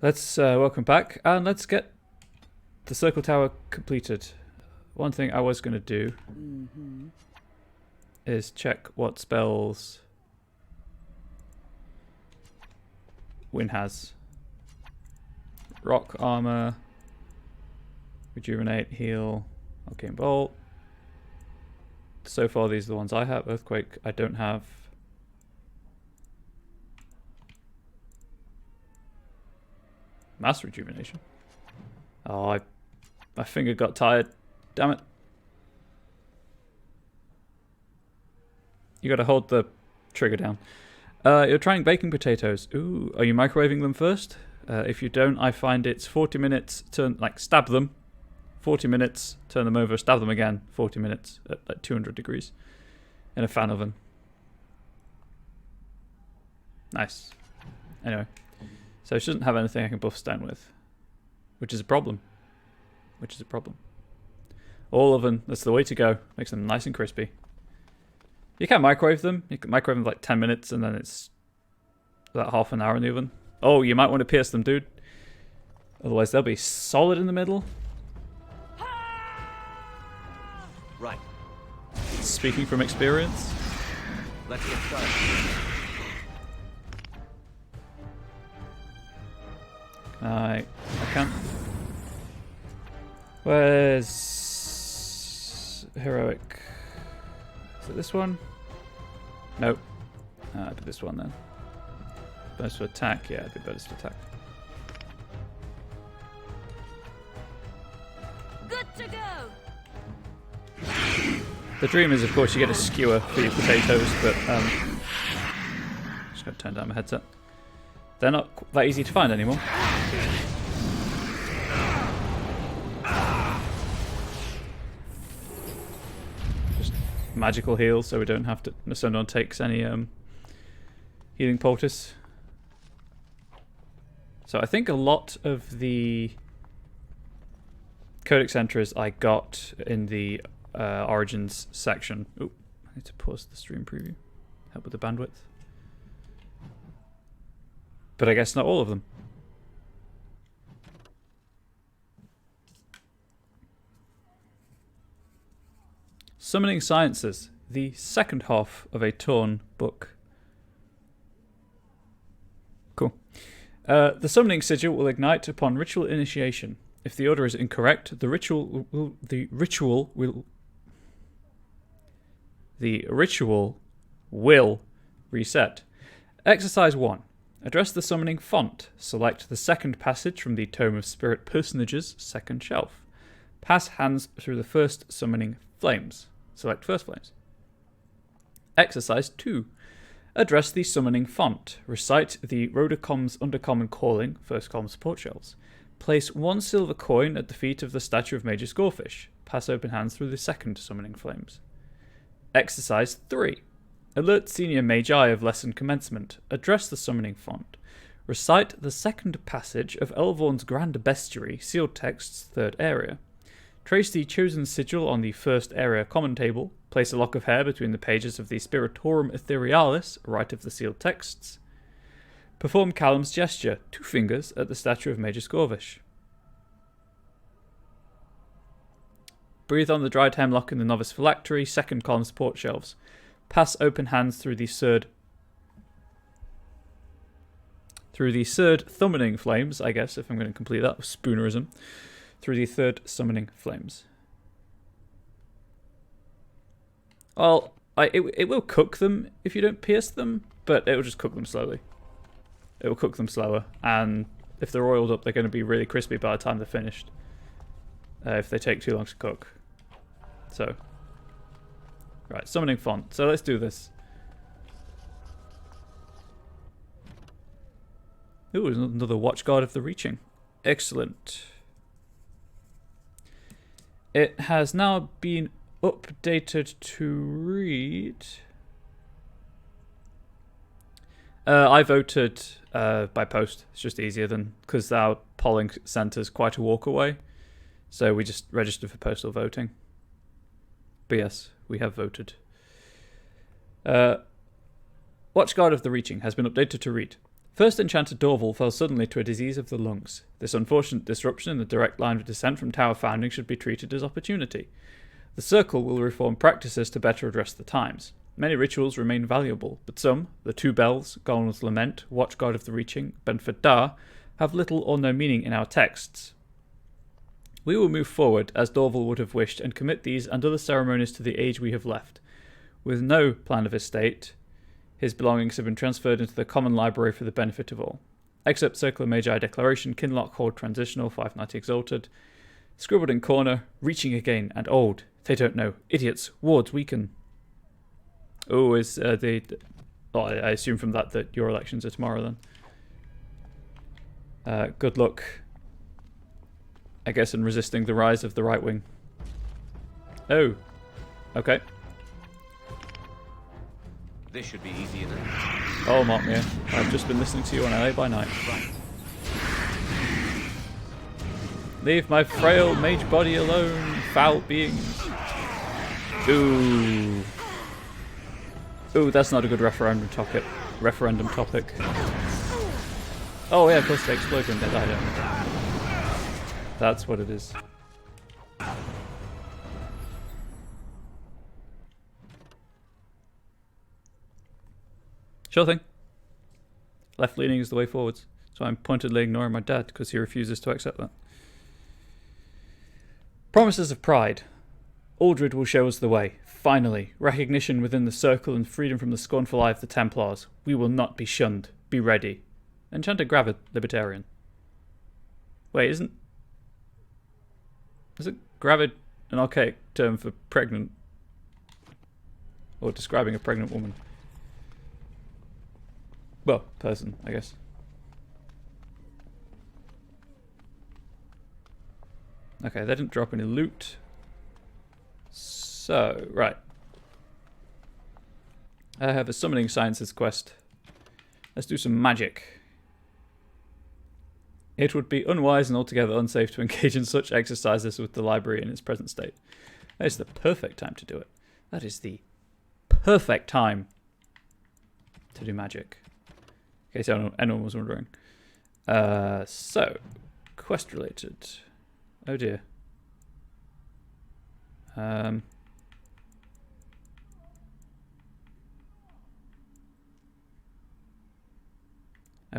Let's welcome back and let's get the circle tower completed. One thing I was going to do is check what spells Win has. Rock armor, rejuvenate, heal, arcane bolt. So far these are the ones I have. Earthquake I don't have. Mass rejuvenation. Oh, my finger got tired. Damn it. You gotta hold the trigger down. You're trying baking potatoes. Ooh, are you microwaving them first? If you don't, I find it's 40 minutes, stab them. 40 minutes, turn them over, stab them again. 40 minutes at like 200 degrees in a fan oven. Nice. Anyway. So she doesn't have anything I can buff stone with. Which is a problem. All oven, that's the way to go. Makes them nice and crispy. You can microwave them. You can microwave them for like 10 minutes and then it's about half an hour in the oven. Oh, you might want to pierce them, dude. Otherwise they'll be solid in the middle. Right. Speaking from experience. Let's get started. I can't. Where's heroic? Is it this one? Nope. I'd do this one then. Bonus to attack. Yeah, it'd be bonus to attack. Good to go. The dream is, of course, you get a skewer for your potatoes, but just gotta turn down my headset. They're not that easy to find anymore. Just magical heal, so we don't have to. So no one takes any healing poultice. So I think a lot of the Codex entries I got in the Origins section. Oh, I need to pause the stream preview. Help with the bandwidth. But I guess not all of them. Summoning Sciences, the second half of a torn book. Cool. The summoning sigil will ignite upon ritual initiation. If the order is incorrect, the ritual will reset. Exercise 1. Address the summoning font. Select the second passage from the Tome of Spirit Personages, second shelf. Pass hands through the first summoning flames. Select first flames. Exercise 2. Address the summoning font. Recite the Rhodocom's Undercommon Calling, first column support shelves. Place 1 silver coin at the feet of the statue of Mage Scorefish. Pass open hands through the second summoning flames. Exercise 3. Alert Senior Magi of Lesson Commencement. Address the summoning font. Recite the second passage of Elvorn's Grand Bestiary, sealed texts, third area. Trace the chosen sigil on the first area common table. Place a lock of hair between the pages of the Spiritorum Etherealis, right of the sealed texts. Perform Callum's gesture, 2 fingers, at the statue of Major Scorvish. Breathe on the dried hemlock in the novice phylactery, second column support shelves. Pass open hands through the third summoning flames, I guess, if I'm going to complete that with spoonerism. Through the third summoning flames. Well, it will cook them if you don't pierce them, but it will just cook them slowly. It will cook them slower, and if they're oiled up, they're going to be really crispy by the time they're finished. If they take too long to cook. So, right, summoning font. So let's do this. Ooh, another Watchguard of the Reaching. Excellent. It has now been updated to read. I voted by post. It's just easier than because our polling centre's quite a walk away, so we just registered for postal voting. But yes, we have voted. Watchguard of the Reaching has been updated to read. First Enchanter Dorval fell suddenly to a disease of the lungs. This unfortunate disruption in the direct line of descent from Tower Founding should be treated as opportunity. The Circle will reform practices to better address the times. Many rituals remain valuable, but some, the Two Bells, Golnar's Lament, Watchguard of the Reaching, Benford Dar, have little or no meaning in our texts. We will move forward, as Dorval would have wished, and commit these and other ceremonies to the age we have left. With no plan of estate, his belongings have been transferred into the common library for the benefit of all. Excerpt Circular Magi Declaration, Kinlock Horde Transitional, 590 Exalted. Scribbled in corner, reaching again, and old. They don't know. Idiots. Wards weaken. Oh, is the... Oh, I assume from that your elections are tomorrow then. Good luck, I guess, in resisting the rise of the right wing. Oh. Okay. This should be easy enough. Oh, Markmere. I've just been listening to you on LA by night. Right. Leave my frail mage body alone, foul beings. Ooh. Ooh, that's not a good referendum topic. Oh yeah, of course they explode when they die, don't they? That's what it is. Sure thing. Left leaning is the way forwards. So I'm pointedly ignoring my dad because he refuses to accept that. Promises of Pride. Aldred will show us the way. Finally, recognition within the Circle and freedom from the scornful eye of the Templars. We will not be shunned. Be ready. Enchanted Gravid, Libertarian. Wait, isn't Gravid an archaic term for pregnant? Or describing a pregnant woman? Well, person, I guess. Okay, they didn't drop any loot. So, right. I have a Summoning Sciences quest. Let's do some magic. It would be unwise and altogether unsafe to engage in such exercises with the library in its present state. That is the perfect time to do it. That is the perfect time to do magic. In case anyone was wondering. So, quest related. Oh dear. I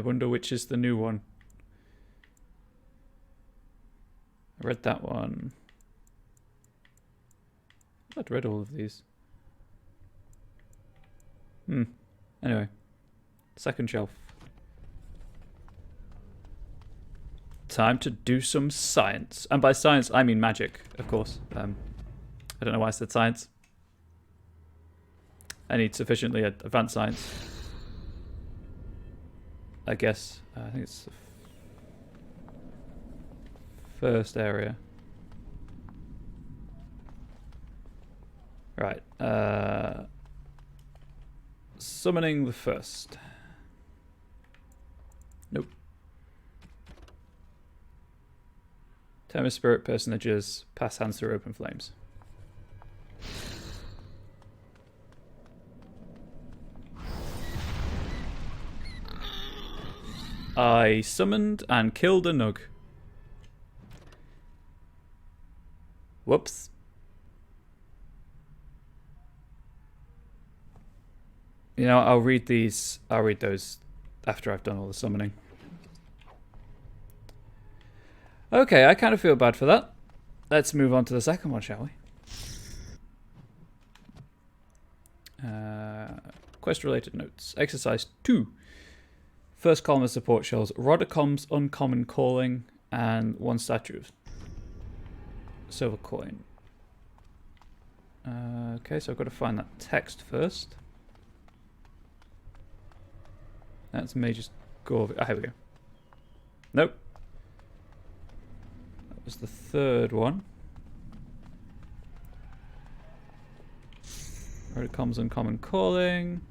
wonder which is the new one. I read that one. I'd read all of these. Anyway. Second shelf. Time to do some science. And by science, I mean magic, of course. I don't know why I said science. I need sufficiently advanced science. I guess. I think it's the first area. Right. Summoning the first. Nope. Tome of Spirit personages pass hands through open flames. I summoned and killed a Nug. Whoops. You know, I'll read those after I've done all the summoning. Okay, I kind of feel bad for that. Let's move on to the second one, shall we? Quest-related notes. Exercise 2. First column of support shows Rodicom's Uncommon Calling and 1 statue of silver coin. Okay, so I've got to find that text first. That's Mage's Gore. Ah, here we go. Nope. That was the third one. Rodicom's Uncommon Calling.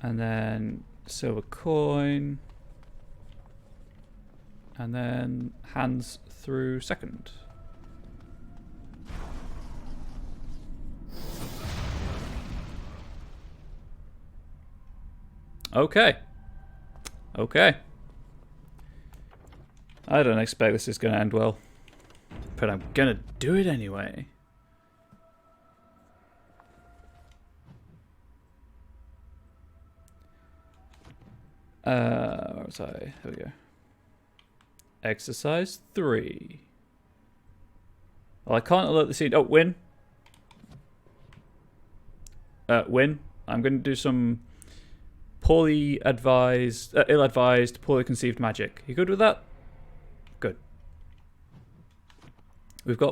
And then silver coin. And then hands through second. Okay. Okay. I don't expect this is going to end well. But I'm going to do it anyway. Where was I? Here we go. Exercise 3. Well, I can't alert the scene. Oh, win. Win. I'm going to do some ill-advised, poorly conceived magic. You good with that? Good.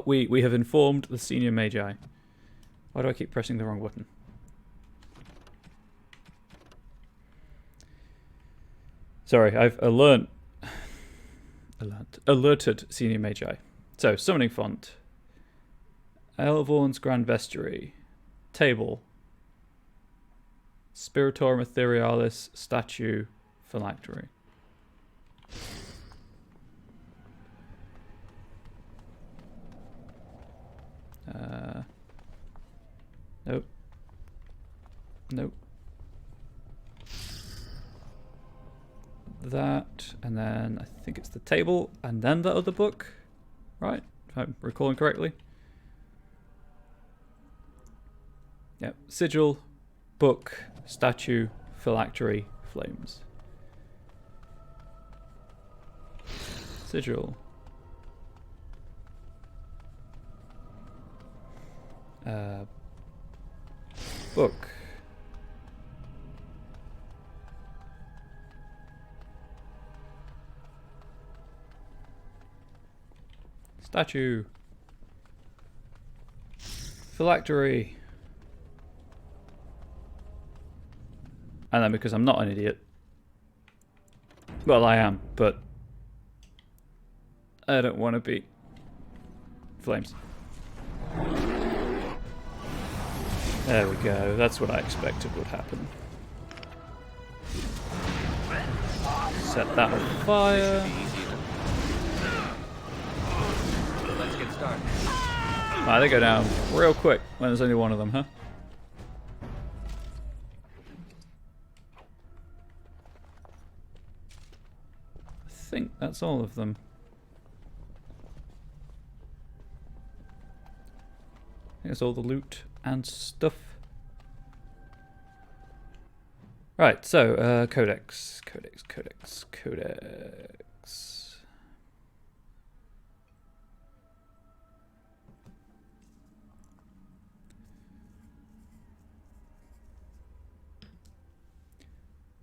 We have informed the senior Magi. Why do I keep pressing the wrong button? Sorry, I've alerted senior Magi. So, summoning font. Elvorn's Grand Vestry. Table. Spiritorum Etherealis Statue Phylactery. Nope. Nope. That, and then I think it's the table, and then the other book, right? If I'm recalling correctly. Yep. Sigil, book, statue, phylactery, flames. Sigil. Book. Statue. Phylactery. And then because I'm not an idiot. Well, I am, but I don't want to be. Flames. There we go. That's what I expected would happen. Set that on fire. Let's get started. They go down real quick when there's only one of them, huh? I think that's all of them. I think that's all the loot and stuff. Right, so, codex.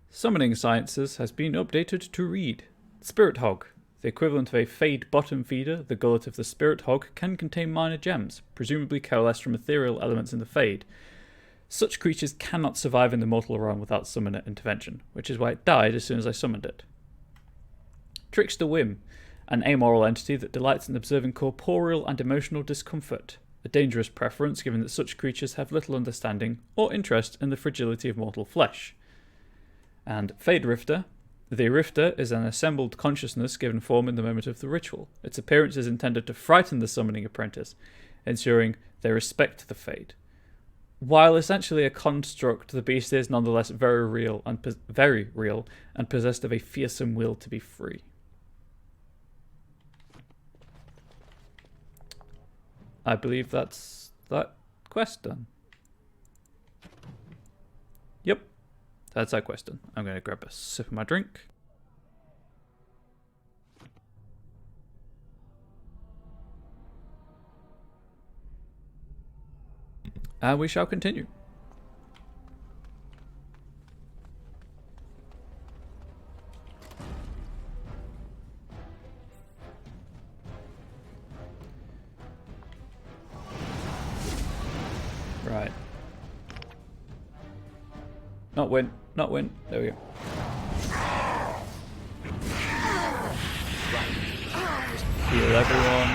Summoning Sciences has been updated to read. Spirit Hog. The equivalent of a Fade bottom feeder, the gullet of the Spirit Hog can contain minor gems, presumably coalesced from ethereal elements in the Fade. Such creatures cannot survive in the mortal realm without summoner intervention, which is why it died as soon as I summoned it. Trickster Whim. An amoral entity that delights in observing corporeal and emotional discomfort. A dangerous preference given that such creatures have little understanding or interest in the fragility of mortal flesh. And Fade Rifter. The Rifter is an assembled consciousness given form in the moment of the ritual. Its appearance is intended to frighten the summoning apprentice, ensuring they respect the Fade. While essentially a construct, the beast is nonetheless very real and possessed of a fearsome will to be free. I believe that's that quest done. Yep. That's our quest done. I'm going to grab a sip of my drink. And we shall continue. Right. Not win. Not win. There we go. Just heal everyone.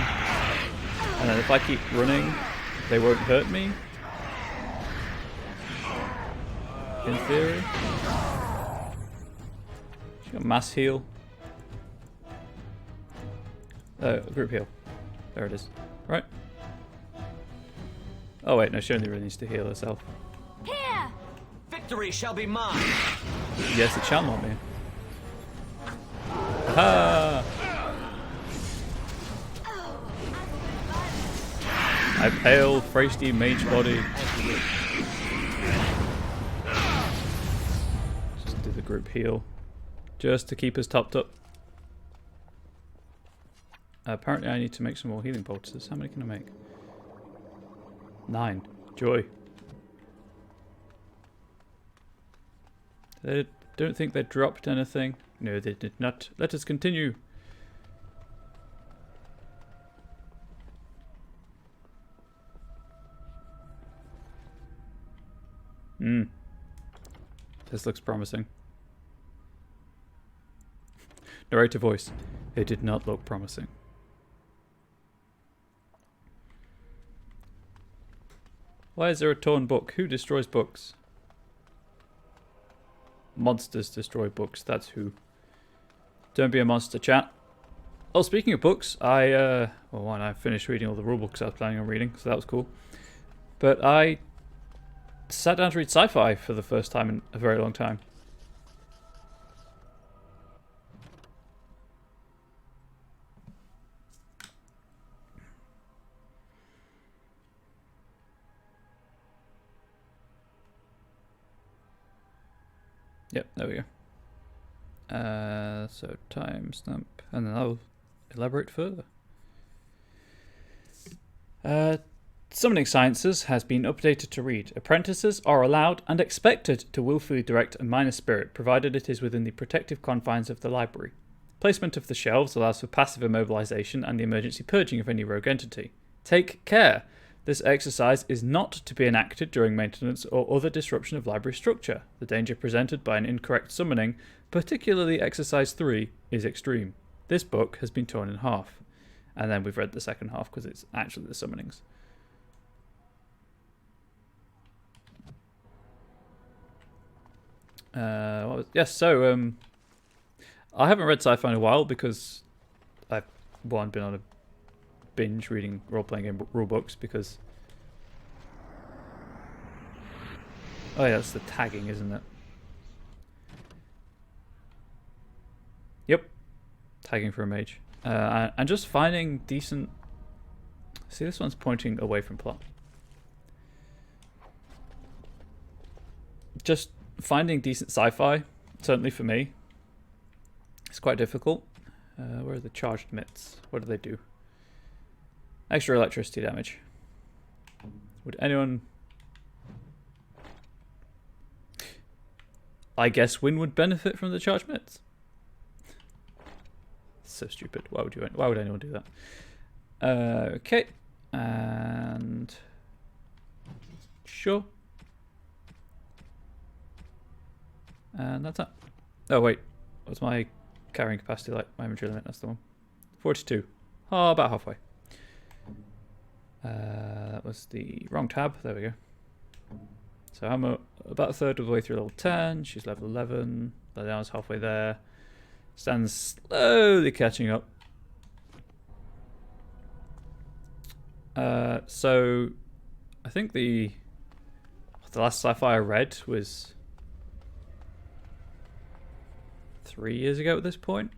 And then if I keep running, they won't hurt me. In theory. She's got mass heal. Group heal. There it is. Right. Oh wait, no, she only really needs to heal herself. Victory shall be mine. Yes, it shall not be. Aha! My pale, frosty mage body. Just do the group heal. Just to keep us topped up. Apparently I need to make some more healing poultices. How many can I make? 9. Joy. I don't think they dropped anything. No, they did not. Let us continue. This looks promising. Narrator voice. It did not look promising. Why is there a torn book? Who destroys books? Monsters destroy books. That's who. Don't be a monster, chat. Oh, speaking of books, I finished reading all the rulebooks I was planning on reading, so that was cool. But I sat down to read sci-fi for the first time in a very long time. Yep, there we go. So timestamp, and then I'll elaborate further. Summoning Sciences has been updated to read. Apprentices are allowed and expected to willfully direct a minor spirit, provided it is within the protective confines of the library. Placement of the shelves allows for passive immobilization and the emergency purging of any rogue entity. Take care! This exercise is not to be enacted during maintenance or other disruption of library structure. The danger presented by an incorrect summoning, particularly Exercise 3, is extreme. This book has been torn in half. And then we've read the second half because it's actually the summonings. I haven't read sci-fi in a while because I've been on a binge reading role-playing game rule books because oh yeah, that's the tagging, isn't it? Yep, tagging for a mage, and just finding decent. See, this one's pointing away from plot. Just finding decent sci-fi, certainly for me, it's quite difficult. Where are the charged mitts? What do they do? Extra electricity damage. Would anyone... I guess Wynn would benefit from the charged mitts. So stupid. Why would anyone do that? Okay. And... Sure. And that's it. Oh wait. What's my carrying capacity like? My inventory limit, that's the one. 42. Oh, about halfway. That was the wrong tab. There we go. So I'm about a third of the way through level 10. She's level 11. Liliana's halfway there. Stan's slowly catching up. So I think the last sci-fi I read was 3 years ago at this point.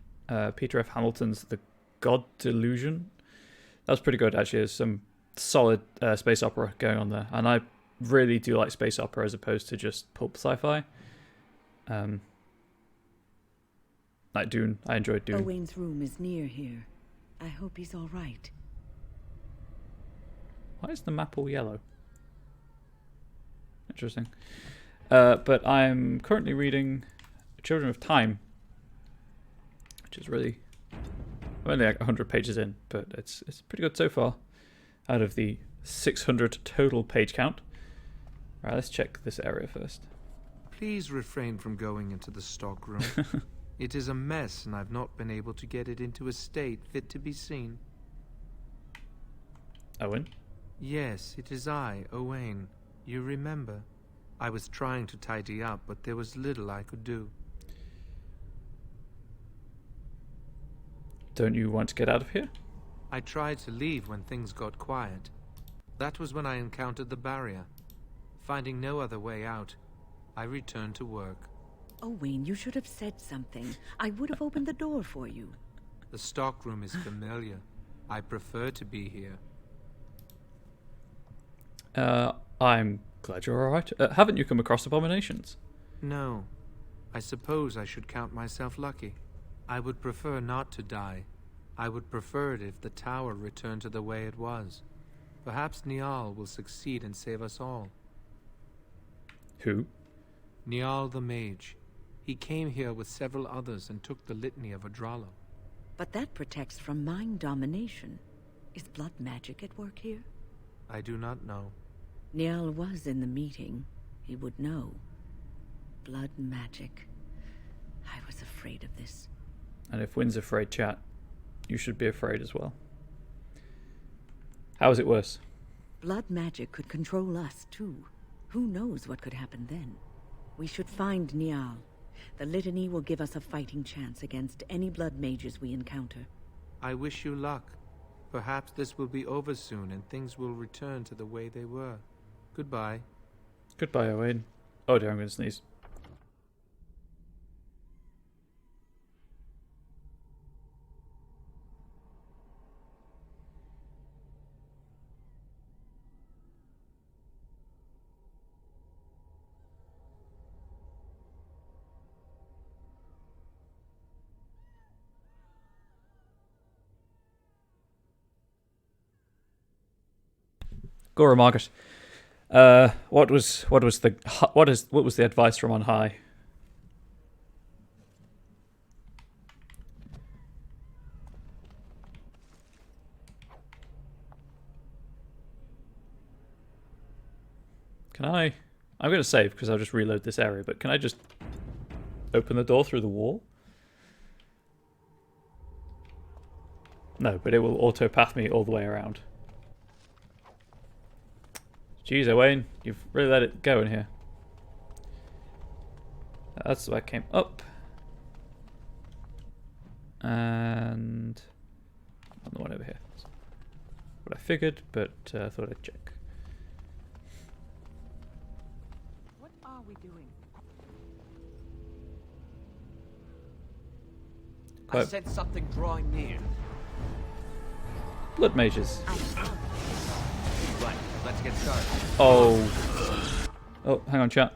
Peter F. Hamilton's The God Delusion. That was pretty good, actually. There's some solid space opera going on there, and I really do like space opera as opposed to just pulp sci-fi. Like Dune, I enjoyed Dune. Owain's room is near here. I hope he's all right. Why is the map all yellow? Interesting. But I'm currently reading Children of Time, which is really... I'm only like 100 pages in, but it's pretty good so far. Out of the 600 total page count. Alright, let's check this area first. Please refrain from going into the stockroom. It is a mess, and I've not been able to get it into a state fit to be seen. Owen? Yes, it is I, Owain. You remember? I was trying to tidy up, but there was little I could do. Don't you want to get out of here? I tried to leave when things got quiet. That was when I encountered the barrier. Finding no other way out, I returned to work. Owain, you should have said something. I would have opened the door for you. The stockroom is familiar. I prefer to be here. I'm glad you're alright. Haven't you come across abominations? No. I suppose I should count myself lucky. I would prefer not to die. I would prefer it if the tower returned to the way it was. Perhaps Niall will succeed and save us all. Who? Niall the Mage. He came here with several others and took the litany of Adralo. But that protects from mind domination. Is blood magic at work here? I do not know. Niall was in the meeting. He would know. Blood magic. I was afraid of this. And if Wynn's afraid, chat, you should be afraid as well. How is it worse? Blood magic could control us, too. Who knows what could happen then? We should find Niall. The litany will give us a fighting chance against any blood mages we encounter. I wish you luck. Perhaps this will be over soon and things will return to the way they were. Goodbye. Goodbye, Owain. Oh dear, I'm going to sneeze. Gora Margaret. What was the advice from on high? Can I? I'm going to save because I'll just reload this area, but can I just open the door through the wall? No, but it will auto-path me all the way around. Jeez, Owain, you've really let it go in here. That's why I came up. And on the one over here. What I figured, but thought I'd check. What are we doing? I sense something drawing near. Blood mages. Right, let's get started. Oh. Oh, hang on, chat.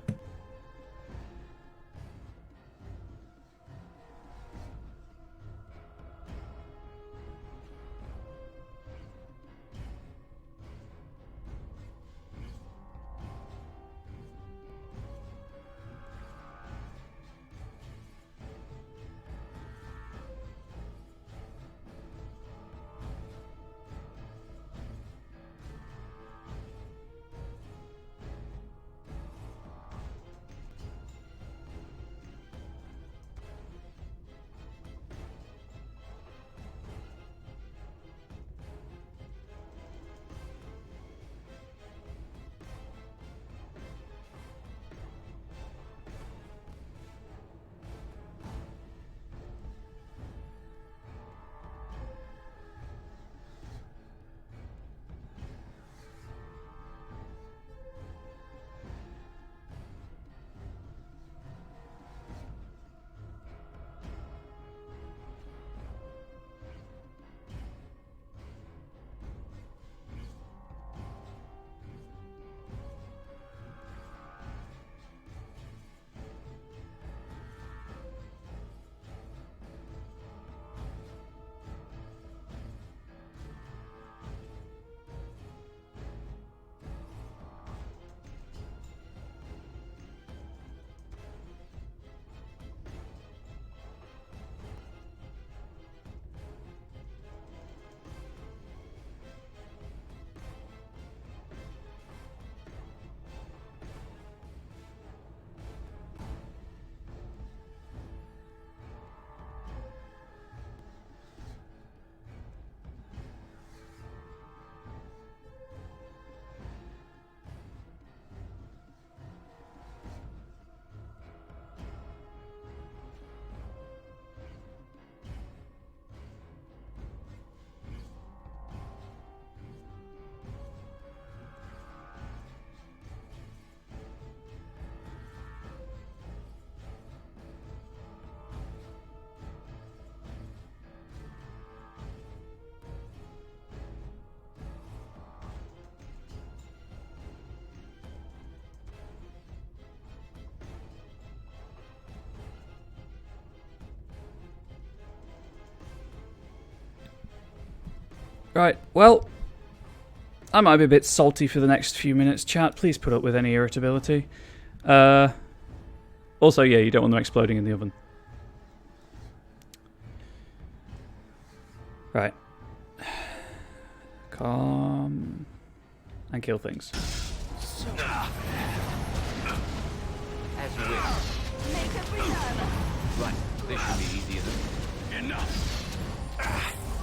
Right, well, I might be a bit salty for the next few minutes, chat. Please put up with any irritability. Also, yeah, you don't want them exploding in the oven. Right. Calm. And kill things. As you wish. Right, this should be easy enough.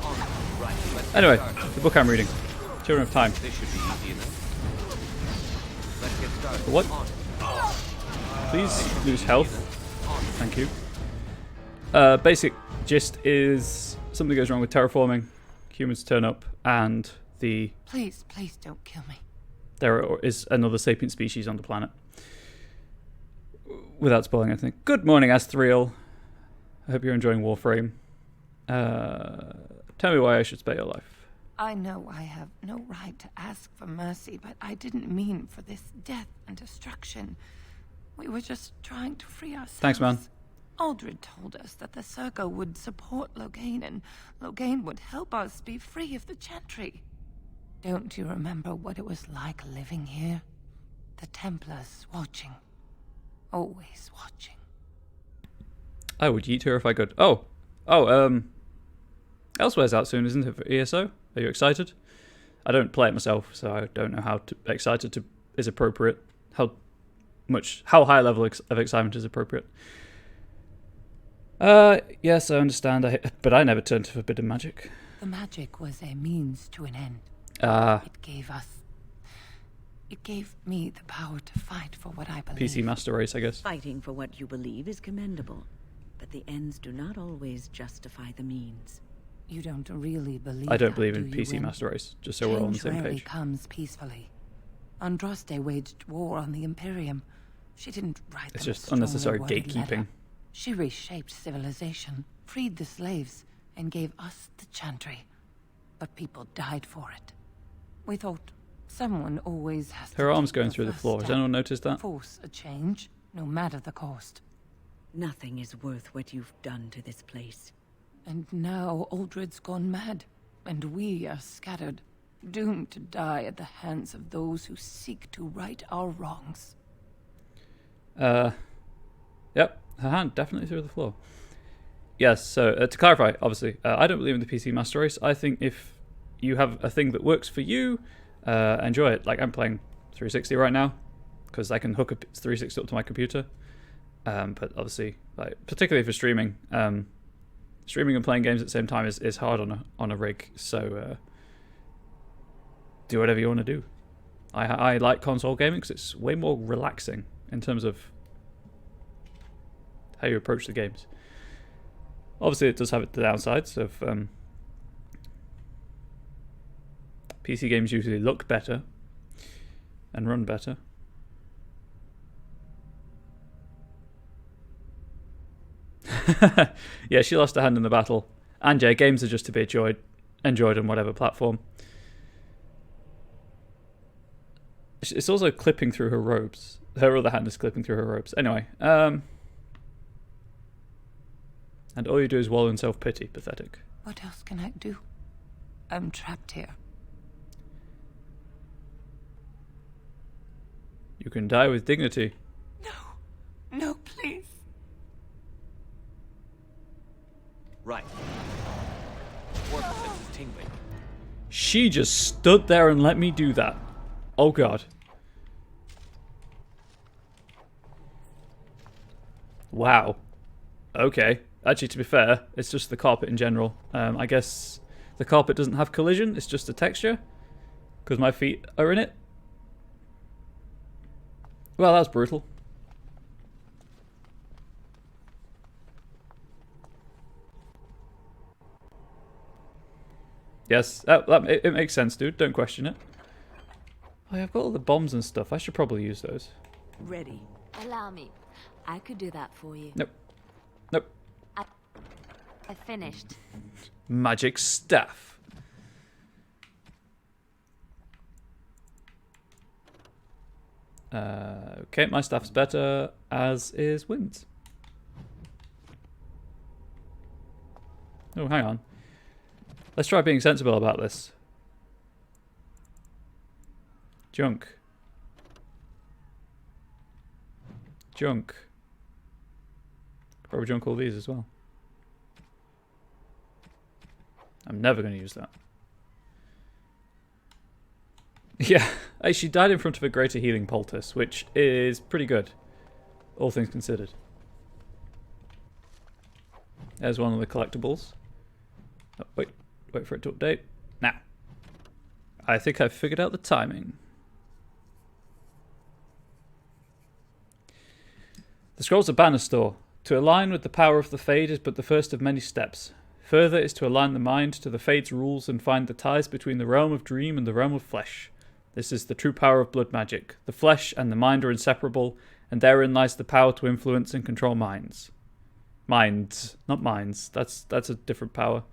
On. Right, let's get Anyway, started. the book I'm reading. Children of Time. This should be easy enough. Let's get started. What? On. Please lose health. Thank you. Basic gist is something goes wrong with terraforming. Humans turn up, and Please, please don't kill me. there is another sapient species on the planet. Without spoiling anything. Good morning, Asthriel. I hope you're enjoying Warframe. Tell me why I should spare your life. I know I have no right to ask for mercy, but I didn't mean for this death and destruction. We were just trying to free ourselves. Thanks, man. Aldred told us that the Circle would support Loghain, and Loghain would help us be free of the Chantry. Don't you remember what it was like living here? The Templars watching. Always watching. I would yeet her if I could. Elsewhere's out soon, isn't it, for ESO? Are you excited? I don't play it myself, so I don't know how excited is appropriate. How high level of excitement is appropriate. Yes, I understand, but I never turned to forbidden magic. The magic was a means to an end. It gave me the power to fight for what I believe. PC Master Race, I guess. Fighting for what you believe is commendable, but the ends do not always justify the means. You don't really believe I don't that, believe do in you, PC Win? Master Race, just so we're all on the Change same rarely page. comes peacefully. Andraste waged war on the Imperium. She didn't write It's them a just unnecessary strongly worded gatekeeping. letter. She reshaped civilization, freed the slaves, and gave us the Chantry. But people died for it. We thought someone always has to Her arm's take going through the first floor. Has step. anyone noticed that? Force a change, no matter the cost. Nothing is worth what you've done to this place. And now Aldred's gone mad, and we are scattered, doomed to die at the hands of those who seek to right our wrongs. Yep, her hand definitely through the floor. Yes, so to clarify, obviously, I don't believe in the PC Master Race. I think if you have a thing that works for you, enjoy it. Like, I'm playing 360 right now, because I can hook a 360 up to my computer. But obviously, like, particularly for streaming, streaming and playing games at the same time is hard on a rig. So do whatever you want to do. I like console gaming because it's way more relaxing in terms of how you approach the games. Obviously, it does have the downsides of PC games usually look better and run better. Yeah, she lost a hand in the battle. And yeah, games are just to be enjoyed on whatever platform. It's also clipping through her robes. Her other hand is clipping through her robes. Anyway, and all you do is wallow in self-pity. Pathetic. What else can I do? I'm trapped here. You can die with dignity. No, please. Right. Work sense is tingling. She just stood there and let me do that. Oh god. Wow. Okay. Actually, to be fair, it's just the carpet in general. I guess the carpet doesn't have collision. It's just a texture. Because my feet are in it. Well, that's brutal. Yes, it makes sense, dude. Don't question it. Oh, yeah, I've got all the bombs and stuff. I should probably use those. Ready. Allow me. I could do that for you. Nope. Nope. I finished. Magic staff. Okay, my staff's better, as is Wind's. Oh, hang on. Let's try being sensible about this. Junk. Junk. Probably junk all these as well. I'm never going to use that. Yeah, she died in front of a greater healing poultice, which is pretty good, all things considered. There's one of the collectibles. Oh, wait for it to update. Now, I think I've figured out the timing. The Scrolls of Banastor. To align with the power of the Fade is but the first of many steps. Further is to align the mind to the Fade's rules and find the ties between the realm of dream and the realm of flesh. This is the true power of blood magic. The flesh and the mind are inseparable, and therein lies the power to influence and control minds. Minds, not minds. That's a different power.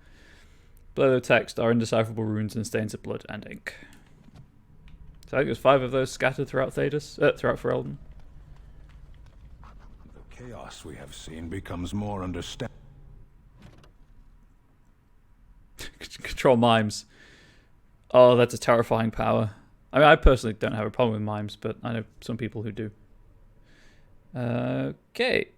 Below the text are indecipherable runes and stains of blood and ink. So I think there's 5 of those scattered throughout Thedas, throughout Ferelden. The chaos we have seen becomes more understandable. Control mimes. Oh, that's a terrifying power. I mean, I personally don't have a problem with mimes, but I know some people who do. Okay.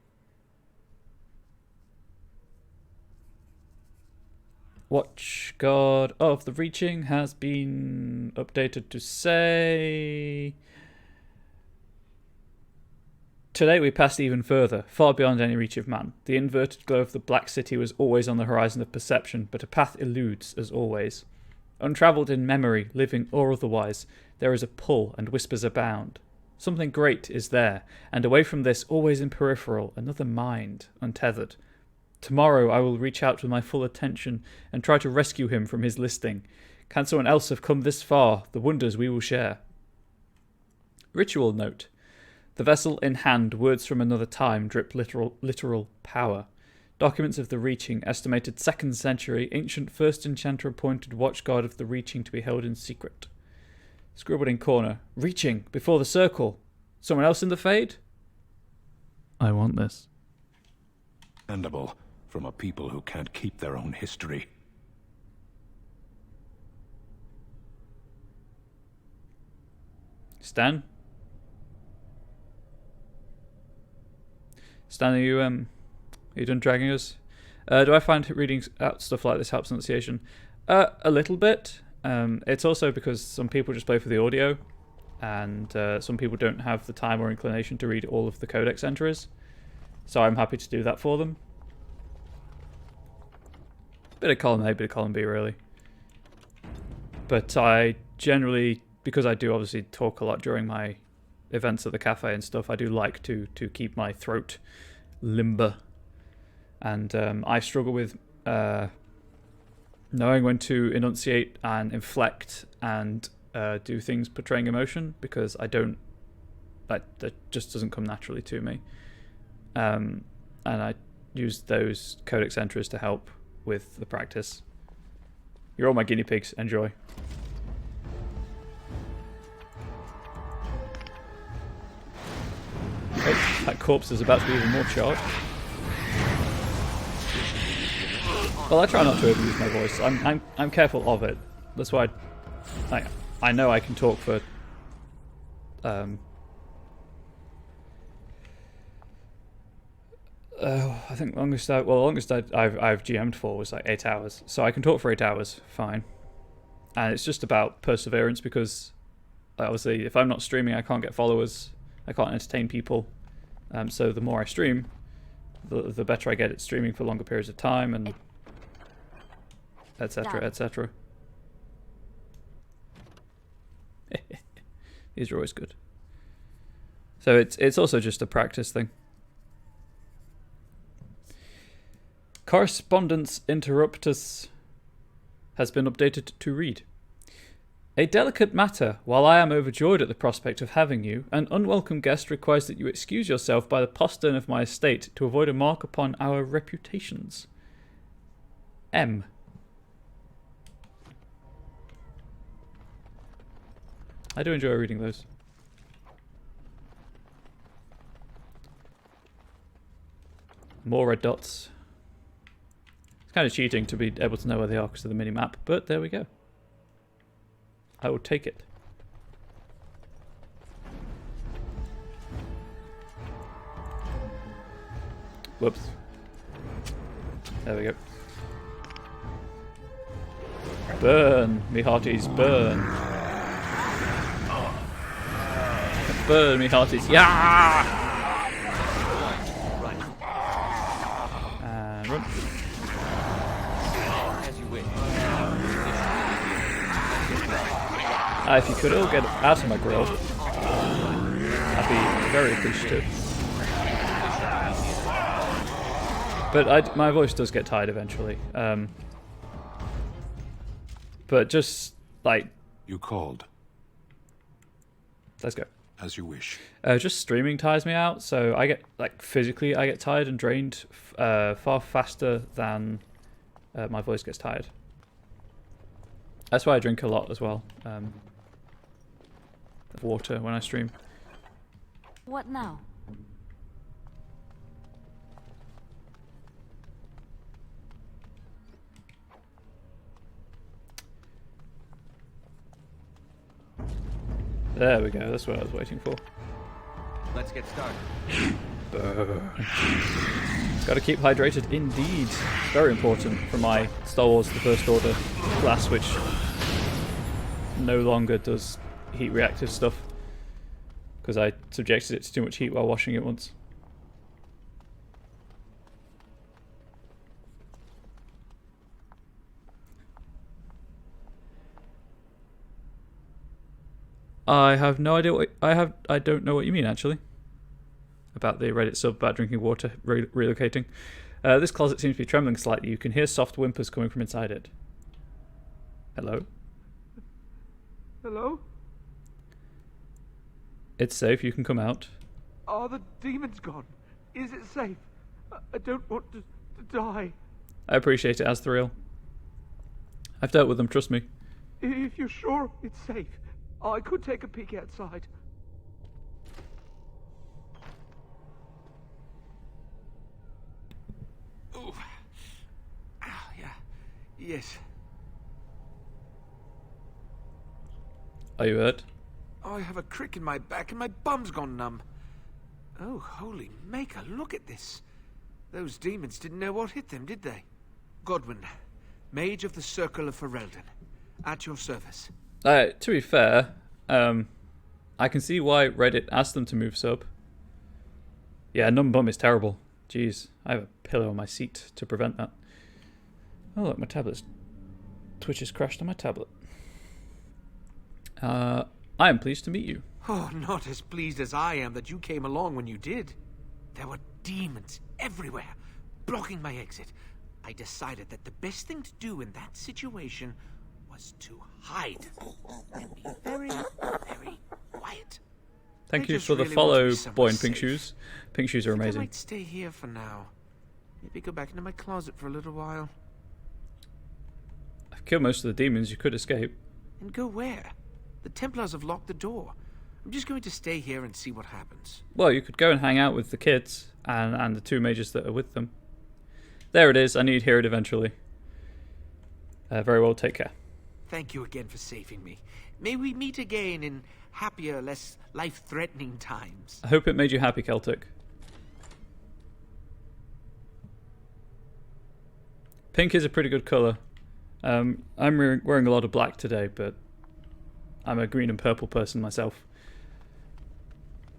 Watch God of the Reaching has been updated to say... Today we passed even further, far beyond any reach of man. The inverted glow of the Black City was always on the horizon of perception, but a path eludes, as always. Untravelled in memory, living or otherwise, there is a pull and whispers abound. Something great is there, and away from this, always in peripheral, another mind, untethered. Tomorrow I will reach out with my full attention and try to rescue him from his listing. Can someone else have come this far? The wonders we will share. Ritual note. The vessel in hand, words from another time, drip literal power. Documents of the Reaching, estimated 2nd century, ancient first enchanter appointed watchguard of the Reaching to be held in secret. Scribbled in corner. Reaching, before the circle. Someone else in the Fade? I want this. Understandable from a people who can't keep their own history. Stan? Stan, are you done dragging us? Do I find reading out stuff like this helps enunciation? A little bit. It's also because some people just play for the audio, and some people don't have the time or inclination to read all of the codex entries. So I'm happy to do that for them. Bit of column A, bit of column B, really. But I generally, because I do obviously talk a lot during my events at the cafe and stuff, I do like to keep my throat limber. And I struggle with knowing when to enunciate and inflect and do things portraying emotion, because I don't, that just doesn't come naturally to me. And I use those codex entries to help with the practice. You're all my guinea pigs. Enjoy. Oh, that corpse is about to be even more charged. Well, I try not to overuse my voice. I'm careful of it. That's why I know I can talk for I think longest I've GM'd for was like 8 hours, so I can talk for 8 hours fine. And it's just about perseverance, because obviously if I'm not streaming I can't get followers, I can't entertain people, so the more I stream, the better I get at streaming for longer periods of time, and etc, etc. These are always good. So it's also just a practice thing. Correspondence interruptus has been updated to read. A delicate matter. While I am overjoyed at the prospect of having you, an unwelcome guest requires that you excuse yourself by the postern of my estate to avoid a mark upon our reputations. M. I do enjoy reading those. More red dots. It's kind of cheating to be able to know where they are because of the mini-map, but there we go. I will take it. Whoops. There we go. Burn, me hearties, burn. Burn, me hearties. Yeah! And run. As you wish. If you could all get out of my grill, I'd be very appreciative. But my voice does get tired eventually. But just, like... You called. Let's go. As you wish. Just streaming tires me out, so I get, like, physically I get tired and drained far faster than my voice gets tired. That's why I drink a lot as well. Of water when I stream. What now? There we go, that's what I was waiting for. Let's get started. Gotta keep hydrated indeed. Very important for my Star Wars The First Order class, which no longer does heat reactive stuff. Because I subjected it to too much heat while washing it once. I have no idea what I don't know what you mean actually. About the Reddit sub about drinking water relocating. This closet seems to be trembling slightly. You can hear soft whimpers coming from inside it. Hello? Hello? It's safe, you can come out. Are the demons gone? Is it safe? I don't want to die. I appreciate it, Azthariel. I've dealt with them, trust me. If you're sure it's safe, I could take a peek outside. Oh. Ah, yeah. Yes. Are you hurt? I have a crick in my back and my bum's gone numb. Oh, holy maker, look at this. Those demons didn't know what hit them, did they? Godwin, Mage of the Circle of Ferelden. At your service. To be fair, I can see why Reddit asked them to move sub. Yeah, numb bum is terrible. Jeez, I have a pillow on my seat to prevent that. Oh look, my tablet's... Twitch has crashed on my tablet. I am pleased to meet you. Oh, not as pleased as I am that you came along when you did. There were demons everywhere, blocking my exit. I decided that the best thing to do in that situation was to hide and be very, very quiet. Thank I you just for the really follow, want to be boy in somewhere pink safe. shoes. Pink shoes are I amazing. might stay here for now. Maybe go back into my closet for a little while. I've killed most of the demons, you could escape. And go where? The Templars have locked the door. I'm just going to stay here and see what happens. Well, you could go and hang out with the kids and the two mages that are with them. There it is, I knew you'd hear it eventually. Very well, take care. Thank you again for saving me. May we meet again in happier, less life-threatening times. I hope it made you happy, Celtic. Pink is a pretty good colour. I'm wearing a lot of black today, but I'm a green and purple person myself.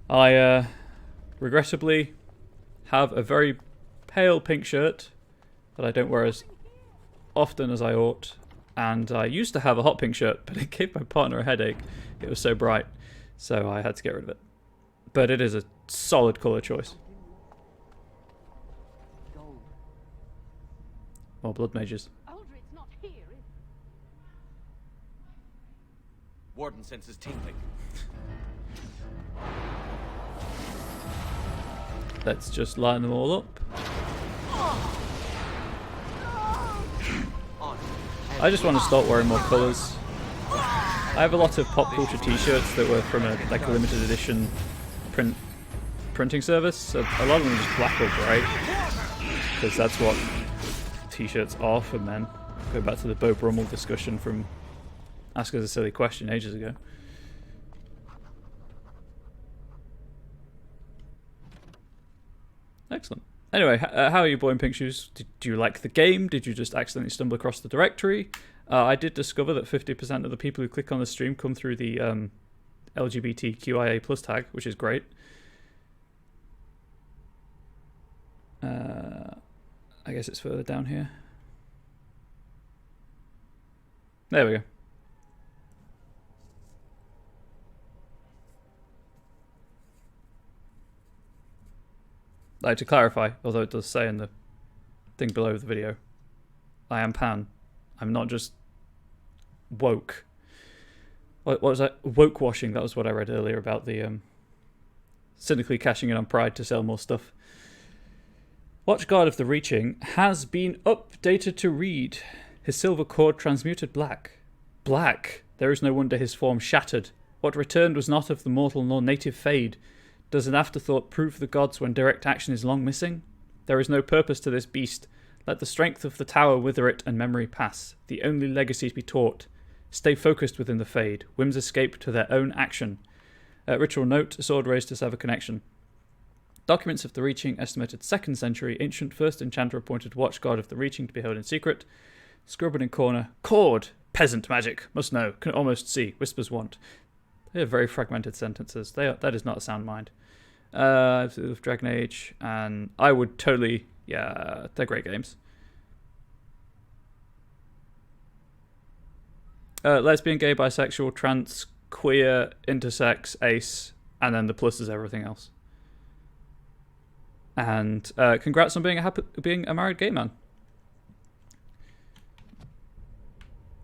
I regrettably have a very pale pink shirt that I don't wear as often as I ought, and I used to have a hot pink shirt, but it gave my partner a headache. It was so bright, so I had to get rid of it. But it is a solid colour choice. More blood mages. Aldrid's not here, is Warden senses tingling. Let's just line them all up. I just want to start wearing more colours. I have a lot of pop culture t-shirts that were from a limited edition printing service. So a lot of them are just black or grey, because that's what t-shirts are for men. Go back to the Beau Brummel discussion from Ask Us a Silly Question ages ago. Excellent. Anyway, how are you, boy in pink shoes? Do you like the game? Did you just accidentally stumble across the directory? I did discover that 50% of the people who click on the stream come through the LGBTQIA plus tag, which is great. I guess it's further down here. There we go. Like, to clarify, although it does say in the thing below the video, I am pan. I'm not just woke. What was that? Woke washing. That was what I read earlier about the cynically cashing in on Pride to sell more stuff. Watchguard of the Reaching has been updated to read. His silver cord transmuted black. Black. There is no wonder his form shattered. What returned was not of the mortal nor native fade. Does an afterthought prove the gods when direct action is long missing? There is no purpose to this beast. Let the strength of the tower wither it and memory pass. The only legacies be taught. Stay focused within the fade. Whims escape to their own action. Ritual note, a sword raised to sever connection. Documents of the Reaching, estimated 2nd century. Ancient first enchanter appointed watchguard of the Reaching to be held in secret. Scribbled in corner. Cord! Peasant magic. Must know. Can almost see. Whispers want. They are very fragmented sentences. That is not a sound mind. Of Dragon Age, and I would totally, yeah, they're great games. Lesbian, gay, bisexual, trans, queer, intersex, ace, and then the plus is everything else. And congrats on being a married gay man.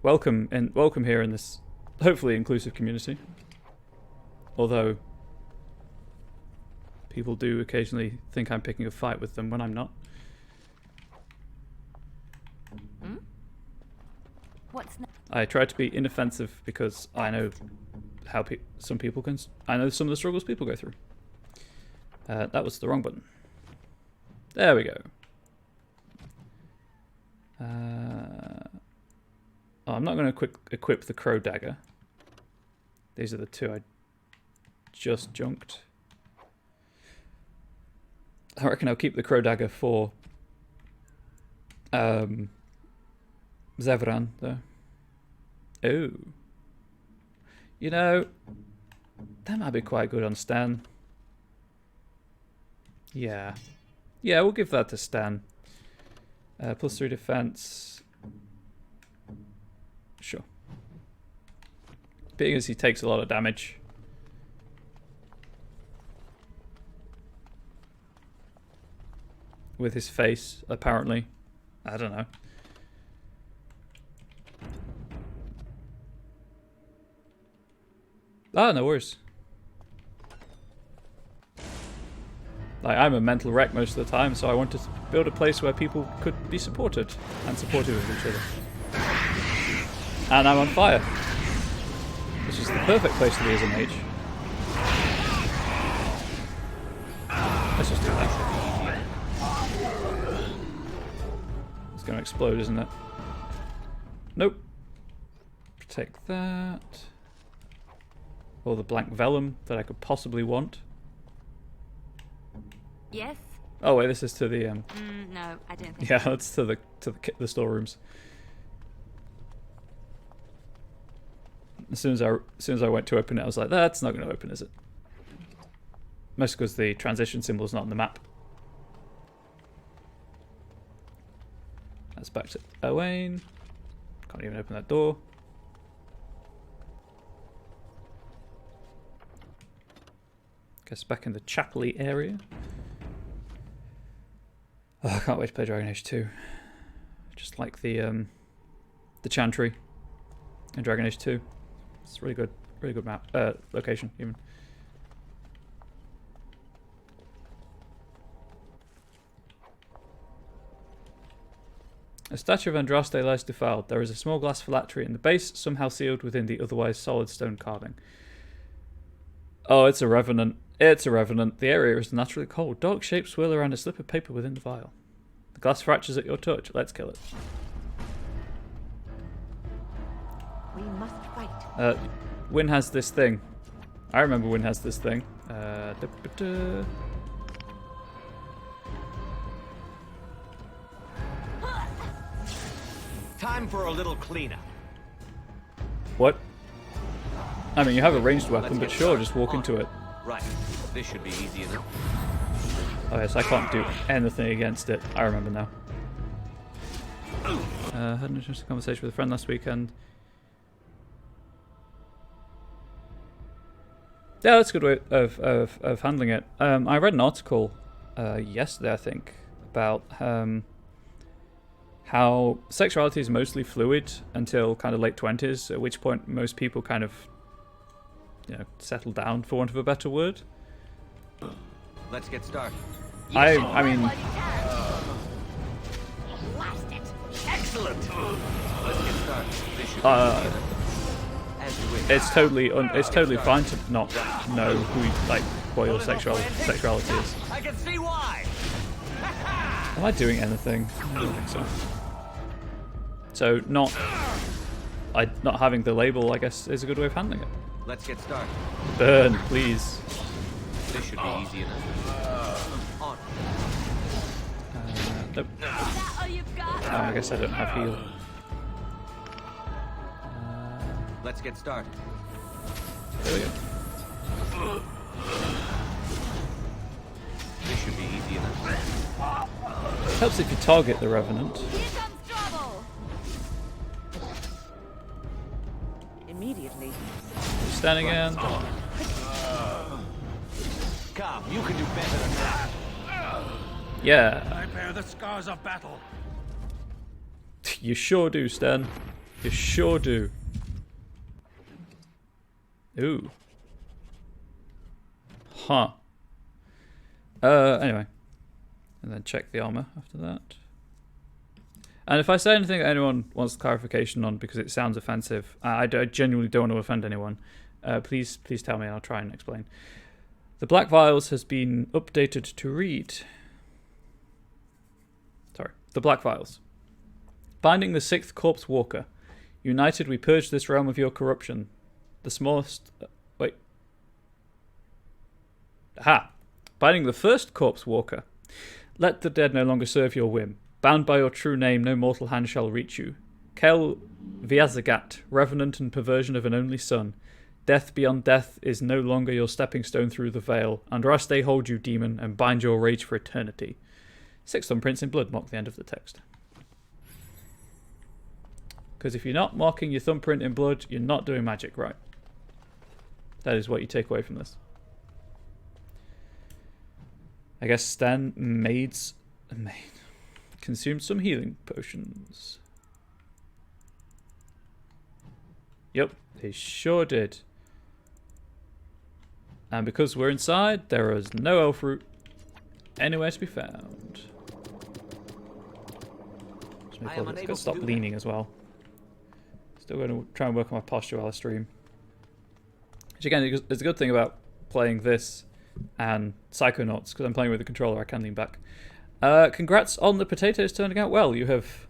Welcome here in this hopefully inclusive community. Although people do occasionally think I'm picking a fight with them when I'm not. What's next? I try to be inoffensive because I know how some people can. I know some of the struggles people go through. That was the wrong button. There we go. I'm not going to equip the crow dagger. These are the two I just junked. I reckon I'll keep the crow dagger for Zevran though. Oh, you know, that might be quite good on Stan. Yeah, we'll give that to Stan. +3 defense. Sure. Being as he takes a lot of damage. With his face, apparently. I don't know. Ah, no worries. Like, I'm a mental wreck most of the time, so I wanted to build a place where people could be supported and supportive of each other. And I'm on fire. Which is the perfect place to be as a mage. Let's just do that. It's going to explode, isn't it? Nope. Protect that. Or the blank vellum that I could possibly want. Yes? Oh wait, this is to the No, I don't think. yeah, that's to the storerooms. As soon as I went to open it, I was like, that's not going to open, is it? Mostly because the transition symbol's not on the map. That's back to Owain. Can't even open that door. Guess back in the chapel-y area. Oh, I can't wait to play Dragon Age 2. Just like the Chantry in Dragon Age 2. It's really good map, location even. A statue of Andraste lies defiled. There is a small glass phylactery in the base, somehow sealed within the otherwise solid stone carving. Oh, it's a revenant. It's a revenant. The area is naturally cold. Dark shapes swirl around a slip of paper within the vial. The glass fractures at your touch. Let's kill it. We must fight. Wynn has this thing. I remember Wynn has this thing. Time for a little cleanup. What? I mean, you have a ranged weapon, but sure, just walk into it. Right. This should be easy enough. Okay, so I can't do anything against it. I remember now. Had an interesting conversation with a friend last weekend. Yeah, that's a good way of handling it. I read an article yesterday, I think, about how sexuality is mostly fluid until kind of late 20s, at which point most people kind of, you know, settle down, for want of a better word. Let's get started. I mean, Excellent. Let's get started. This should be easy enough. As you wish. it's totally fine to not know who, like, what your sexuality is. I can see why. Am I doing anything? I don't think so. So not having the label, I guess, is a good way of handling it. Let's get started. Burn, please. This should be easy enough. On. Nope. Is that all you've got? I guess I don't have heal. Let's get started. There we go. This should be easy enough. Helps if you target the Revenant. Here comes trouble. Immediately. Standing in. Come, you can do better than that. Yeah. I bear the scars of battle. You sure do, Stan. You sure do. Ooh. Huh. Anyway. And then check the armor after that. And if I say anything that anyone wants clarification on because it sounds offensive, I genuinely don't want to offend anyone, please tell me and I'll try and explain. The Black Vials has been updated to read... Sorry. The Black Vials. Binding the 6th Corpse Walker. United we purge this realm of your corruption. The smallest... wait. Aha! Binding the 1st Corpse Walker. Let the dead no longer serve your whim. Bound by your true name, no mortal hand shall reach you. Kel Viazagat, revenant and perversion of an only son. Death beyond death is no longer your stepping stone through the veil. Under us they hold you, demon, and bind your rage for eternity. 6 thumbprints in blood mark the end of the text. Because if you're not marking your thumbprint in blood, you're not doing magic right. That is what you take away from this. I guess Stan consumed some healing potions. Yep, he sure did. And because we're inside, there is no elf root anywhere to be found. Just gotta stop leaning as well. Still going to try and work on my posture while I stream. Which again is a good thing about playing this and Psychonauts, because I'm playing with the controller, I can lean back. Congrats on the potatoes turning out well. You have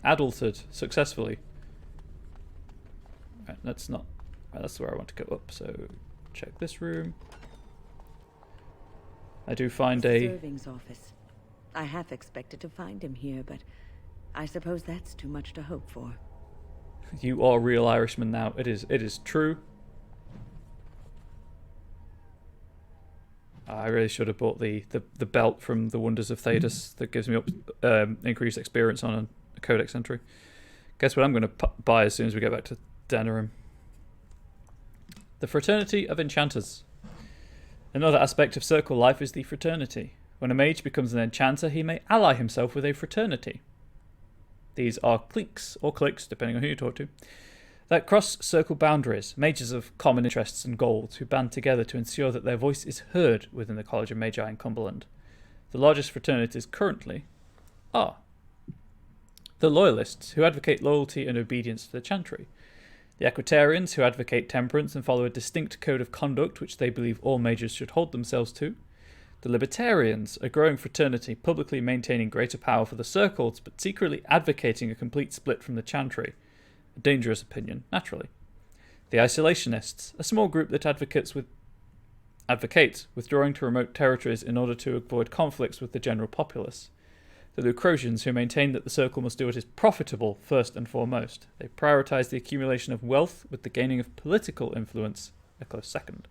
adulted successfully. Right, that's not... Right, that's where I want to go up, so check this room. I do find a... Serving's office. I half expected to find him here, but I suppose that's too much to hope for. You are a real Irishman now. It is true. I really should have bought the belt from the Wonders of Thedas that gives me increased experience on a codex entry. Guess what I'm going to buy as soon as we get back to Denerim. The Fraternity of Enchanters. Another aspect of circle life is the fraternity. When a mage becomes an enchanter, he may ally himself with a fraternity. These are cliques, or cliques, depending on who you talk to, that cross circle boundaries, mages of common interests and goals who band together to ensure that their voice is heard within the College of Magi in Cumberland. The largest fraternities currently are the Loyalists, who advocate loyalty and obedience to the Chantry, the Equitarians, who advocate temperance and follow a distinct code of conduct which they believe all mages should hold themselves to, the Libertarians, a growing fraternity publicly maintaining greater power for the circles but secretly advocating a complete split from the Chantry. A dangerous opinion, naturally. The Isolationists, a small group that advocates withdrawing to remote territories in order to avoid conflicts with the general populace. The Lucrosians, who maintain that the Circle must do what is profitable first and foremost. They prioritise the accumulation of wealth with the gaining of political influence a close second.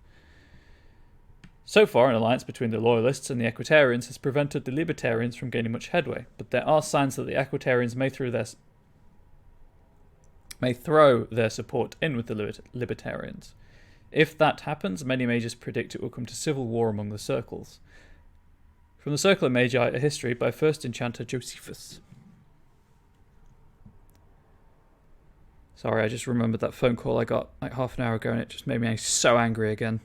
So far, an alliance between the Loyalists and the Equitarians has prevented the Libertarians from gaining much headway, but there are signs that the Equitarians may throw their support in with the Libertarians. If that happens, many mages predict it will come to civil war among the Circles. From the Circle of Magi, a history by first enchanter Josephus. Sorry, I just remembered that phone call I got like half an hour ago and it just made me so angry again.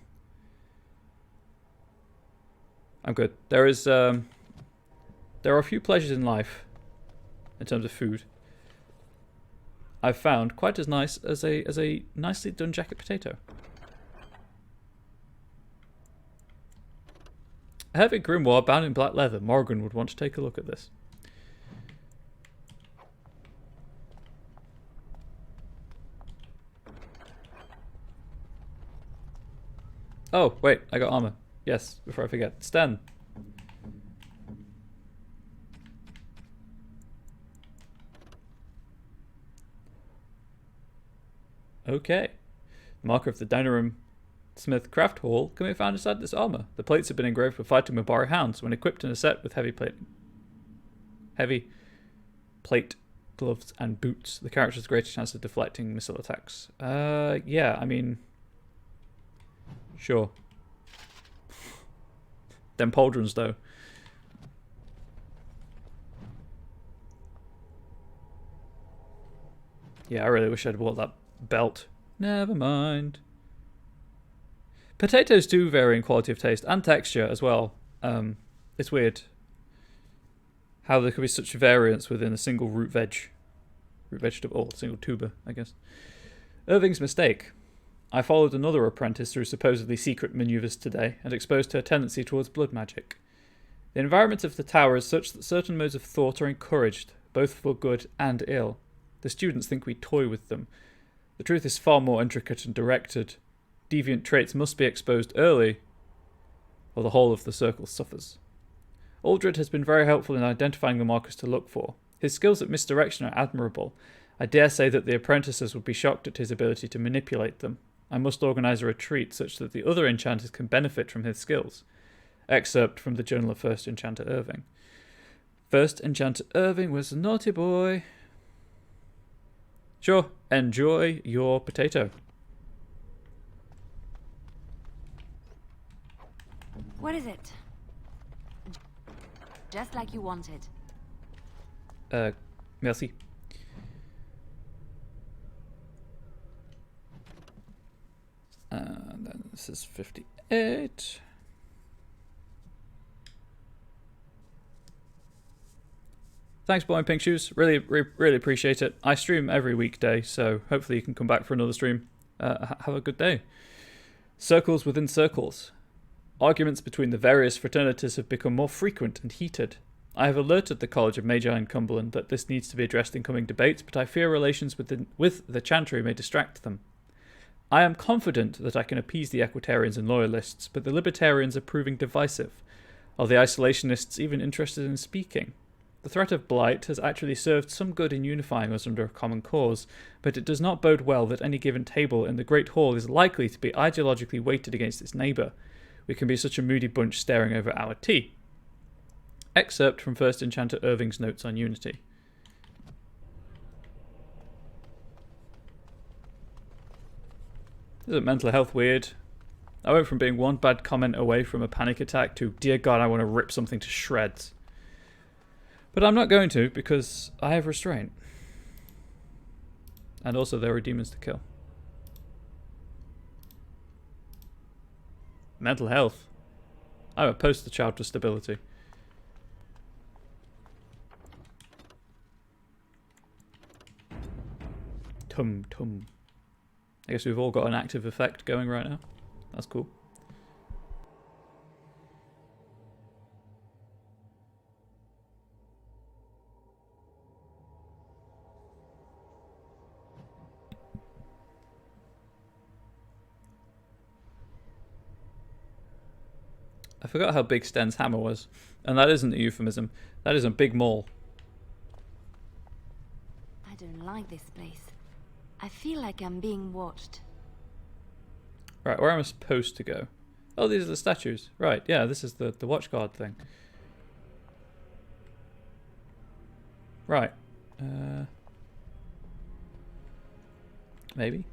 I'm good. There are a few pleasures in life, in terms of food, I've found quite as nice as a nicely done jacket potato. A heavy grimoire bound in black leather. Morgan would want to take a look at this. Oh, wait, I got armor. Yes, before I forget. Sten. Okay. The marker of the Dynarum Smith Craft Hall can be found inside this armor. The plates have been engraved for fighting Mabari hounds when equipped in a set with heavy plate gloves and boots. The character has a greater chance of deflecting missile attacks. Yeah, I mean, sure. Them pauldrons, though. Yeah, I really wish I'd bought that belt. Never mind. Potatoes do vary in quality of taste and texture as well. It's weird how there could be such variance within a single root vegetable, or single tuber, I guess. Irving's mistake. I followed another apprentice through supposedly secret maneuvers today and exposed her tendency towards blood magic. The environment of the tower is such that certain modes of thought are encouraged, both for good and ill. The students think we toy with them. The truth is far more intricate and directed. Deviant traits must be exposed early, or the whole of the circle suffers. Aldred has been very helpful in identifying the markers to look for. His skills at misdirection are admirable. I dare say that the apprentices would be shocked at his ability to manipulate them. I must organise a retreat such that the other enchanters can benefit from his skills. Excerpt from the Journal of First Enchanter Irving. First Enchanter Irving was a naughty boy. Sure, enjoy your potato. What is it? Just like you wanted. Merci. And then this is 58. Thanks, Boy in Pink Shoes. Really appreciate it. I stream every weekday, so hopefully you can come back for another stream. Have a good day. Circles within circles. Arguments between the various fraternities have become more frequent and heated. I have alerted the College of Magi and Cumberland that this needs to be addressed in coming debates, but I fear relations with the Chantry may distract them. I am confident that I can appease the Equitarians and Loyalists, but the Libertarians are proving divisive. Are the Isolationists even interested in speaking? The threat of blight has actually served some good in unifying us under a common cause, but it does not bode well that any given table in the Great Hall is likely to be ideologically weighted against its neighbour. We can be such a moody bunch staring over our tea. Excerpt from First Enchanter Irving's Notes on Unity. Isn't mental health weird? I went from being one bad comment away from a panic attack to, dear God, I want to rip something to shreds. But I'm not going to, because I have restraint. And also there are demons to kill. Mental health. I'm a poster child for stability. Tum tum. I guess we've all got an active effect going right now. That's cool. I forgot how big Sten's hammer was. And that isn't a euphemism. That is a big maul. I don't like this place. I feel like I'm being watched. Right, where am I supposed to go? Oh, these are the statues. Right, yeah, this is the watchguard thing. Right. Maybe.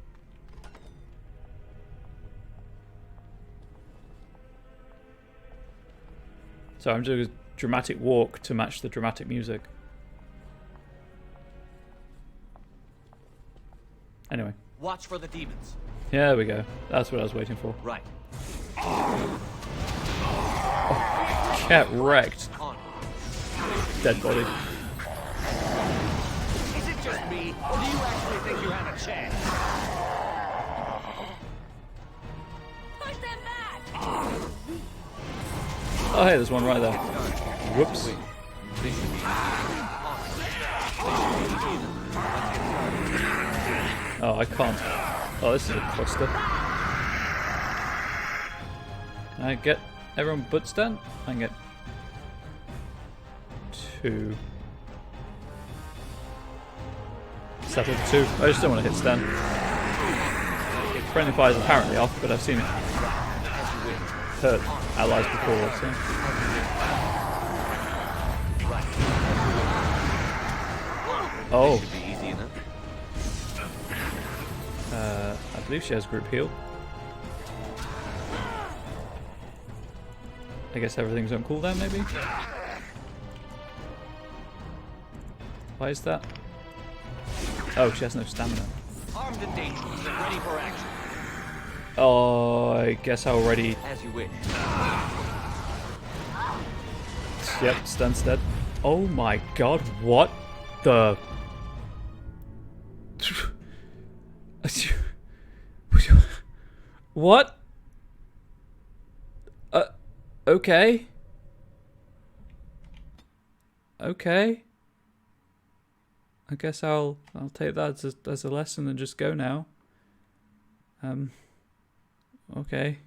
So I'm doing a dramatic walk to match the dramatic music. Anyway. Watch for the demons. Yeah, there we go. That's what I was waiting for. Right. Oh, get wrecked. On. Dead body. Is it just me, or do you actually think you have a chance? Push them back! Oh, hey, there's one right there. Whoops. Oh, I can't. Oh, this is a cluster. Can I get everyone but Stan? I can get 2. Settle for 2. I just don't want to hit Stan. Friendly fire is apparently off, but I've seen it hurt allies before, so. Oh. I believe she has group heal. I guess everything's on cooldown, maybe? Why is that? Oh, she has no stamina. Armed and dangerous, and ready for action. Oh, I guess I already... As you wish. Yep, Stan's dead. Oh my god, what the... What? Okay. Okay. I guess I'll take that as a lesson and just go now. Okay.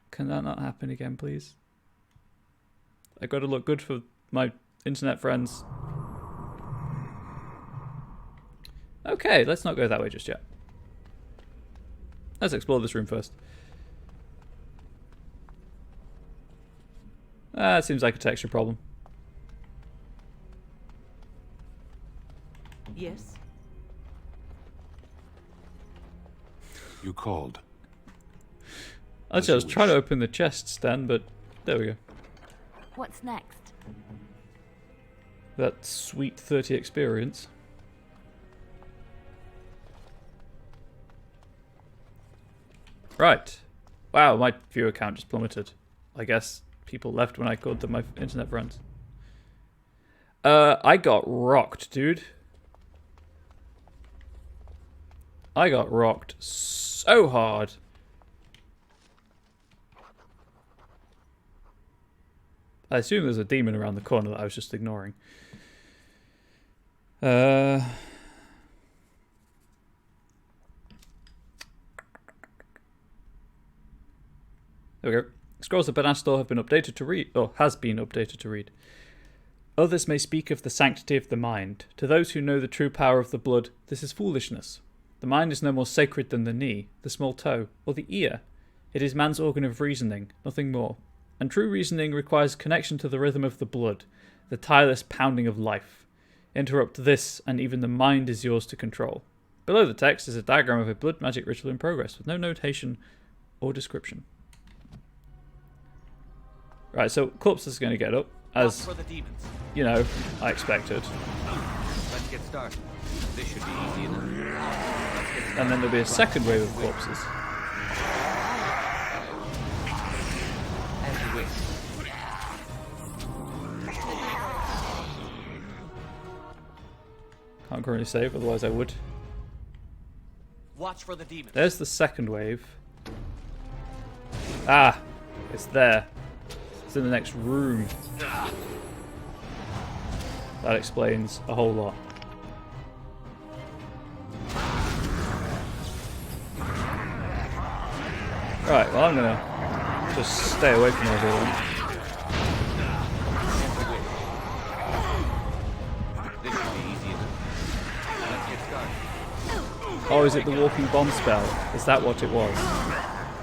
Can that not happen again, please? I gotta look good for my internet friends. Okay, let's not go that way just yet. Let's explore this room first. It seems like a texture problem. Yes? You called. Actually, I was trying to open the chest, Stan, but there we go. What's next? That sweet 30 experience. Right. Wow, my viewer count just plummeted. I guess people left when I called them my internet friends. I got rocked, dude. I got rocked so hard. I assume there's a demon around the corner that I was just ignoring. There we go. Scrolls of Benastor have been updated to read, or has been updated to read. Others may speak of the sanctity of the mind. To those who know the true power of the blood, this is foolishness. The mind is no more sacred than the knee, the small toe, or the ear. It is man's organ of reasoning, nothing more. And true reasoning requires connection to the rhythm of the blood, the tireless pounding of life. Interrupt this, and even the mind is yours to control. Below the text is a diagram of a blood magic ritual in progress, with no notation or description. Right, so corpses are going to get up, as, for the demons. you know, I expected. Let's get started. This should be easy enough. And then there'll be a second wave of corpses. As you wish. Can't currently save, otherwise I would. Watch for the demons. There's the second wave. Ah, it's there. It's in the next room. That explains a whole lot. Right, well I'm gonna Just stay away from everyone. This should be easy enough. Let's get started. Oh, is it the walking bomb spell? Is that what it was?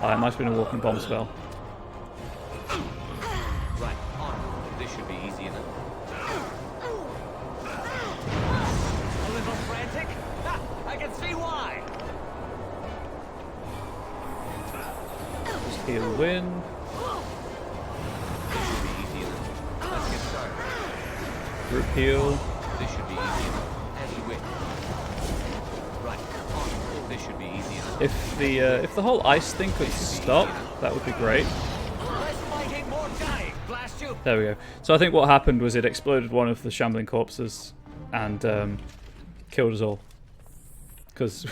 Oh, it might have been a walking bomb spell. Right, on. This should be easy enough. A little frantic? Ha! I can see why! He'll win. This should be easy enough. Let's get started. Group heal. This should be easy enough. As you wish. Right, on. This should be easy enough. If the whole ice thing could stop, that would be great. Less fighting, more dying. Blast you. There we go. So I think what happened was it exploded one of the shambling corpses and killed us all. Because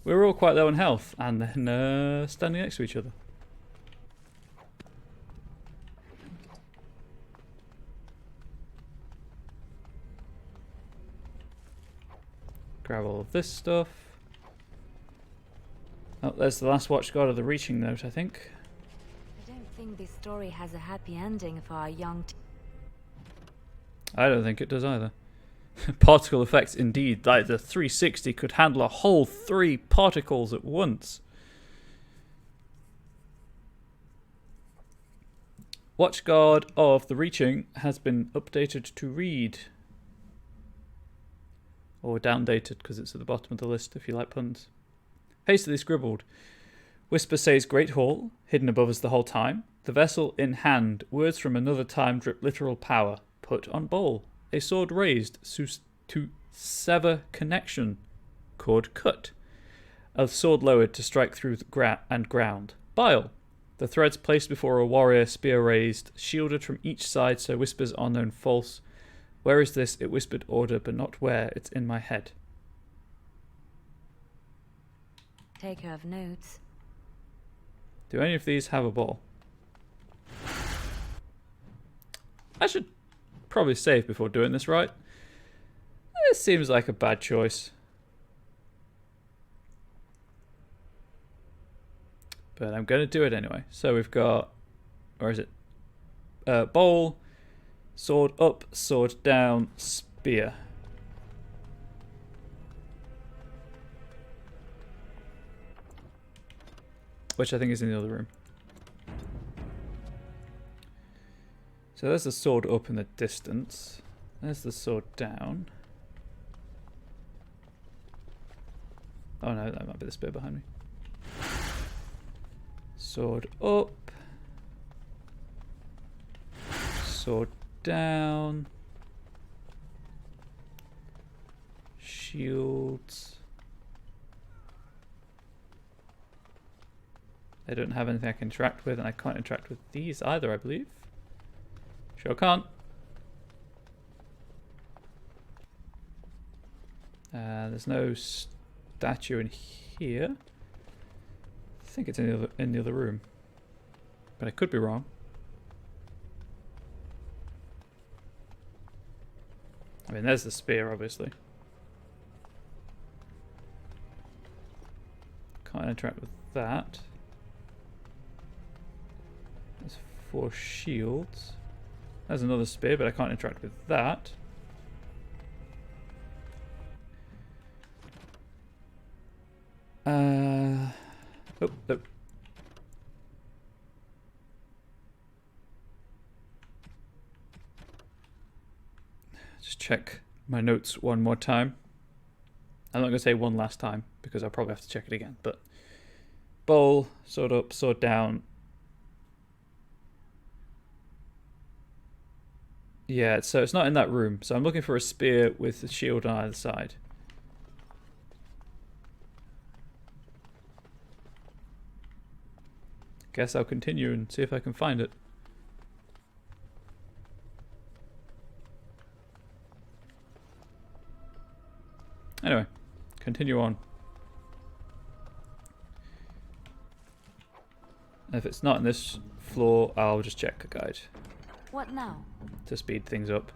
we were all quite low in health and then standing next to each other. Grab all of this stuff. Oh, there's the last watchguard of the reaching note, I think. I don't think this story has a happy ending for our young I don't think it does either. Particle effects indeed. Like the 360 could handle a whole 3 particles at once. Watchguard of the Reaching has been updated to read. Or downdated because it's at the bottom of the list if you like puns. Hastily scribbled. Whisper says Great Hall, hidden above us the whole time. The vessel in hand, words from another time drip literal power. Put on bowl. A sword raised to sever connection. Cord cut. A sword lowered to strike through the ground. Bile. The threads placed before a warrior, spear raised, shielded from each side so whispers are known false. Where is this? It whispered order, but not where. It's in my head. taker of notes. Do any of these have a ball? I should probably save before doing this, right? This seems like a bad choice. But I'm going to do it anyway. So we've got... Where is it? Bowl, sword up, sword down, spear. Which I think is in the other room. So there's the sword up in the distance. There's the sword down. Oh no, that might be the spear behind me. Sword up. Sword down. Shields. They don't have anything I can interact with, and I can't interact with these either, I believe. Sure can't. There's no statue in here. I think it's in the other room, but I could be wrong. I mean, there's the spear, obviously. Can't interact with that. There's 4 shields. There's another spear, but I can't interact with that. Oh, no. Just check my notes one more time. I'm not going to say one last time because I'll probably have to check it again. But bowl, sword up, sword down. Yeah, so it's not in that room. So I'm looking for a spear with a shield on either side. Guess I'll continue and see if I can find it. Anyway, continue on. If it's not in this floor, I'll just check a guide. What now? To speed things up.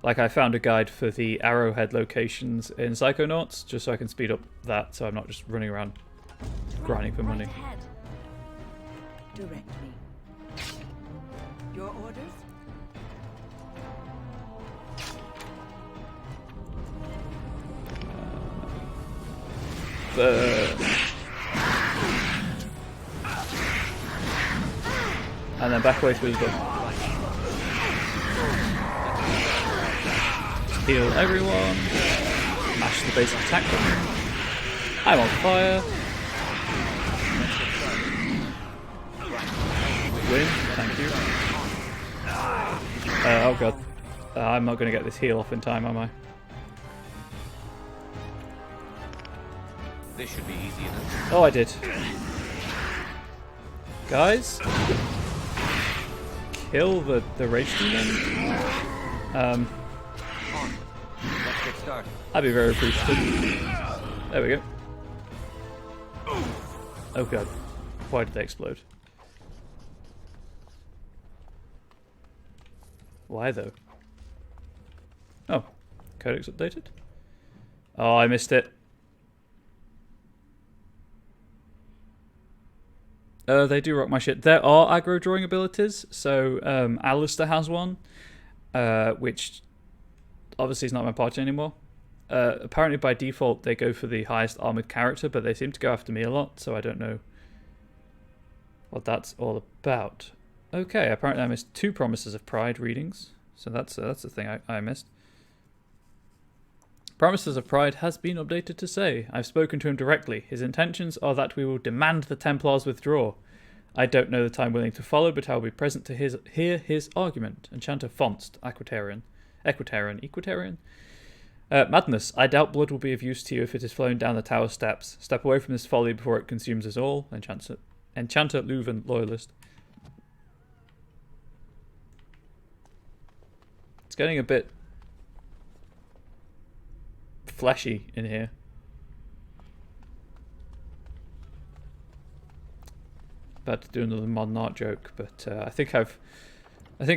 Like I found a guide for the arrowhead locations in Psychonauts, just so I can speed up that, so I'm not just running around grinding for money. Right ahead. Direct me. Your orders? And then back away through the door. Heal everyone. Mash the basic attack button. I'm on fire. Win. Thank you. Oh god. I'm not going to get this heal off in time, am I? This should be easy enough. Oh, I did. Guys, kill the rage demon. Let's get started. I'd be very appreciative. There we go. Oh god, why did they explode? Why though? Oh, codex updated. Oh, I missed it. They do rock my shit. There are aggro drawing abilities. So Alistair has one, which obviously is not my party anymore. Apparently by default they go for the highest armored character, but they seem to go after me a lot, so I don't know what that's all about. Okay, apparently I missed 2 Promises of Pride readings, so that's the thing I missed. Promises of Pride has been updated to say, I've spoken to him directly. His intentions are that we will demand the Templars withdraw. I don't know the time willing to follow, but I will be present to hear his argument. Enchanter Fonst, Equitarian. Madness. I doubt blood will be of use to you if it is flowing down the tower steps. Step away from this folly before it consumes us all. Enchanter Leuven, Loyalist. It's getting a bit fleshy in here. About to do another modern art joke, but I think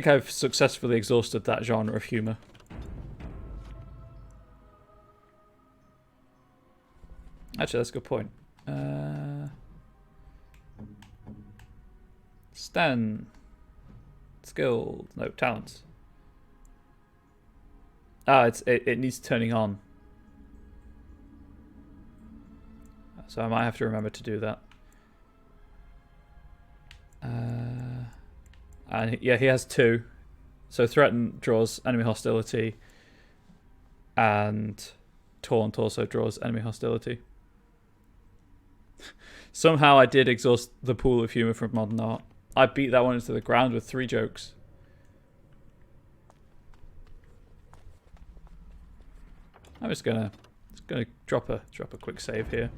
I've successfully exhausted that genre of humor. Actually, that's a good point. Stan. Skills. No, talents. Ah, it needs turning on. So I might have to remember to do that. And yeah, he has 2. So Threaten draws enemy hostility, and Taunt also draws enemy hostility. Somehow I did exhaust the pool of humour from modern art. I beat that one into the ground with 3 jokes. I'm just gonna drop a quick save here.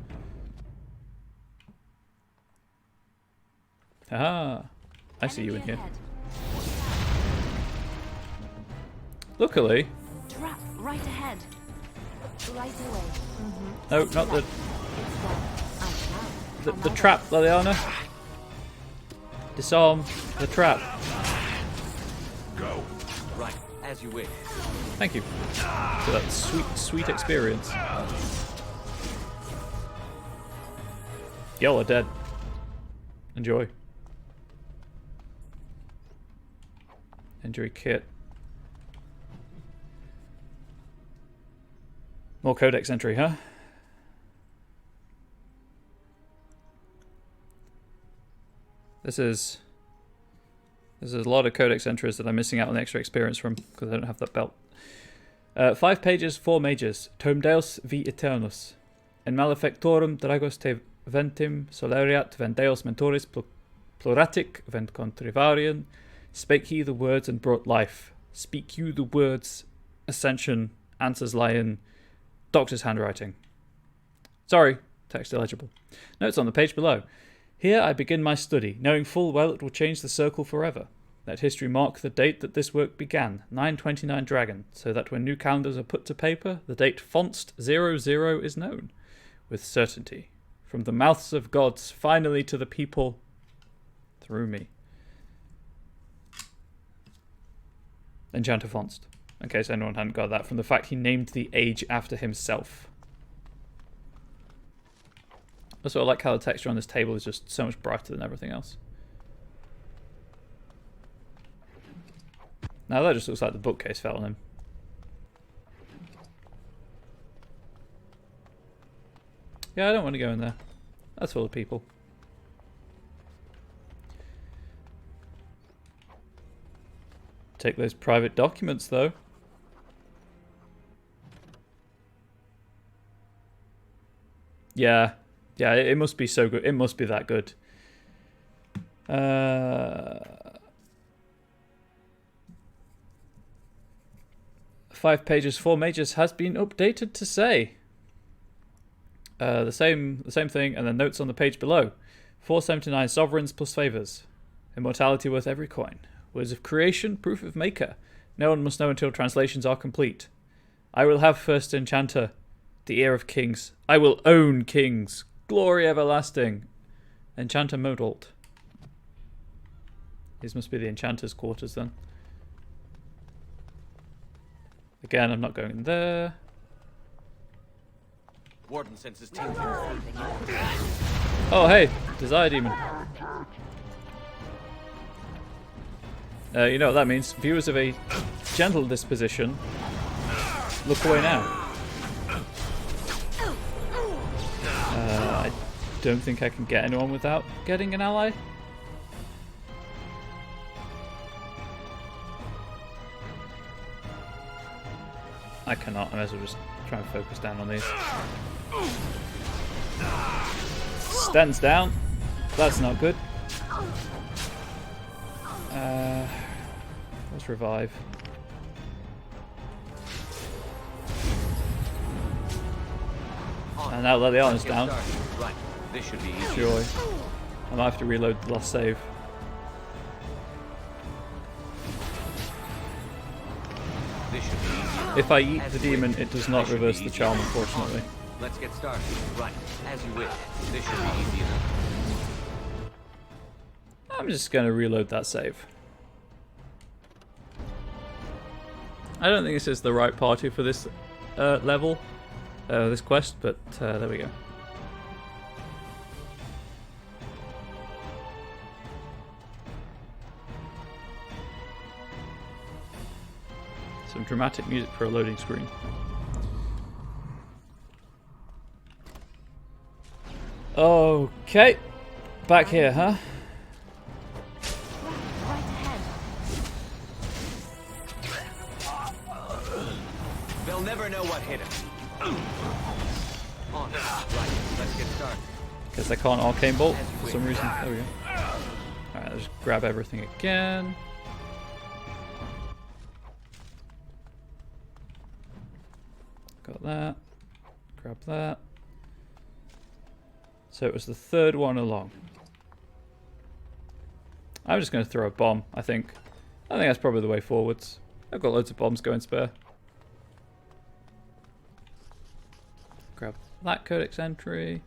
Ah, I see you in here. Luckily. Trap right ahead. Right away. No, not the trap, Liliana. Disarm the trap. Go. Right, as you wish. Thank you for that sweet experience. Y'all are dead. Enjoy. Injury kit. More codex entry, huh? This is a lot of codex entries that I'm missing out on the extra experience from because I don't have that belt. 5 pages, 4 mages. Tome Deus vi Eternus. En malefectorum dragos te ventim soleriat vendeos mentoris pluratic vent contrivarian. Spake he the words and brought life. Speak you the words. Ascension. Answers lie in Doctor's handwriting. Sorry, text illegible. Notes on the page below. Here I begin my study, knowing full well it will change the circle forever. Let history mark the date that this work began, 929 Dragon, so that when new calendars are put to paper, the date Fonst 00 is known, with certainty. From the mouths of gods, finally to the people, through me. Enchanter Fonst, in case anyone hadn't got that, from the fact he named the age after himself. Also, I like how the texture on this table is just so much brighter than everything else. Now that just looks like the bookcase fell on him. Yeah, I don't want to go in there. That's full of people. Take those private documents, though. Yeah. Yeah, it must be so good. It must be that good. 5 pages, 4 mages has been updated to say. The same thing, and then notes on the page below. 479 sovereigns plus favors. Immortality worth every coin. Words of creation, proof of maker. No one must know until translations are complete. I will have first enchanter, the ear of kings. I will own kings. Glory everlasting. Enchanter Modalt. These must be the enchanter's quarters then. Again, I'm not going in there. Warden senses tingling. Oh, hey, Desire Demon. You know what that means. Viewers of a gentle disposition, look away now. I don't think I can get anyone without getting an ally. I cannot. I might as well just try and focus down on these. Stands down. That's not good. Let's revive. And now that the armor's down. Right. This should be easy. Joy. I might have to reload the last save. This should be easy. If I eat the demon, it does not reverse the charm, unfortunately. Let's get started. Right. As you wish. This should be easy enough. I'm just going to reload that save. I don't think this is the right party for this level, this quest, but there we go. Some dramatic music for a loading screen. Okay, back here, huh? They'll never know what hit him. On. Right. Let's get started. Guess I can't arcane bolt for some reason. There we go. Alright, let's just grab everything again. Got that. Grab that. So it was the third one along. I'm just going to throw a bomb, I think. I think that's probably the way forwards. I've got loads of bombs going spare. Grab that codex entry.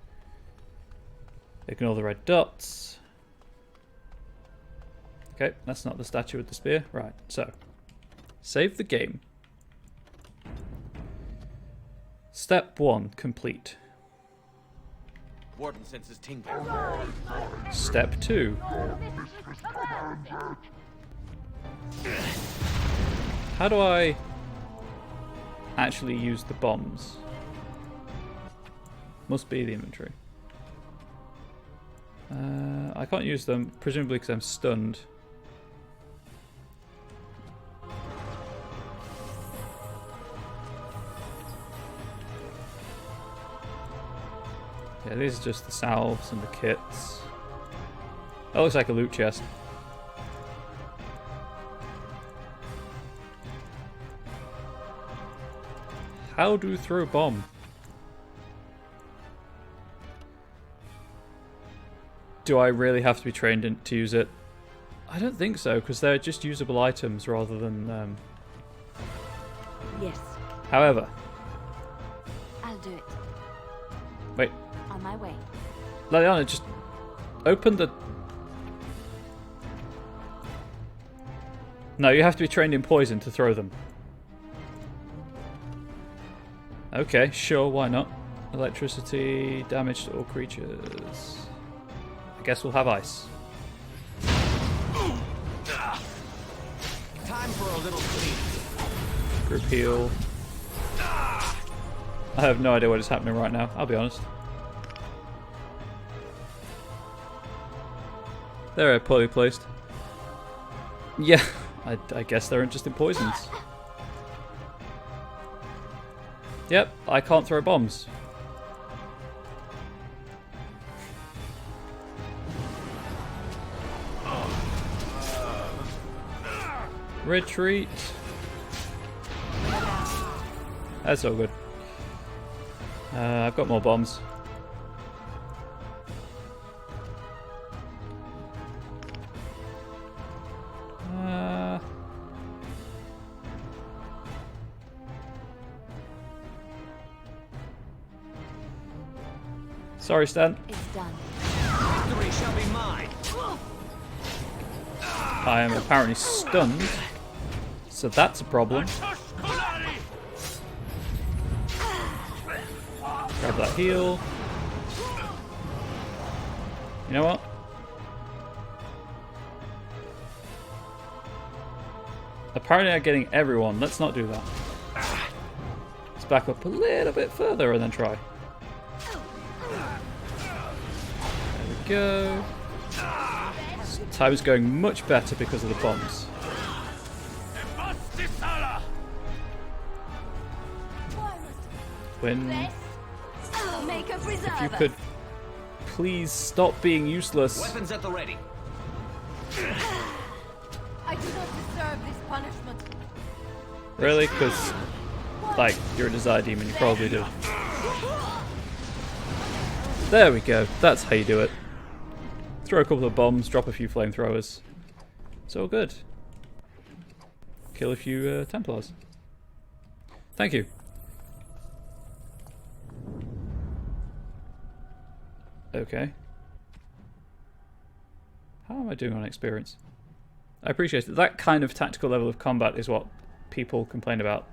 Ignore the red dots. Okay, that's not the statue with the spear. Right, so. Save the game. Step 1 complete. Warden senses tingling. Step 2. How do I actually use the bombs? Must be the inventory. I can't use them, presumably because I'm stunned. Yeah, these are just the salves and the kits. That looks like a loot chest. How do you throw a bomb? Do I really have to be trained to use it? I don't think so, because they're just usable items rather than... Yes. However... I'll do it. Wait. On my way. Liliana, just open the... No, you have to be trained in poison to throw them. Okay, sure, why not? Electricity, damage to all creatures... I guess we'll have ice. Time Time for a little cleaning. Group heal. I have no idea what is happening right now, I'll be honest. They're poorly placed. Yeah, I guess they're interested in poisons. Yep, I can't throw bombs. Retreat. That's all good. I've got more bombs. Sorry, Stan. It's done. Victory shall be mine. I am apparently stunned, so that's a problem. Grab that heal. You know what? Apparently I'm getting everyone. Let's not do that. Let's back up a little bit further and then try. There we go. Time is going much better because of the bombs. When if you could please stop being useless. Weapons at the ready. I do not deserve this punishment. Really? Because, like, you're a Desire Demon, you probably do. There we go. That's how you do it. Throw a couple of bombs, drop a few flamethrowers. It's all good. Kill a few Templars. Thank you. Okay. How am I doing on experience? I appreciate it. That kind of tactical level of combat is what people complain about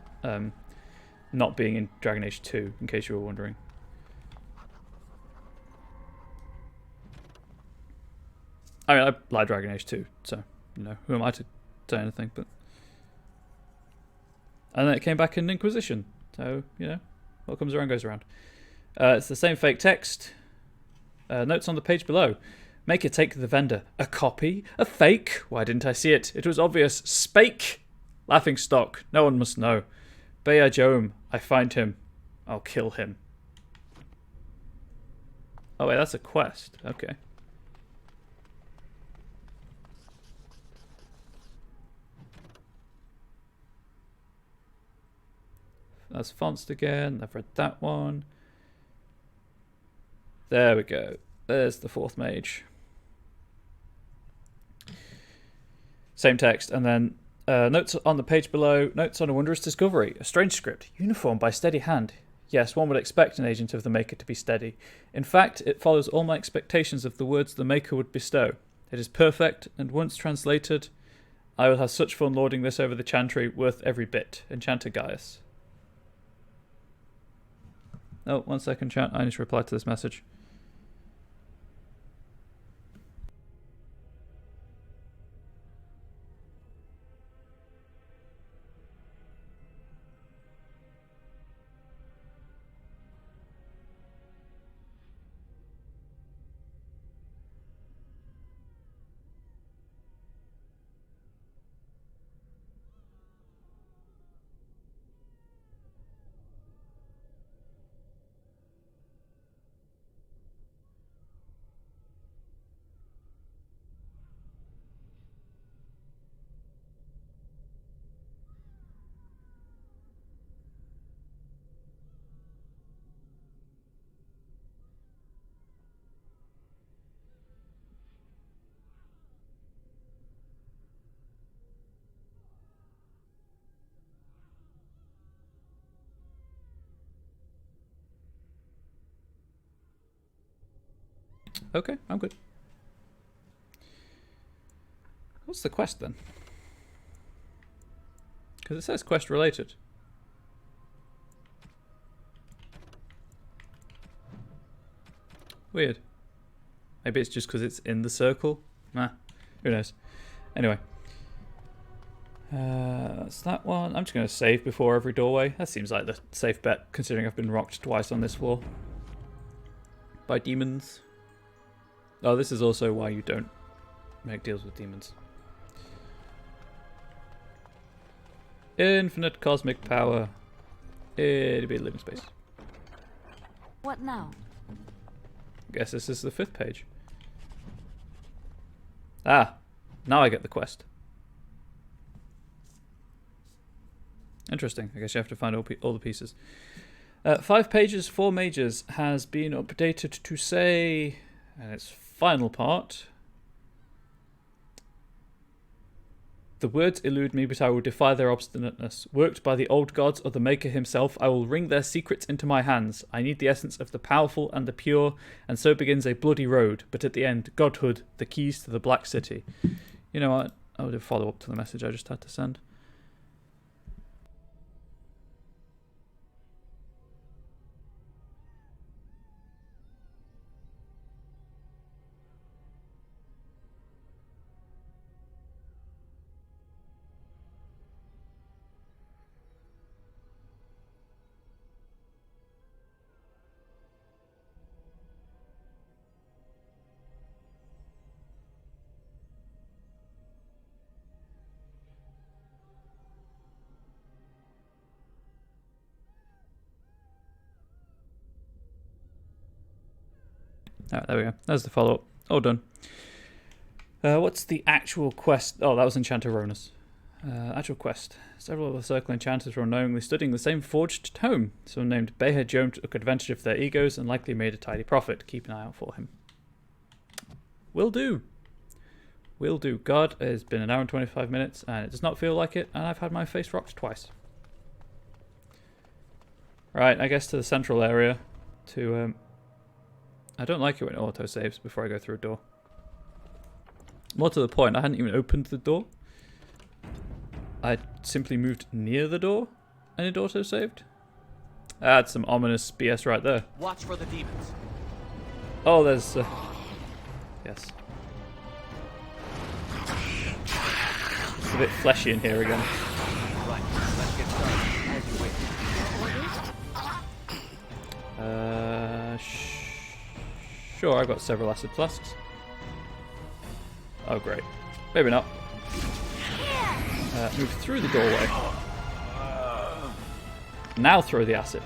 not being in Dragon Age 2, in case you were wondering. I mean, I like Dragon Age 2, so, you know, who am I to say anything, but... And then it came back in Inquisition, so, you know, what comes around goes around. It's the same fake text. Notes on the page below. Make it take the vendor. A copy? A fake? Why didn't I see it? It was obvious. Spake! Laughing stock. No one must know. Bea Joam. I find him. I'll kill him. Oh wait, that's a quest. Okay. That's Fonst again. I've read that one. There we go. There's the fourth mage. Same text, and then notes on the page below. Notes on a wondrous discovery. A strange script. Uniform by steady hand. Yes, one would expect an agent of the Maker to be steady. In fact, it follows all my expectations of the words the Maker would bestow. It is perfect, and once translated, I will have such fun lording this over the chantry, worth every bit. Enchanter Gaius. Oh, 1 second, chat. I need to reply to this message. Okay, I'm good. What's the quest then? Because it says quest related. Weird. Maybe it's just because it's in the circle? Nah, who knows. Anyway. That's that one. I'm just going to save before every doorway. That seems like the safe bet, considering I've been rocked twice on this floor. By demons. Oh, this is also why you don't make deals with demons. Infinite cosmic power. It'd be a living space. What now? Guess this is the 5th page. Ah, now I get the quest. Interesting. I guess you have to find all the pieces. 5 pages, 4 mages has been updated to say, and its final part. The words elude me, but I will defy their obstinateness. Worked by the old gods or the Maker himself, I will wring their secrets into my hands. I need the essence of the powerful and the pure, and so begins a bloody road. But at the end, godhood, the keys to the Black City. You know what? I'll do a follow-up to the message I just had to send. Alright, there we go. There's the follow-up. All done. What's the actual quest? Oh, that was Enchanter Ronus. Actual quest. Several of the circle enchanters were unknowingly studying the same forged tome. Someone named Beher Joan took advantage of their egos and likely made a tidy profit. Keep an eye out for him. Will do. Will do. God, it has been an hour and 25 minutes, and it does not feel like it, and I've had my face rocked twice. Right, I guess to the central area to... I don't like it when it auto-saves before I go through a door. More to the point, I hadn't even opened the door. I simply moved near the door and it auto-saved. That's some ominous BS right there. Watch for the demons. Oh, there's... yes. It's a bit fleshy in here again. Right, let's get started. As you wish. Sure, I've got several acid flasks. Oh, great. Maybe not. Move through the doorway. Now throw the acid.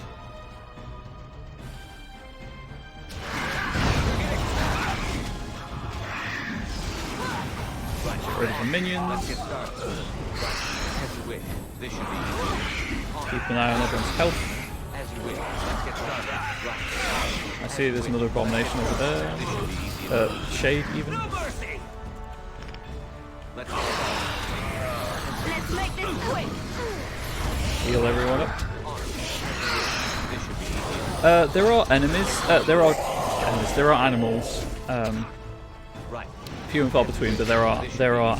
Get rid of the minions. Let's get started. Right, as you wish. This should be easy. Keep an eye on everyone's health. As you wish. Let's get started. Right. I see there's another abomination over there. This should be easy. Shade, even. No mercy. Let's get started. Let's make this quick. Heal everyone up. This should be easy. There are enemies. There are animals. Right. Few and far between, but there are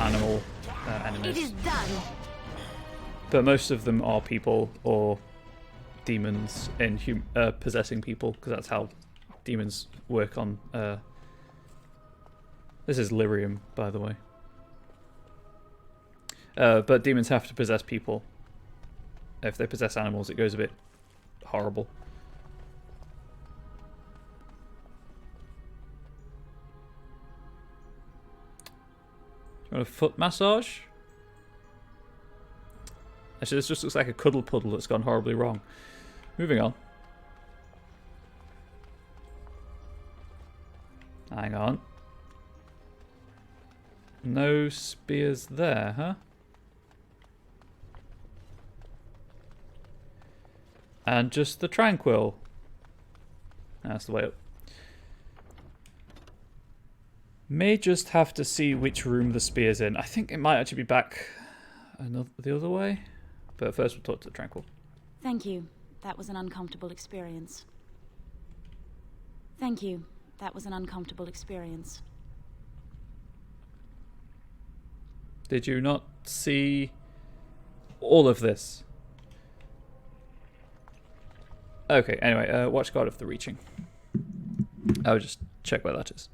animal It is enemies. done. But most of them are people or demons in possessing people, because that's how demons work on. This is lyrium, by the way. But demons have to possess people. If they possess animals, it goes a bit horrible. Do you want a foot massage? Actually, this just looks like a cuddle puddle that's gone horribly wrong. Moving on. Hang on. No spears there, huh? And just the tranquil. That's the way up. May just have to see which room the spear's in. I think it might actually be back the other way. But first we'll talk to the tranquil. Thank you. That was an uncomfortable experience. Thank you. That was an uncomfortable experience. Did you not see all of this? Okay, anyway, Watch Guard of the Reaching. I'll just check where that is.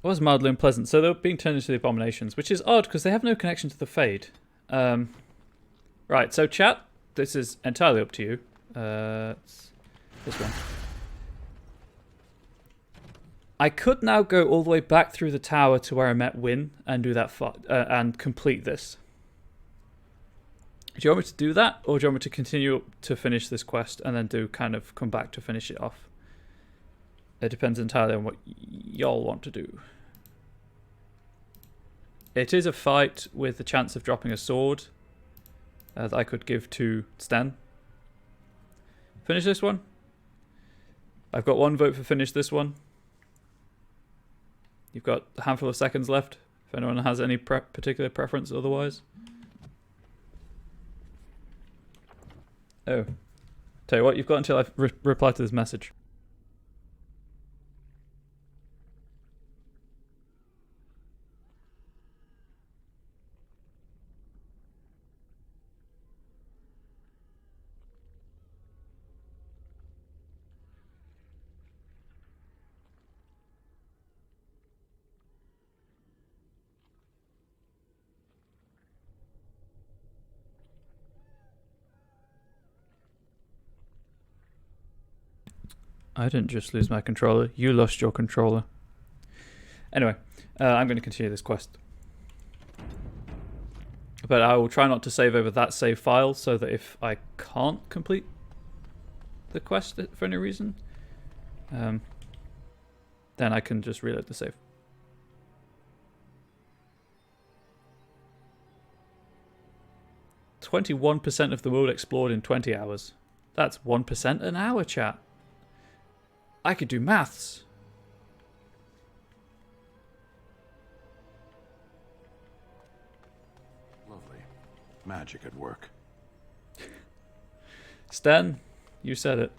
was mildly unpleasant. So they're being turned into the abominations, which is odd because they have no connection to the Fade. Right, so chat, this is entirely up to you. It's this one. I could now go all the way back through the tower to where I met Wynne and do that and complete this. Do you want me to do that, or do you want me to continue to finish this quest and then come back to finish it off? It depends entirely on what y'all want to do. It is a fight with the chance of dropping a sword that I could give to Stan. Finish this one. I've got 1 vote for finish this one. You've got a handful of seconds left if anyone has any particular preference otherwise. Oh. Tell you what, you've got until I reply to this message. I didn't just lose my controller. You lost your controller. Anyway, I'm going to continue this quest. But I will try not to save over that save file so that if I can't complete the quest for any reason, then I can just reload the save. "21% of the world explored in 20 hours. That's 1% an hour, chat. I could do maths. Lovely. Magic at work. Stan, you said it.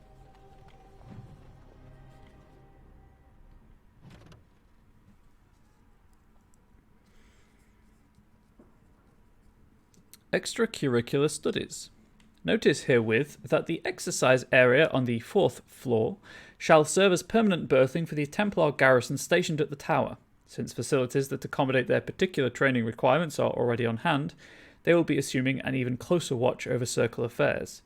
Extracurricular studies. Notice herewith that the exercise area on the 4th floor shall serve as permanent berthing for the Templar garrison stationed at the tower. Since facilities that accommodate their particular training requirements are already on hand, they will be assuming an even closer watch over Circle affairs.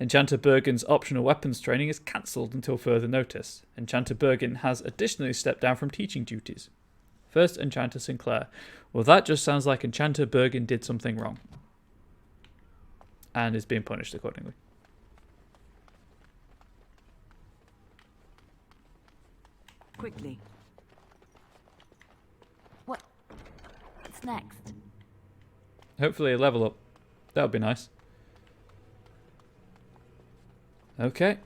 Enchanter Bergen's optional weapons training is cancelled until further notice. Enchanter Bergen has additionally stepped down from teaching duties. First, Enchanter Sinclair. Well, that just sounds like Enchanter Bergen did something wrong. And is being punished accordingly. Quickly. What's next? Hopefully a level up. That would be nice. Okay.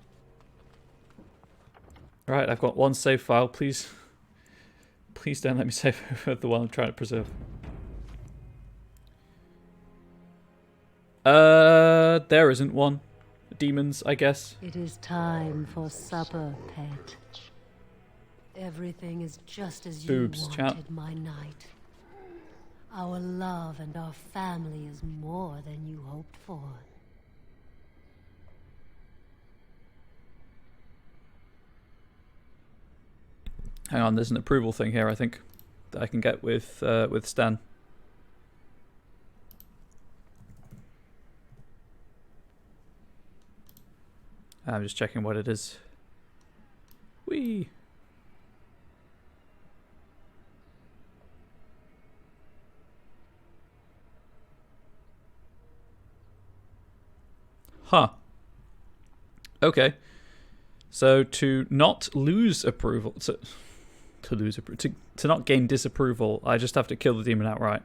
Right, I've got 1 save file. Please don't let me save over the one I'm trying to preserve. There isn't one. Demons, I guess. It is time for supper, pet. Everything is just as Boobs, you wanted, chat. my knight. Our love and our family is more than you hoped for. Hang on, there's an approval thing here, I think, that I can get with Stan. I'm just checking what it is. Whee! Huh. Okay. So to not lose approval, to not gain disapproval, I just have to kill the demon outright.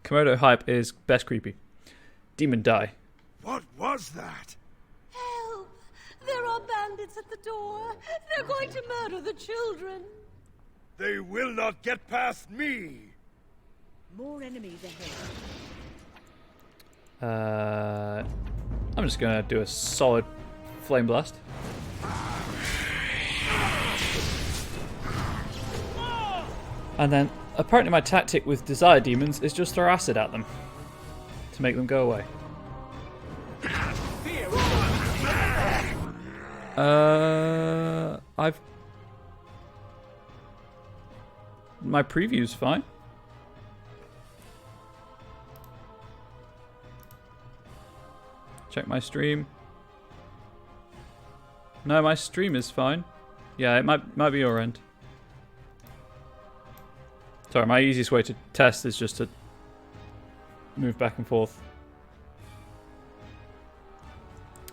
Komodo hype is best creepy. Demon die. What was that? Help! There are bandits at the door. They're going to murder the children. They will not get past me. More enemies ahead. I'm just gonna do a solid flame blast. And then apparently my tactic with desire demons is just throw acid at them to make them go away. My preview's fine. Check my stream. No, my stream is fine. Yeah, it might be your end. Sorry, my easiest way to test is just to move back and forth.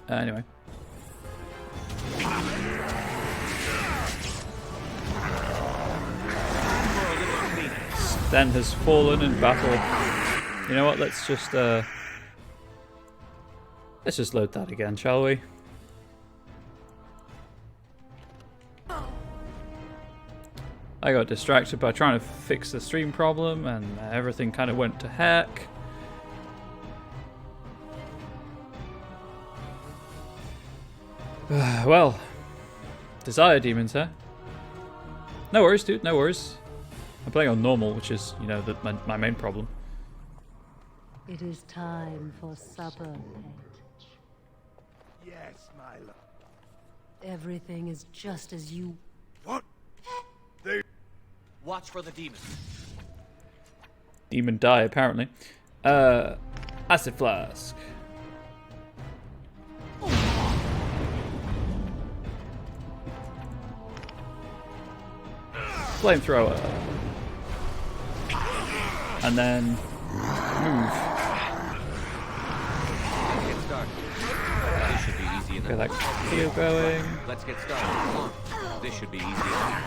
Anyway. Sten has fallen in battle. You know what? Let's just load that again, shall we? I got distracted by trying to fix the stream problem, and everything kind of went to heck. Well, Desire Demons, huh? No worries, dude. No worries. I'm playing on normal, which is, you know, my main problem. It is time for supper, pet. Yes, my love. Everything is just as you... What? Watch for the demon. Demon die, apparently. Acid Flask. Flamethrower. And then move. Let's get started. This should be easy enough. Get that heal going. Let's get started. Come on. This should be easy enough.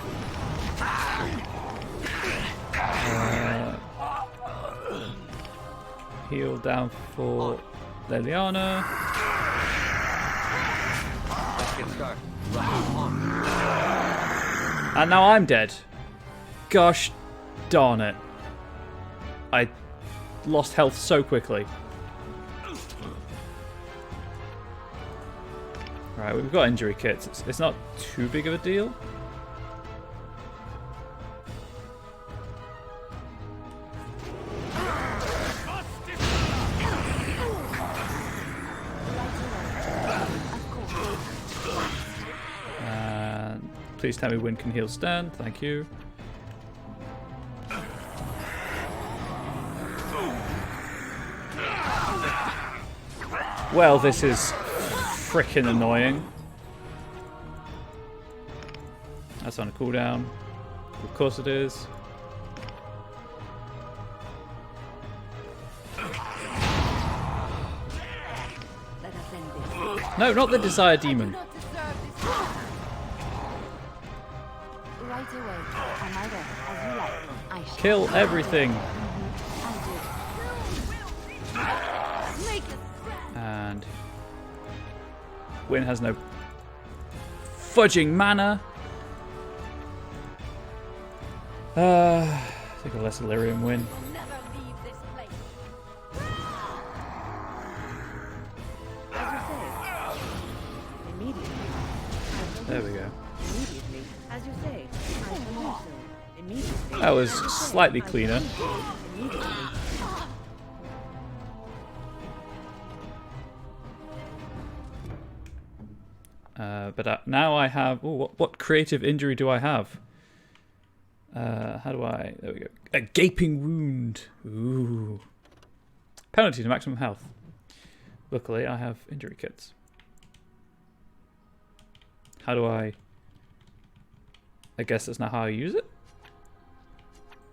Heal down for Liliana. Let's get started. Right on. And now I'm dead. Gosh darn it. I lost health so quickly. Right, we've got injury kits. It's not too big of a deal. And please tell me Wind can heal Sten. Thank you. Well, this is frickin' annoying. That's on a cooldown. Of course it is. No, not the Desire Demon. Right away. On my way, as you like. I shall. Kill everything. And Win has no fudging mana. Take a less Illyrium Win. There we go. As you say, That was slightly cleaner. But now I have... Ooh, what creative injury do I have? How do I... There we go. A gaping wound. Ooh. Penalty to maximum health. Luckily, I have injury kits. How do I guess that's not how I use it?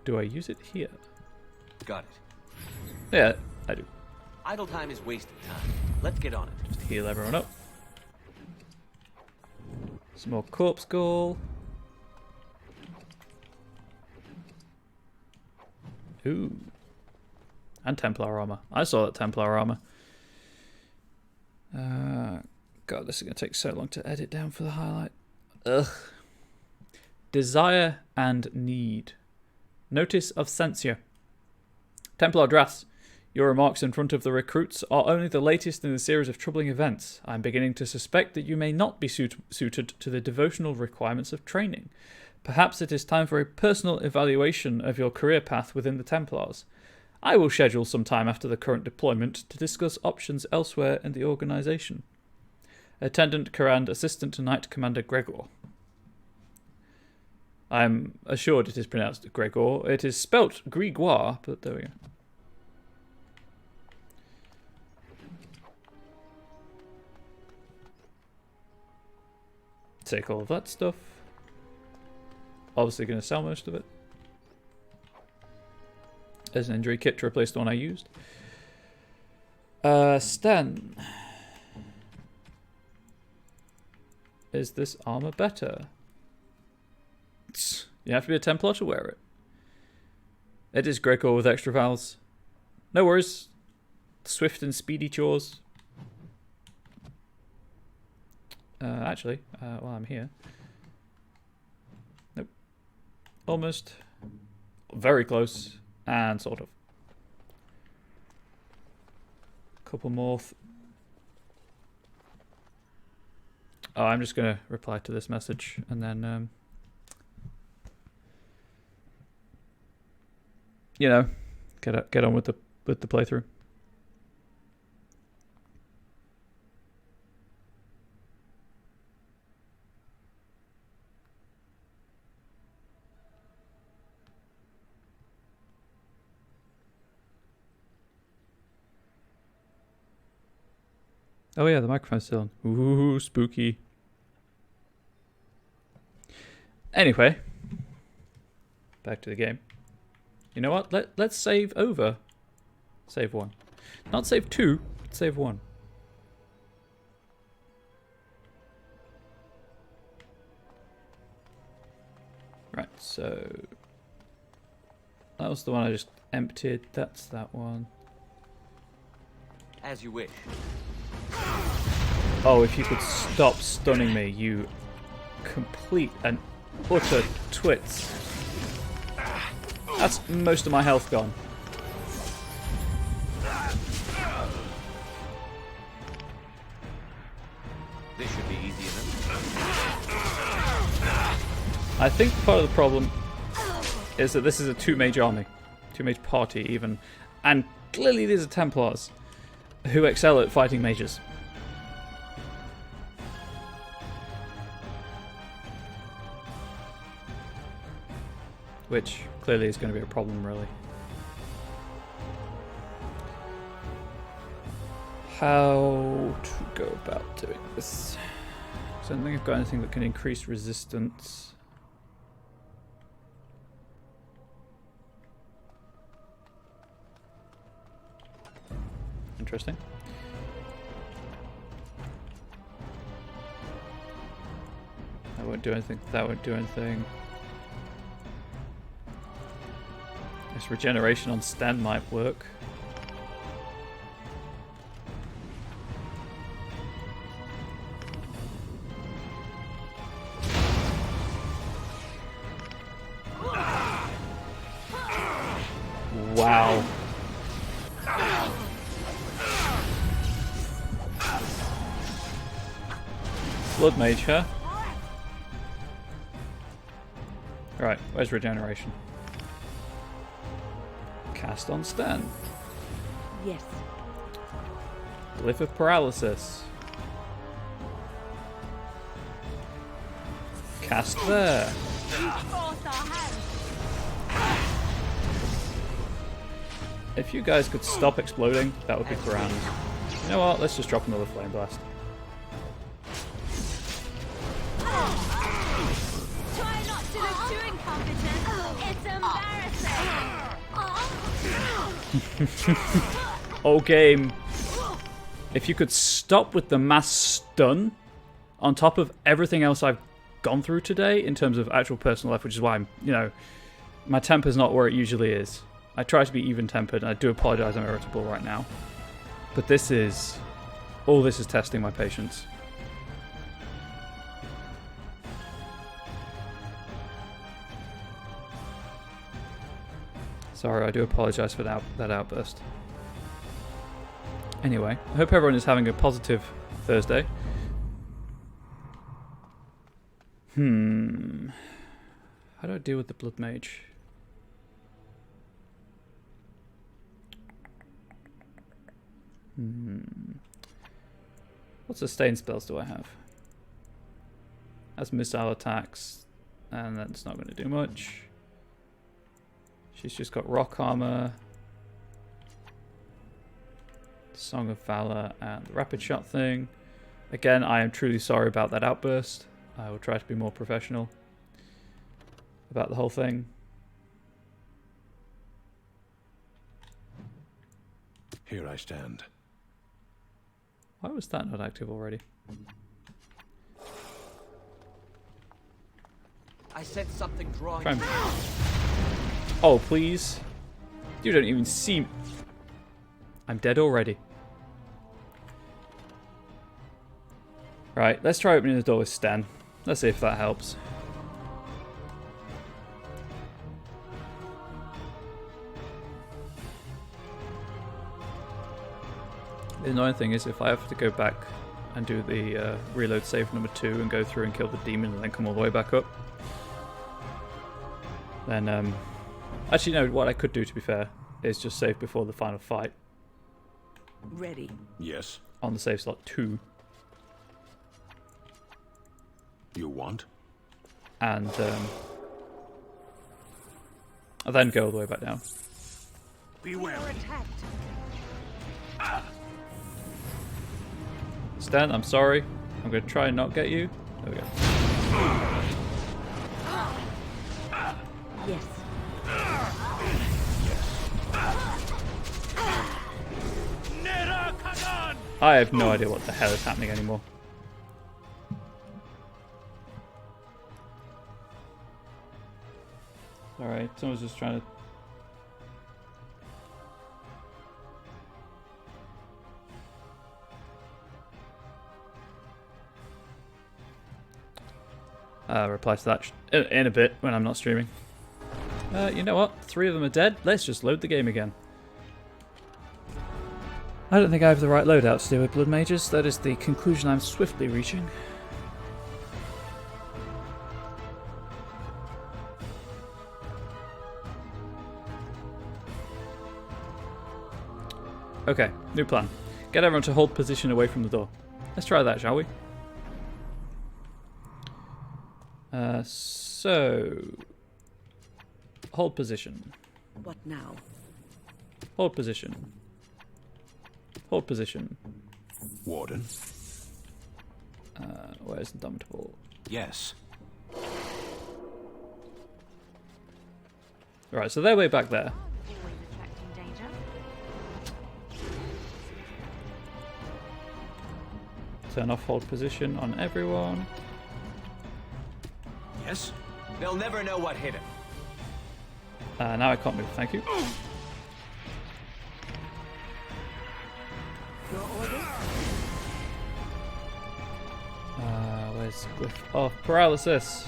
Do I use it here? Got it. Yeah, I do. Idle time is wasted time. Let's get on it. Just heal everyone up. Some more corpse gall. Ooh. And Templar armor. I saw that Templar armor. God, this is going to take so long to edit down for the highlight. Ugh. Desire and need. Notice of censure. Templar Drafts. Your remarks in front of the recruits are only the latest in a series of troubling events. I am beginning to suspect that you may not be suited to the devotional requirements of training. Perhaps it is time for a personal evaluation of your career path within the Templars. I will schedule some time after the current deployment to discuss options elsewhere in the organisation. Attendant Command, Assistant Knight Commander Gregor. I'm assured it is pronounced Gregor. It is spelt Grégoire, but there we go. Take all of that stuff. Obviously going to sell most of it. There's an injury kit to replace the one I used. Stan. Is this armor better? You have to be a Templar to wear it. It is Gregor with extra vowels. No worries. Swift and speedy chores. Actually, while I'm here. Nope. Almost. Very close. And sort of. Couple more. Oh, I'm just going to reply to this message and then, you know, get on with the playthrough. Oh yeah, the microphone's still on. Ooh, spooky. Anyway, back to the game. You know what? Let's save over. Save one. Not save two, but save one. Right, so that was the one I just emptied. That's that one. As you wish. Oh, if you could stop stunning me, you complete and utter twits. That's most of my health gone. This should be easy enough. I think part of the problem is that this is a two-mage army. Two-mage party, even. And clearly these are Templars who excel at fighting mages. Which clearly is going to be a problem, really. How to go about doing this? So I don't think I've got anything that can increase resistance. Interesting. That won't do anything. That won't do anything. This regeneration on stand might work. Wow. Blood Mage, huh? Alright, where's regeneration? Cast on Stan. Yes. Glyph of Paralysis. Cast there. If you guys could stop exploding, that would be grand. You know what? Let's just drop another Flame Blast. Try not to look too incompetent. It's embarrassing. Oh, game. If you could stop with the mass stun on top of everything else I've gone through today in terms of actual personal life, which is why I'm, you know, my temper's not where it usually is. I try to be even-tempered, and I do apologize I'm irritable right now. But this is... all this is testing my patience. Sorry, I do apologize for that outburst. Anyway, I hope everyone is having a positive Thursday. How do I deal with the Blood Mage? What sustained spells do I have? That's missile attacks, and that's not going to do much. She's just got rock armor, Song of Valor, and the rapid shot thing. Again, I am truly sorry about that outburst. I will try to be more professional about the whole thing. Here I stand. Why was that not active already? I sense something drawing. Try and... Oh, please. You don't even see... I'm dead already. Right, let's try opening the door with Sten. Let's see if that helps. The annoying thing is if I have to go back and do the reload save number 2 and go through and kill the demon and then come all the way back up, then actually no, what I could do, to be fair, is just save before the final fight. Ready. Yes. On the save slot 2. You want? And I'll then go all the way back down. Beware. Stan, I'm sorry. I'm going to try and not get you. There we go. Yes. I have no idea what the hell is happening anymore. Alright, someone's just trying to... reply to that in a bit when I'm not streaming. You know what? 3 of them are dead. Let's just load the game again. I don't think I have the right loadout to deal with blood mages. That is the conclusion I'm swiftly reaching. Okay, new plan. Get everyone to hold position away from the door. Let's try that, shall we? So... Hold position. What now? Hold position. Hold position. Warden? Where's Indomitable? Yes. Right, so they're way back there. Always attracting danger. Turn off hold position on everyone. Yes? They'll never know what hit him. Now I can't move, thank you. Your order? Where's Glyph? Oh, paralysis.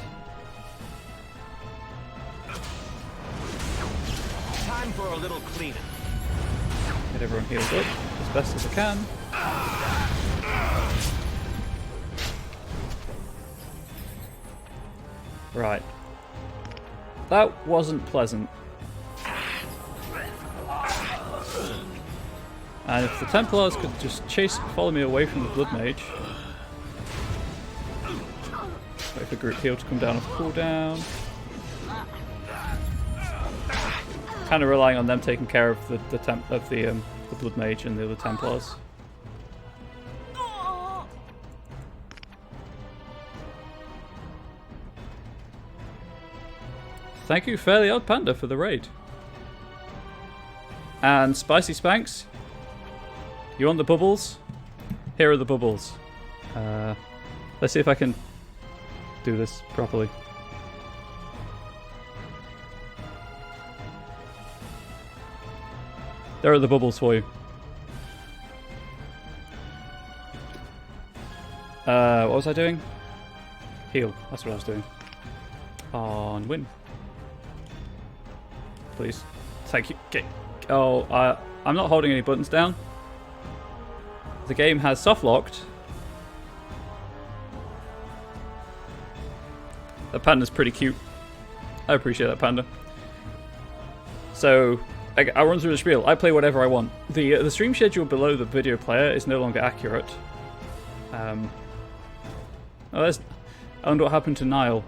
Time for a little cleanup. Get everyone healed up as best as I can. Right. That wasn't pleasant. And if the Templars could just follow me away from the Blood Mage. Wait for group heal to come down off cooldown. Kind of relying on them taking care of the Blood Mage and the other Templars. Thank you, Fairly Odd Panda, for the raid. And Spicy Spanks, you want the bubbles? Here are the bubbles. Let's see if I can do this properly. There are the bubbles for you. What was I doing? Heal. That's what I was doing. On win. Please. Thank you. Okay. Oh, I'm not holding any buttons down. The game has soft locked. That panda's pretty cute. I appreciate that panda. So, I'll run through the spiel. I play whatever I want. The stream schedule below the video player is no longer accurate. Oh, there's... I wonder what happened to Niall.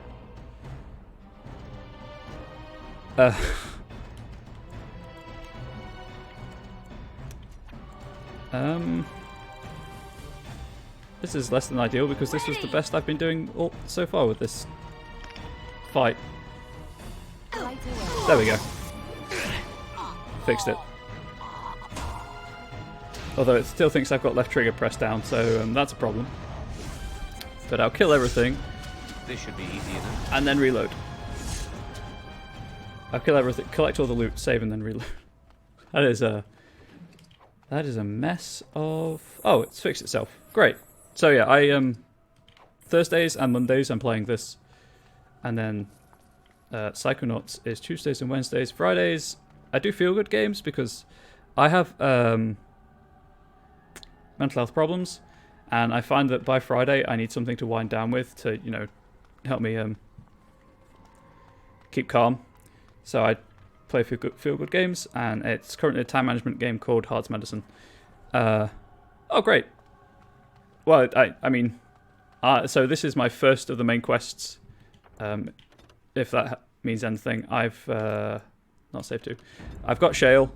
This is less than ideal because this was the best I've been doing all so far with this fight. There we go. Fixed it. Although it still thinks I've got left trigger pressed down, so that's a problem. But I'll kill everything. This should be easy enough. And then reload. I'll kill everything, collect all the loot, save, and then reload. That is a mess of... Oh, it's fixed itself. Great. So yeah, I Thursdays and Mondays I'm playing this, and then Psychonauts is Tuesdays and Wednesdays. Fridays I do feel good games because I have mental health problems, and I find that by Friday I need something to wind down with to, you know, help me keep calm. So I play feel good games, and it's currently a time management game called Heart's Medicine. Oh, great. Well, I mean, so this is my first of the main quests. If that means anything, I've not saved to. I've got Shale.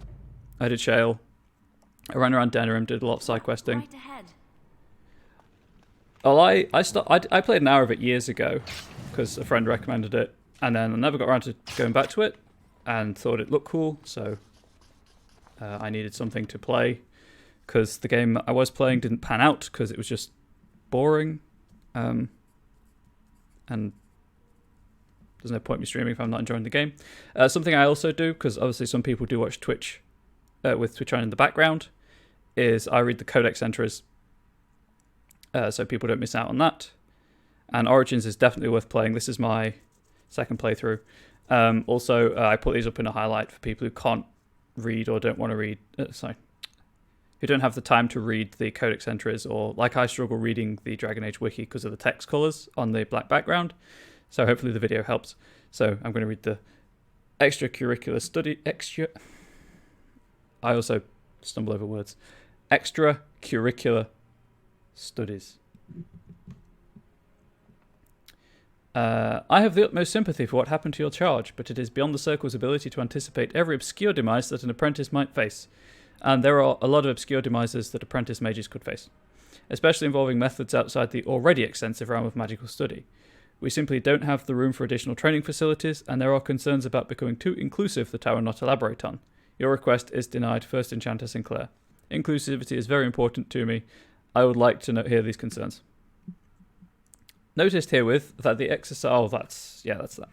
I did Shale. I ran around Denerim, did a lot of side questing. Right ahead. Well, I played an hour of it years ago because a friend recommended it, and then I never got around to going back to it, and thought it looked cool, so I needed something to play. Because the game I was playing didn't pan out because it was just boring, and there's no point me streaming if I'm not enjoying the game. Something I also do, because obviously some people do watch Twitch with Twitch on in the background, is I read the codex entries, so people don't miss out on that. And Origins is definitely worth playing. This is my second playthrough. Also, I put these up in a highlight for people who can't read or don't want to read. Who don't have the time to read the codex entries, or like I struggle reading the Dragon Age wiki because of the text colours on the black background. So hopefully the video helps. So I'm going to read the extracurricular study. I also stumble over words. Extracurricular studies. I have the utmost sympathy for what happened to your charge, but it is beyond the Circle's ability to anticipate every obscure demise that an apprentice might face. And there are a lot of obscure demises that apprentice mages could face, especially involving methods outside the already extensive realm of magical study. We simply don't have the room for additional training facilities, and there are concerns about becoming too inclusive the tower not elaborate on. Your request is denied, First Enchanter Sinclair. Inclusivity is very important to me. I would like to hear these concerns. Noticed herewith that the exercise... Oh, that's that.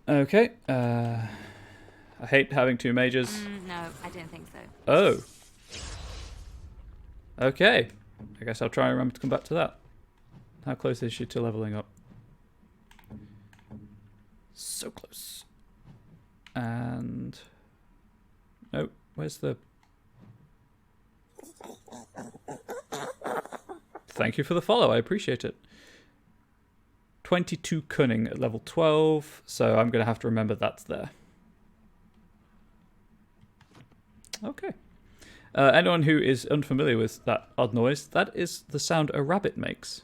Okay, I hate having two mages. No, I don't think so. Oh. Okay. I guess I'll try and remember to come back to that. How close is she to leveling up? So close. And... No, where's the... Thank you for the follow, I appreciate it. 22 cunning at level 12, so I'm going to have to remember that's there. Okay. Anyone who is unfamiliar with that odd noise, that is the sound a rabbit makes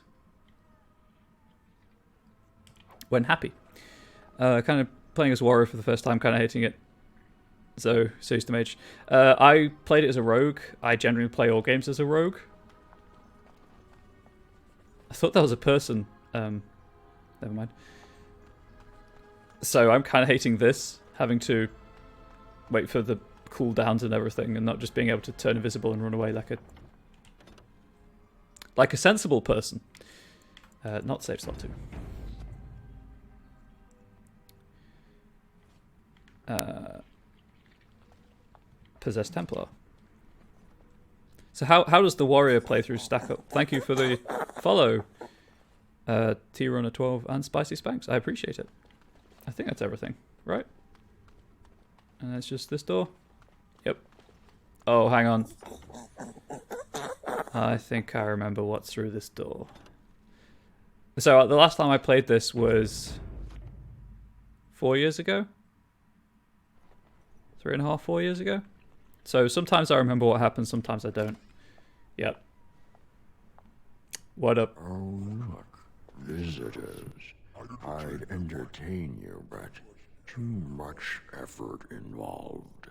when happy. Kind of playing as warrior for the first time, kind of hating it. So is the mage. I played it as a rogue. I generally play all games as a rogue. I thought that was a person. Never mind. So I'm kind of hating this, having to wait for the cooldowns and everything, and not just being able to turn invisible and run away like a sensible person. Not save slot 2. Possessed Templar. So how does the warrior playthrough stack up? Thank you for the follow, T-Runner 12 and Spicy Spanks. I appreciate it. I think that's everything, right? And it's just this door. Yep. Oh, hang on. I think I remember what's through this door. So the last time I played this was 4 years ago. 3.5, 4 years ago. So sometimes I remember what happened, sometimes I don't. Yep. What up? Oh, look. Visitors. I'd entertain you, but too much effort involved.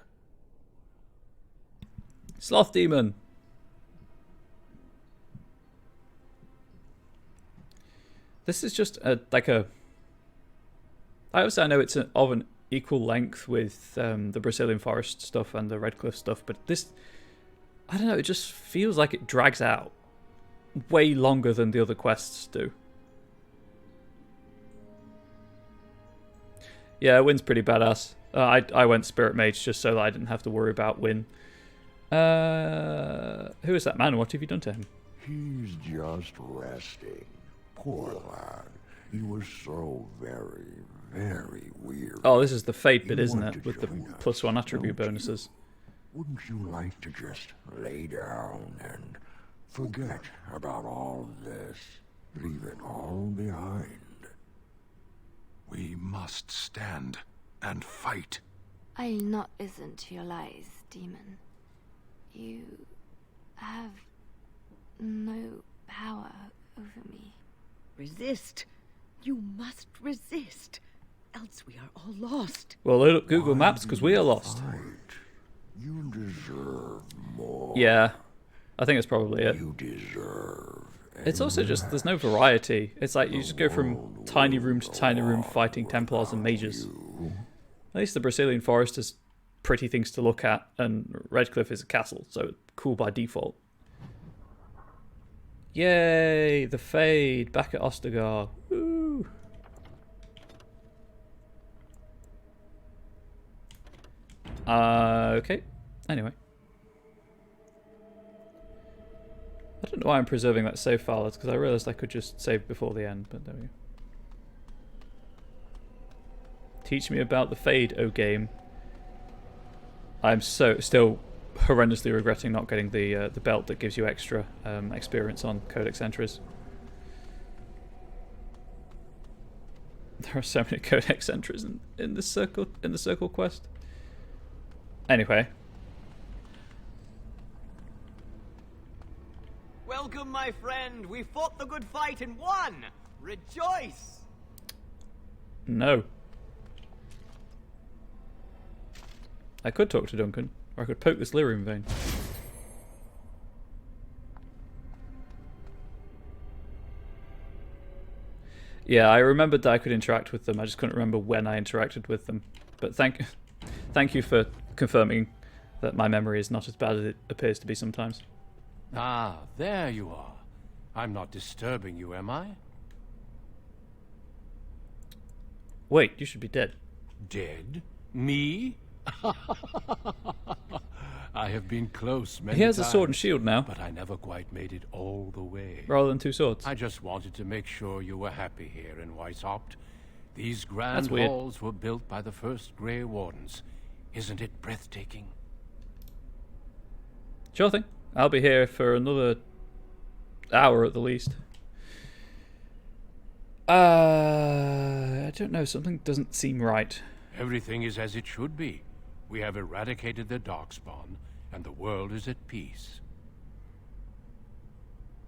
Sloth demon. This is just like a... Obviously, I know it's of an equal length with the Brazilian Forest stuff and the Red Cliff stuff, but this... I don't know, it just feels like it drags out way longer than the other quests do. Yeah, Win's pretty badass. I went Spirit Mage just so that I didn't have to worry about Win. Who is that man? What have you done to him? He's just resting. Poor lad. He was so very, very weird. Oh, this is the Fate bit, isn't it? With the +1 attribute bonuses. Wouldn't you like to just lay down and forget about all this? Leave it all behind. We must stand and fight. I'll not listen to your lies, demon. You have no power over me. Resist. You must resist. Else we are all lost. Well, load up Google Maps because we are lost. You deserve more. Yeah, I think that's probably it. You deserve. It's also just, there's no variety. It's like you just go from tiny room to tiny room fighting Templars and Mages. At least the Brazilian Forest has pretty things to look at, and Redcliffe is a castle, so it's cool by default. Yay, the Fade, back at Ostergar. Woo! Okay, anyway. I don't know why I'm preserving that save file, it's because I realised I could just save before the end, but there we go. Teach me about the Fade, O game. I'm still horrendously regretting not getting the belt that gives you extra experience on Codex entries. There are so many Codex entries in the circle quest. Anyway. Welcome, my friend. We fought the good fight and won. Rejoice. No. I could talk to Duncan, or I could poke this lyrium vein. Yeah, I remembered that I could interact with them. I just couldn't remember when I interacted with them. But thank you for confirming that my memory is not as bad as it appears to be sometimes. Ah, there you are. I'm not disturbing you, am I? Wait, you should be dead. Dead? Me? I have been close many times. He has a sword and shield now. But I never quite made it all the way. Rather than two swords. I just wanted to make sure you were happy here in Weishaupt. These grand halls were built by the first Grey Wardens. Isn't it breathtaking? Sure thing. I'll be here for another hour at the least. I don't know. Something doesn't seem right. Everything is as it should be. We have eradicated the Darkspawn, and the world is at peace.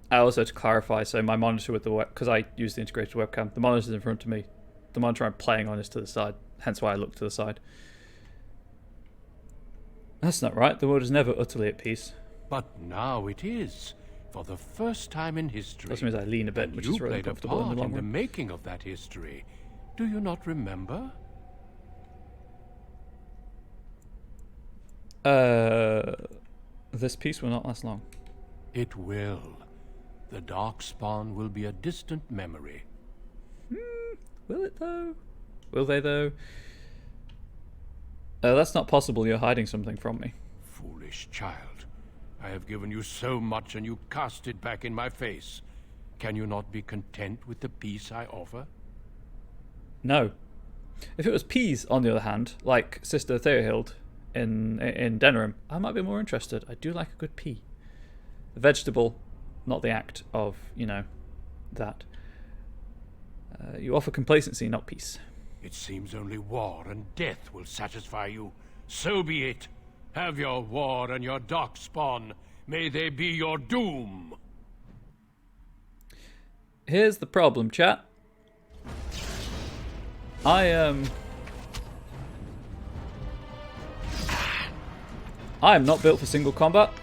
I also, to clarify, so my monitor with the because I use the integrated webcam, the monitor's in front of me. The monitor I'm playing on is to the side, hence why I look to the side. That's not right. The world is never utterly at peace. But now it is, for the first time in history. That means I lean a bit, which is really uncomfortable in the long run. The making of that history. Do you not remember? This peace will not last long. It will. The Darkspawn will be a distant memory. Will it though? Will they though? That's not possible. You're hiding something from me. Foolish child. I have given you so much and you cast it back in my face. Can you not be content with the peace I offer? No. If it was peas, on the other hand, like Sister Theohild in Denerim, I might be more interested. I do like a good pea. The vegetable, not the act of, that. You offer complacency, not peace. It seems only war and death will satisfy you. So be it. Have your war and your Darkspawn. May they be your doom. Here's the problem, chat. I am not built for single combat.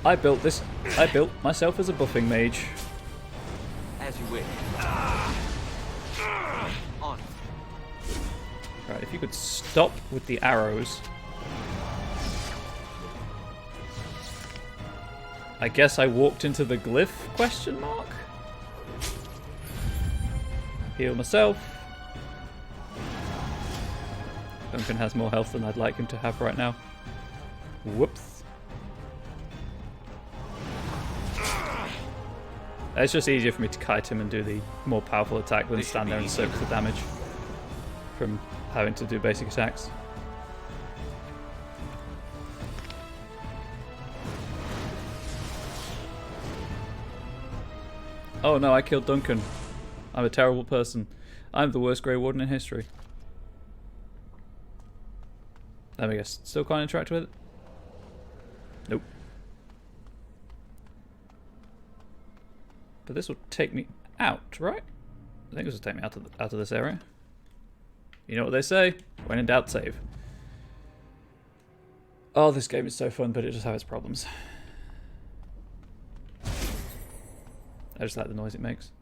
I built myself as a buffing mage. As you wish. On. Right, if you could stop with the arrows. I guess I walked into the glyph, question mark? Heal myself. Duncan has more health than I'd like him to have right now. Whoops. It's just easier for me to kite him and do the more powerful attack than stand there and soak the damage from having to do basic attacks. Oh no, I killed Duncan. I'm a terrible person. I'm the worst Grey Warden in history. Let me guess. Still can't interact with it? Nope. But this will take me out, right? I think this will take me out of this area. You know what they say? When in doubt, save. Oh, this game is so fun, but it just has its problems. I just like the noise it makes.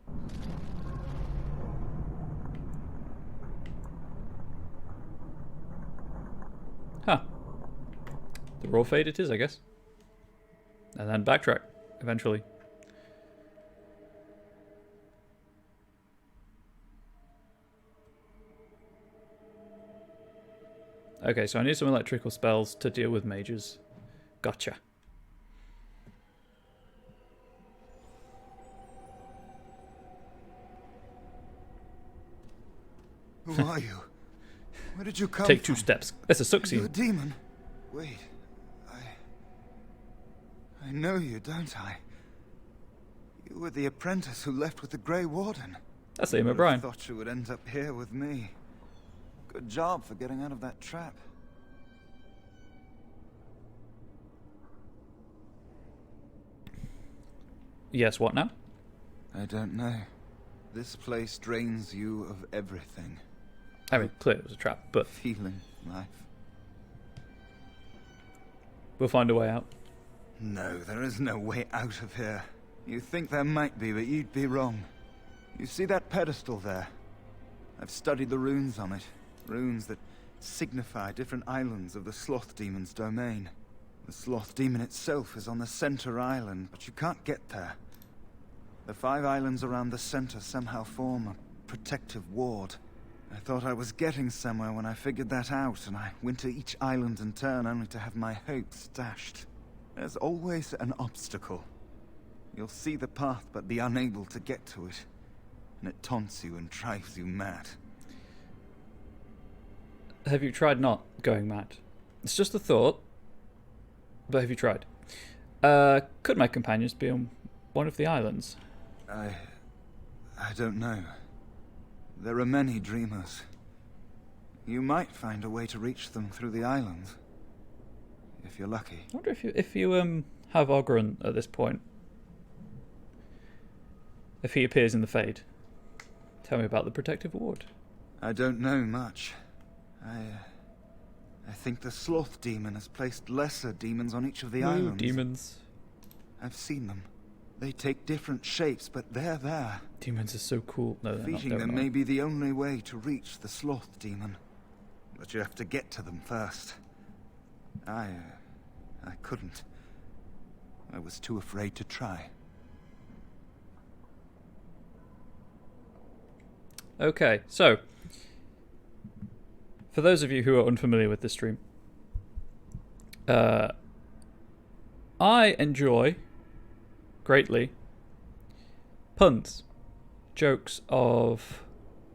Huh. The raw fade it is, I guess. And then backtrack, eventually. Okay, so I need some electrical spells to deal with mages. Gotcha. Who are you? Where did you come Take from? 2 steps. That's a suck Are you a scene. demon? Wait. I know you, don't I? You were the apprentice who left with the Grey Warden. That's Ian I O'Brien. thought you would end up here with me. Good job for getting out of that trap. Yes, what now? I don't know. This place drains you of everything. I mean, clearly it was a trap, but Feeling, life. we'll find a way out. No, there is no way out of here. You think there might be, but you'd be wrong. You see that pedestal there? I've studied the runes on it. Runes that signify different islands of the Sloth Demon's domain. The Sloth Demon itself is on the center island, but you can't get there. The 5 islands around the center somehow form a protective ward. I thought I was getting somewhere when I figured that out, and I went to each island in turn only to have my hopes dashed. There's always an obstacle. You'll see the path but be unable to get to it. And it taunts you and drives you mad. Have you tried not going mad? It's just a thought. But have you tried? Could my companions be on one of the islands? I don't know. There are many dreamers. You might find a way to reach them through the islands. If you're lucky. I wonder if you have Ogren at this point. If he appears in the Fade. Tell me about the protective ward. I don't know much. I think the Sloth Demon has placed lesser demons on each of the islands. Demons. I've seen them. They take different shapes, but they're there. Demons are so cool. No, they're Defeating not. them may be the only way to reach the Sloth Demon. But you have to get to them first. I couldn't. I was too afraid to try. Okay, so for those of you who are unfamiliar with this stream, I enjoy greatly puns, jokes of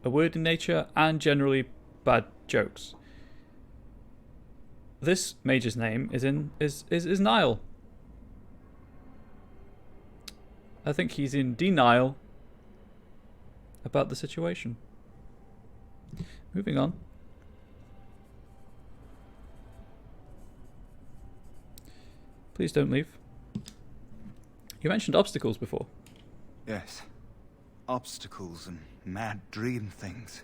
a wordy nature, and generally bad jokes. This mage's name is Niall. I think he's in denial about the situation. Moving on. Please don't leave. You mentioned obstacles before. Yes. Obstacles and mad dream things.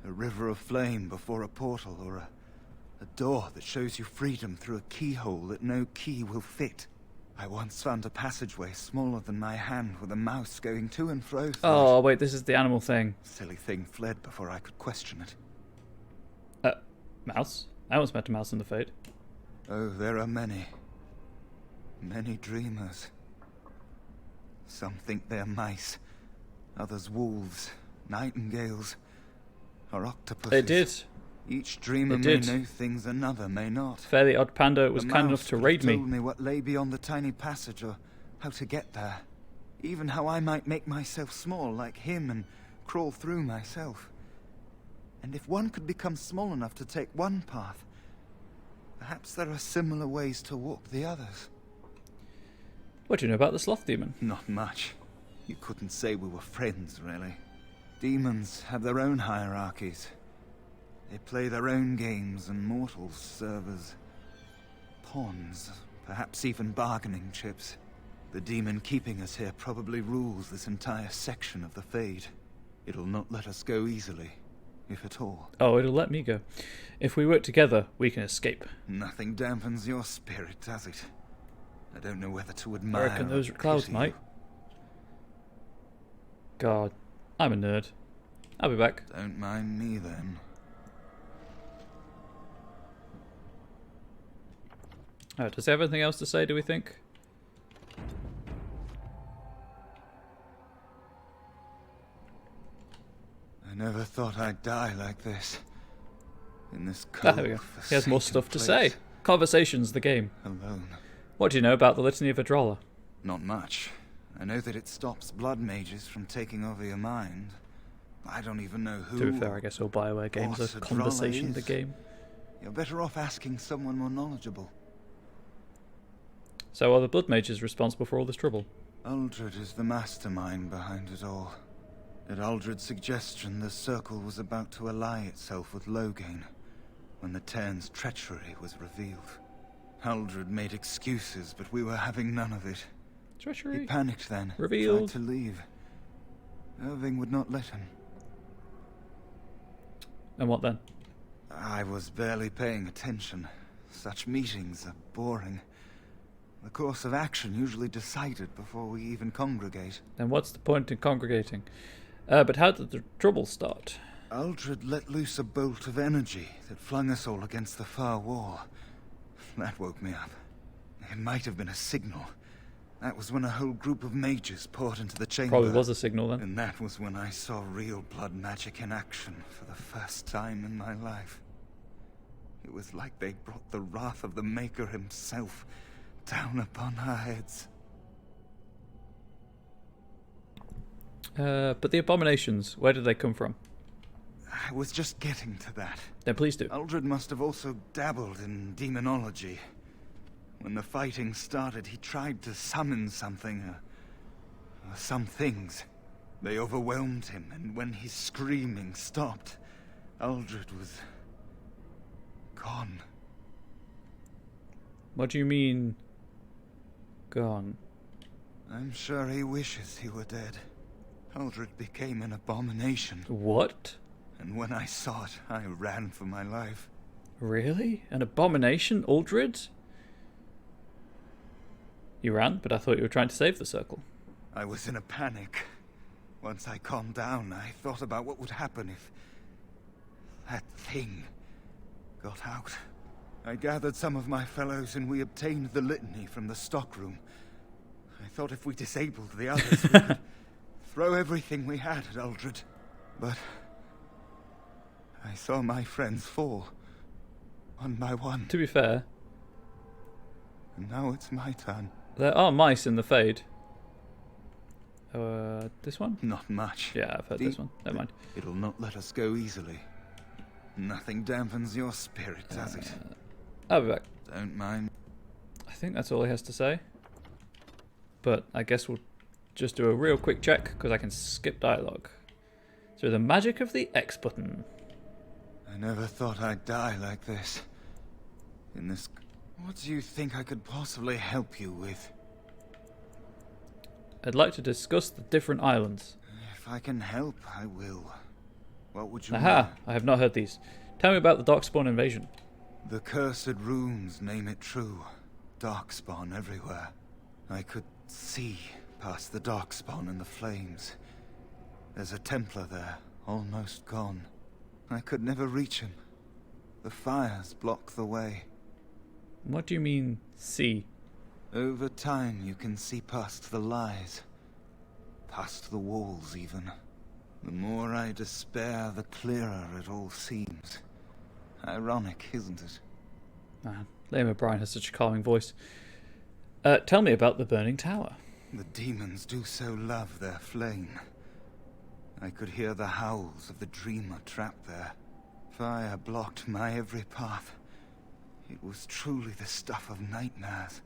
A river of flame before a portal, or a door that shows you freedom through a keyhole that no key will fit. I once found a passageway smaller than my hand with a mouse going to and fro through Oh, it. wait, this is the animal thing. Silly thing fled before I could question it. Mouse? I once met a mouse in the Fade. Oh, there are many. Many dreamers. Some think they're mice. Others wolves, nightingales, or octopuses. It did. Each dreamer may know things another may not. Fairly Odd Panda was The kind mouse enough to could raid have me. told me what lay beyond the tiny passage, or how to get there. Even how I might make myself small like him and crawl through myself. And if one could become small enough to take one path, perhaps there are similar ways to walk the others. What do you know about the sloth demon? Not much. You couldn't say we were friends, really. Demons have their own hierarchies. They play their own games, and mortals serve as pawns, perhaps even bargaining chips. The demon keeping us here probably rules this entire section of the Fade. It'll not let us go easily, if at all. Oh, it'll let me go. If we work together, we can escape. Nothing dampens your spirit, does it? I don't know whether to I admire reckon or those clouds pity might. God, I'm a nerd. I'll be back. Don't mind me then. Does he have anything else to say, do we think? I never thought I'd die like this. In this There we go. cold, He has more forsaken stuff to place. say. Conversations, the game. Alone. What do you know about the Litany of Adralla? Not much. I know that it stops blood mages from taking over your mind. I don't even know who. To be fair, I guess all BioWare games what are a conversation, Adralla the is. game. You're better off asking someone more knowledgeable. So are the blood mages responsible for all this trouble? Uldred is the mastermind behind it all. At Uldred's suggestion, the Circle was about to ally itself with Loghain when the Tern's treachery was revealed. Uldred made excuses, but we were having none of it. Treachery? He panicked then, Revealed. tried to leave. Irving would not let him. And what then? I was barely paying attention. Such meetings are boring. The course of action usually decided before we even congregate. Then what's the point in congregating? But how did the trouble start? Uldred let loose a bolt of energy that flung us all against the far wall. That woke me up. It might have been a signal. That was when a whole group of mages poured into the chamber. Probably was a signal then. And that was when I saw real blood magic in action for the first time in my life. It was like they brought the wrath of the Maker himself down upon our heads. But the abominations, where did they come from? I was just getting to that. Then please do. Uldred must have also dabbled in demonology. When the fighting started, he tried to summon something, or some things. They overwhelmed him, and when his screaming stopped, Uldred was gone. What do you mean, gone? I'm sure he wishes he were dead. Uldred became an abomination. What? And when I saw it, I ran for my life. Really? An abomination, Uldred? You ran, but I thought you were trying to save the Circle. I was in a panic. Once I calmed down, I thought about what would happen if that thing got out. I gathered some of my fellows and we obtained the litany from the stockroom. I thought if we disabled the others, we could throw everything we had at Uldred. But I saw my friends fall, one by one. To be fair, And now it's my turn. there are mice in the Fade. This one? Not much. Yeah, I've heard this one. Never mind. It'll not let us go easily. Nothing dampens your spirit, does it? I'll be back. Don't mind. I think that's all he has to say. But I guess we'll just do a real quick check, because I can skip dialogue. Through the magic of the X button. I never thought I'd die like this. In this What do you think I could possibly help you with? I'd like to discuss the different islands. If I can help, I will. What would you Aha! want? I have not heard these. Tell me about the Darkspawn invasion. The cursed runes name it true. Darkspawn everywhere. I could see past the Darkspawn and the flames. There's a Templar there, almost gone. I could never reach him. The fires block the way. What do you mean, see? Over time, you can see past the lies. Past the walls, even. The more I despair, the clearer it all seems. Ironic, isn't it? Man, Liam O'Brien has such a calming voice. Tell me about the burning tower. The demons do so love their flame. I could hear the howls of the dreamer trapped there. Fire blocked my every path. It was truly the stuff of nightmares.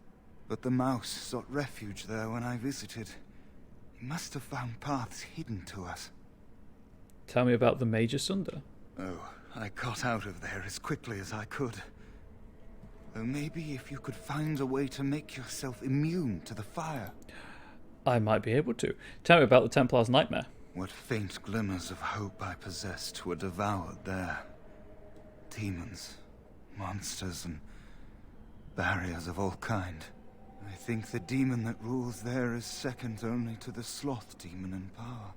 But the mouse sought refuge there when I visited. He must have found paths hidden to us. Tell me about the Mage asunder. Oh, I got out of there as quickly as I could. Though maybe if you could find a way to make yourself immune to the fire. I might be able to. Tell me about the Templar's nightmare. What faint glimmers of hope I possessed were devoured there. Demons, monsters, and barriers of all kind. I think the demon that rules there is second only to the sloth demon in power.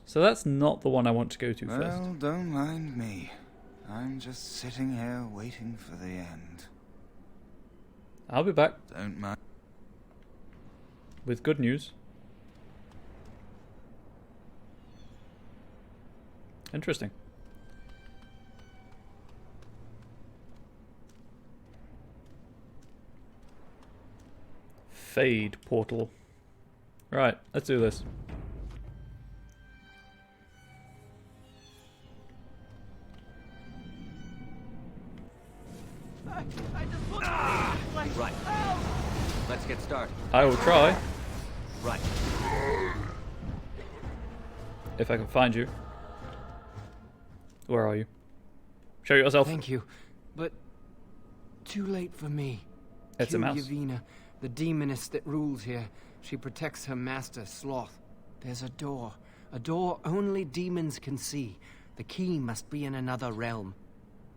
So that's not the one I want to go to first. Well, don't mind me. I'm just sitting here waiting for the end. I'll be back. Don't mind. With good news. Interesting. Fade portal. Right, let's do this. Right. Let's get started. I will try. Right. If I can find you. Where are you? Show yourself. Thank you, but too late for me. It's a mouse. Yevina, the demoness that rules here. She protects her master, Sloth. There's a door only demons can see. The key must be in another realm.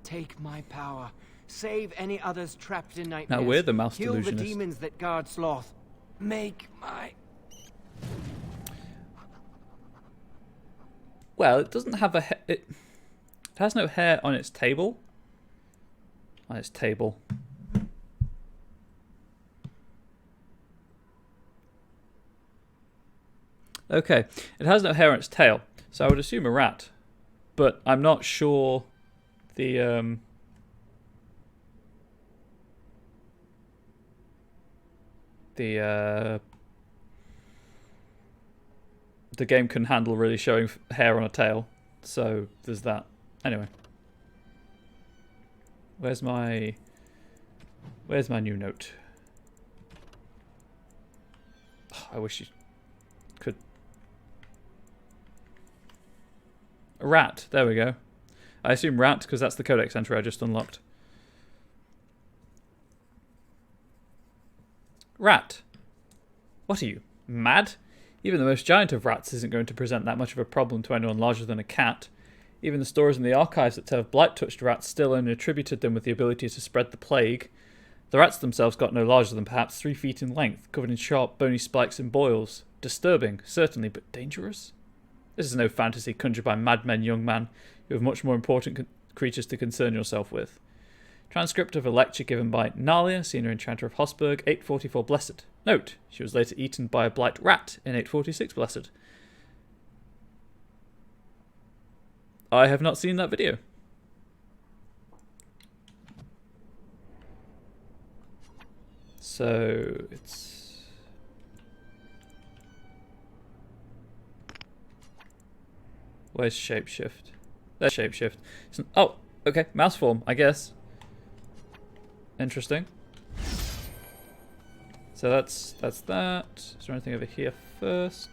Take my power. Save any others trapped in nightmares. Now we're the mouse Kill delusionist. the demons that guard Sloth. Make my... Well, it doesn't have a... It has no hair on its table. On its table. Okay, it has no hair on its tail, so I would assume a rat. But I'm not sure the game can handle really showing hair on a tail, so there's that. Anyway, where's my new note? Oh, I wish you could. A rat. There we go. I assume rat because that's the codex entry I just unlocked. Rat. What are you, mad? Even the most giant of rats isn't going to present that much of a problem to anyone larger than a cat. Even the stories in the archives that tell of blight-touched rats still only attributed them with the ability to spread the plague. The rats themselves got no larger than perhaps 3 feet in length, covered in sharp, bony spikes and boils. Disturbing, certainly, but dangerous? This is no fantasy conjured by madmen, young man. You have much more important creatures to concern yourself with. Transcript of a lecture given by Nalia, senior enchanter of Hosberg, 844 Blessed. Note, she was later eaten by a blight rat in 846 Blessed. I have not seen that video. So, it's... Where's shapeshift? There's shapeshift. Oh, okay, mouse form, I guess. Interesting. So that's that. Is there anything over here first?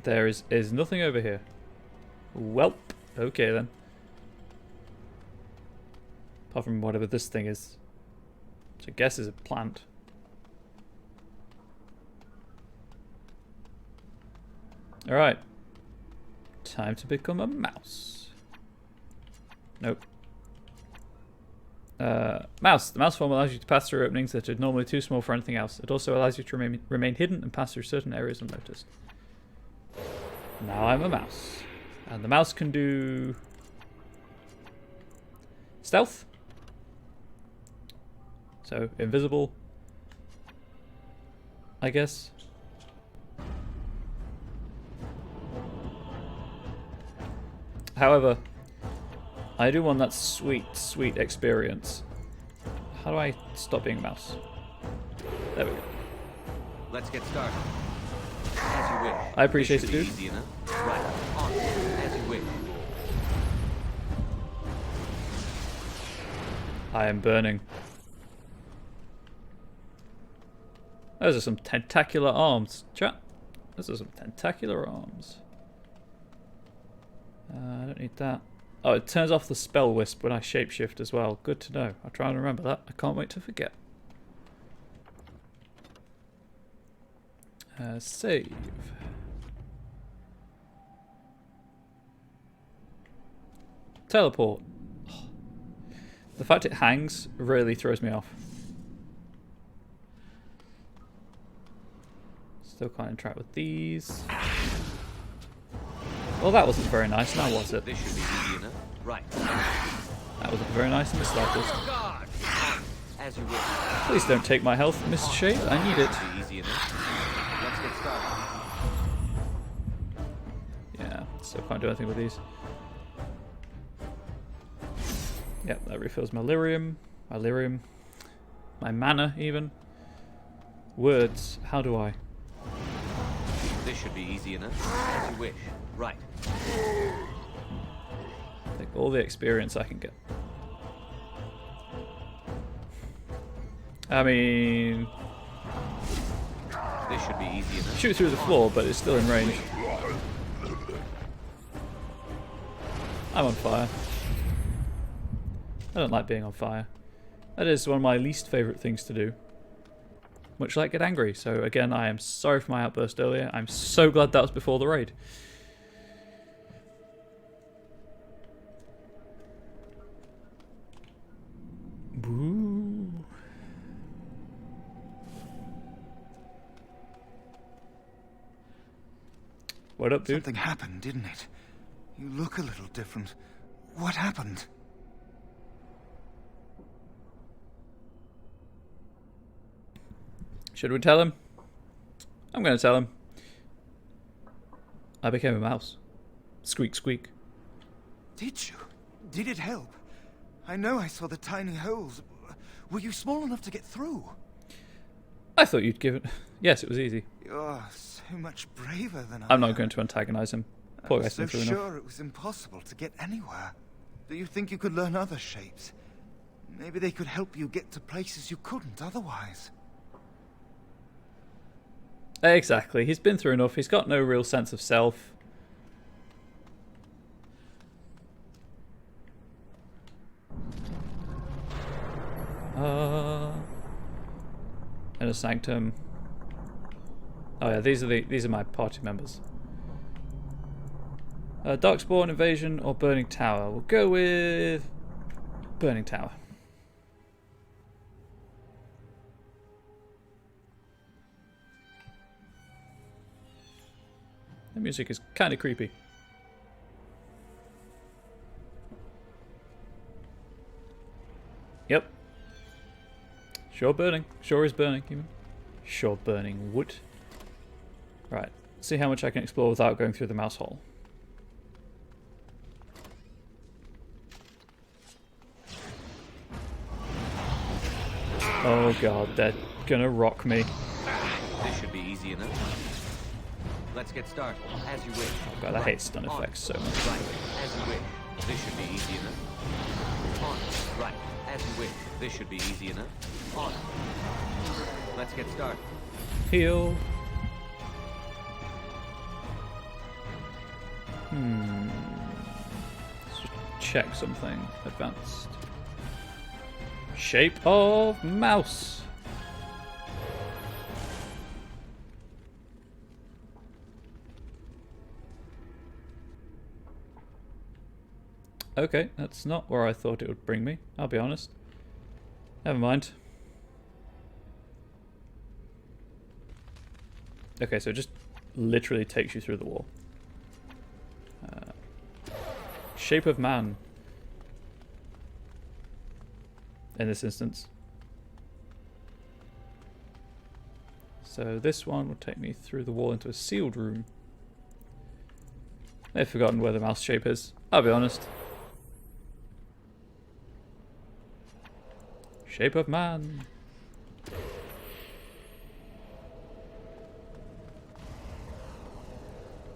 There is nothing over here. Welp. Okay then. Apart from whatever this thing is. Which I guess is a plant. Alright. Time to become a mouse. Nope. Mouse. The mouse form allows you to pass through openings that are normally too small for anything else. It also allows you to remain hidden and pass through certain areas unnoticed. Now I'm a mouse. And the mouse can do... stealth. So, invisible. I guess. However, I do want that sweet, sweet experience. How do I stop being a mouse? There we go. Let's get started. As you wish. I appreciate it, dude. Easy enough. Right. On. As you wish. I am burning. Those are some tentacular arms, chat. Those are some tentacular arms. I don't need that. Oh, it turns off the spell wisp when I shapeshift as well. Good to know. I'll try and remember that. I can't wait to forget. Save. Teleport. The fact it hangs really throws me off. Still can't interact with these. Well, that wasn't very nice, now was it? This should be easy enough. Right. That wasn't very nice in the slightest. As you wish. Please don't take my health, Mr. Shape. I need it. Easy enough. Let's get started. Yeah, still can't do anything with these. Yep, that refills my lyrium. My mana, even. Words. How do I? This should be easy enough. As you wish. Right. Take all the experience I can get. I mean... This should be easy enough. Shoot through the floor, but it's still in range. I'm on fire. I don't like being on fire. That is one of my least favourite things to do. Much like get angry. So again, I am sorry for my outburst earlier. I'm so glad that was before the raid. Boo. What up, dude? Something happened, didn't it? You look a little different. What happened? Should we tell him? I'm going to tell him. I became a mouse. Squeak, squeak. Did you? Did it help? I know I saw the tiny holes. Were you small enough to get through? I thought you'd give it... Yes, it was easy. You're so much braver than I'm not going to antagonize him. Poor guy's so been through sure enough. it was impossible to get anywhere. Do you think you could learn other shapes? Maybe they could help you get to places you couldn't otherwise. Exactly. He's been through enough. He's got no real sense of self. Inner Sanctum. Oh yeah, these are my party members. Darkspawn, Invasion, or Burning Tower. We'll go with Burning Tower. The music is kind of creepy. Yep. Sure burning. Sure is burning, even. Sure burning wood. Right. See how much I can explore without going through the mouse hole. Oh god, they're gonna rock me. This should be easy enough. Let's get started. As you wish. Oh god, I hate stun effects so much. Right. As you wish. This should be easy enough. On. Right. As you wish. This should be easy enough. On. Let's get started. Heal. check something. Advanced. Shape of mouse. Okay, that's not where I thought it would bring me, I'll be honest. Never mind. Okay, so it just literally takes you through the wall. Shape of man. In this instance. So this one will take me through the wall into a sealed room. I've forgotten where the mouse shape is, I'll be honest. Shape of man.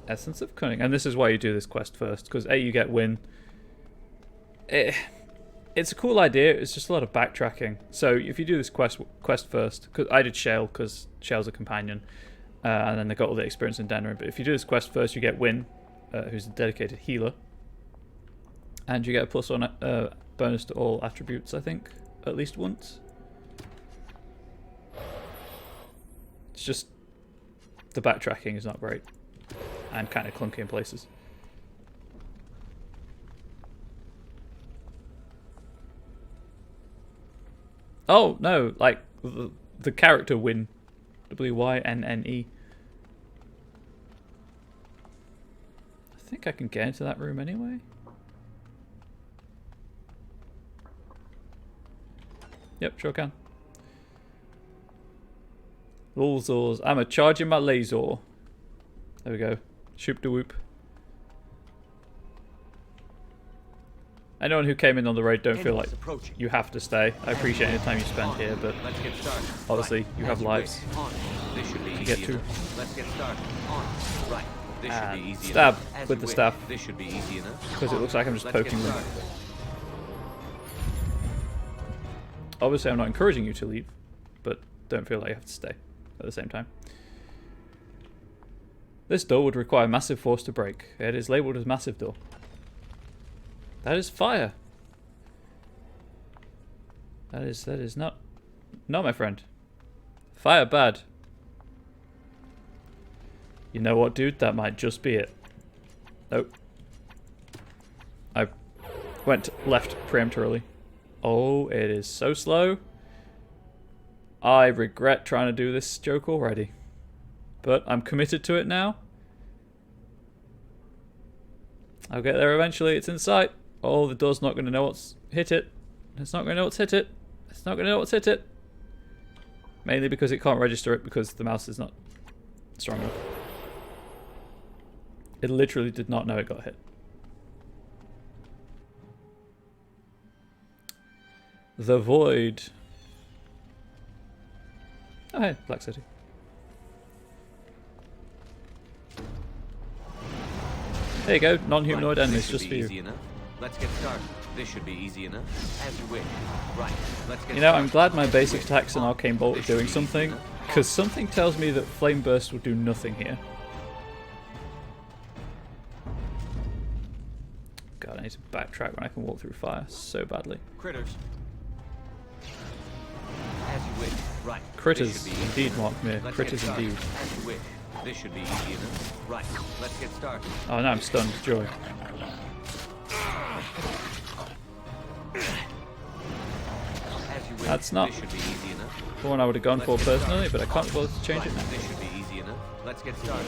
Essence of cunning. And this is why you do this quest first, because A, you get win. It's a cool idea, it's just a lot of backtracking. So if you do this quest first, because I did Shale, because Shale's a companion, and then they got all the experience in Denrin. But if you do this quest first, you get Win, who's a dedicated healer. And you get a +1 bonus to all attributes, I think, at least once. It's just the backtracking is not great. And kind of clunky in places. Oh, no, like, the character Wynne. W-Y-N-N-E. I think I can get into that room anyway. Yep, sure can. Lulzors. I'm a charging my laser. There we go. Shoop de whoop. Anyone who came in on the raid, don't feel like you have to stay. I appreciate any time you spend here, but obviously you have lives to get to. And stab with the staff, because it looks like I'm just poking them. Obviously I'm not encouraging you to leave, but don't feel like you have to stay at the same time. This door would require massive force to break. It is labelled as massive door. That is fire. That is not my friend. Fire bad. You know what, dude? That might just be it. Nope. I went left preemptorily. Oh, it is so slow. I regret trying to do this joke already. But I'm committed to it now. I'll get there eventually. It's in sight. Oh, the door's not going to know what's hit it. It's not going to know what's hit it. It's not going to know what's hit it. Mainly because it can't register it because the mouse is not strong enough. It literally did not know it got hit. The Void. Oh, hey, Black City. There you go, non-humanoid enemies just for you. Let's get started. This should be easy enough. As you wish. Right. Let's get You know, I'm glad my basic attacks and Arcane Bolt are doing something, because something tells me that Flame Burst will do nothing here. God, I need to backtrack when I can walk through fire so badly. Critters. As you wish. Right. Critters, indeed, Mark Mir. Critters, indeed. As you wish. This should be easy enough. Right. Let's get started. Oh, now I'm stunned. Joy. That's not the one I would have gone for personally, but I can't bother to change it now. This should be easy enough. Let's get started.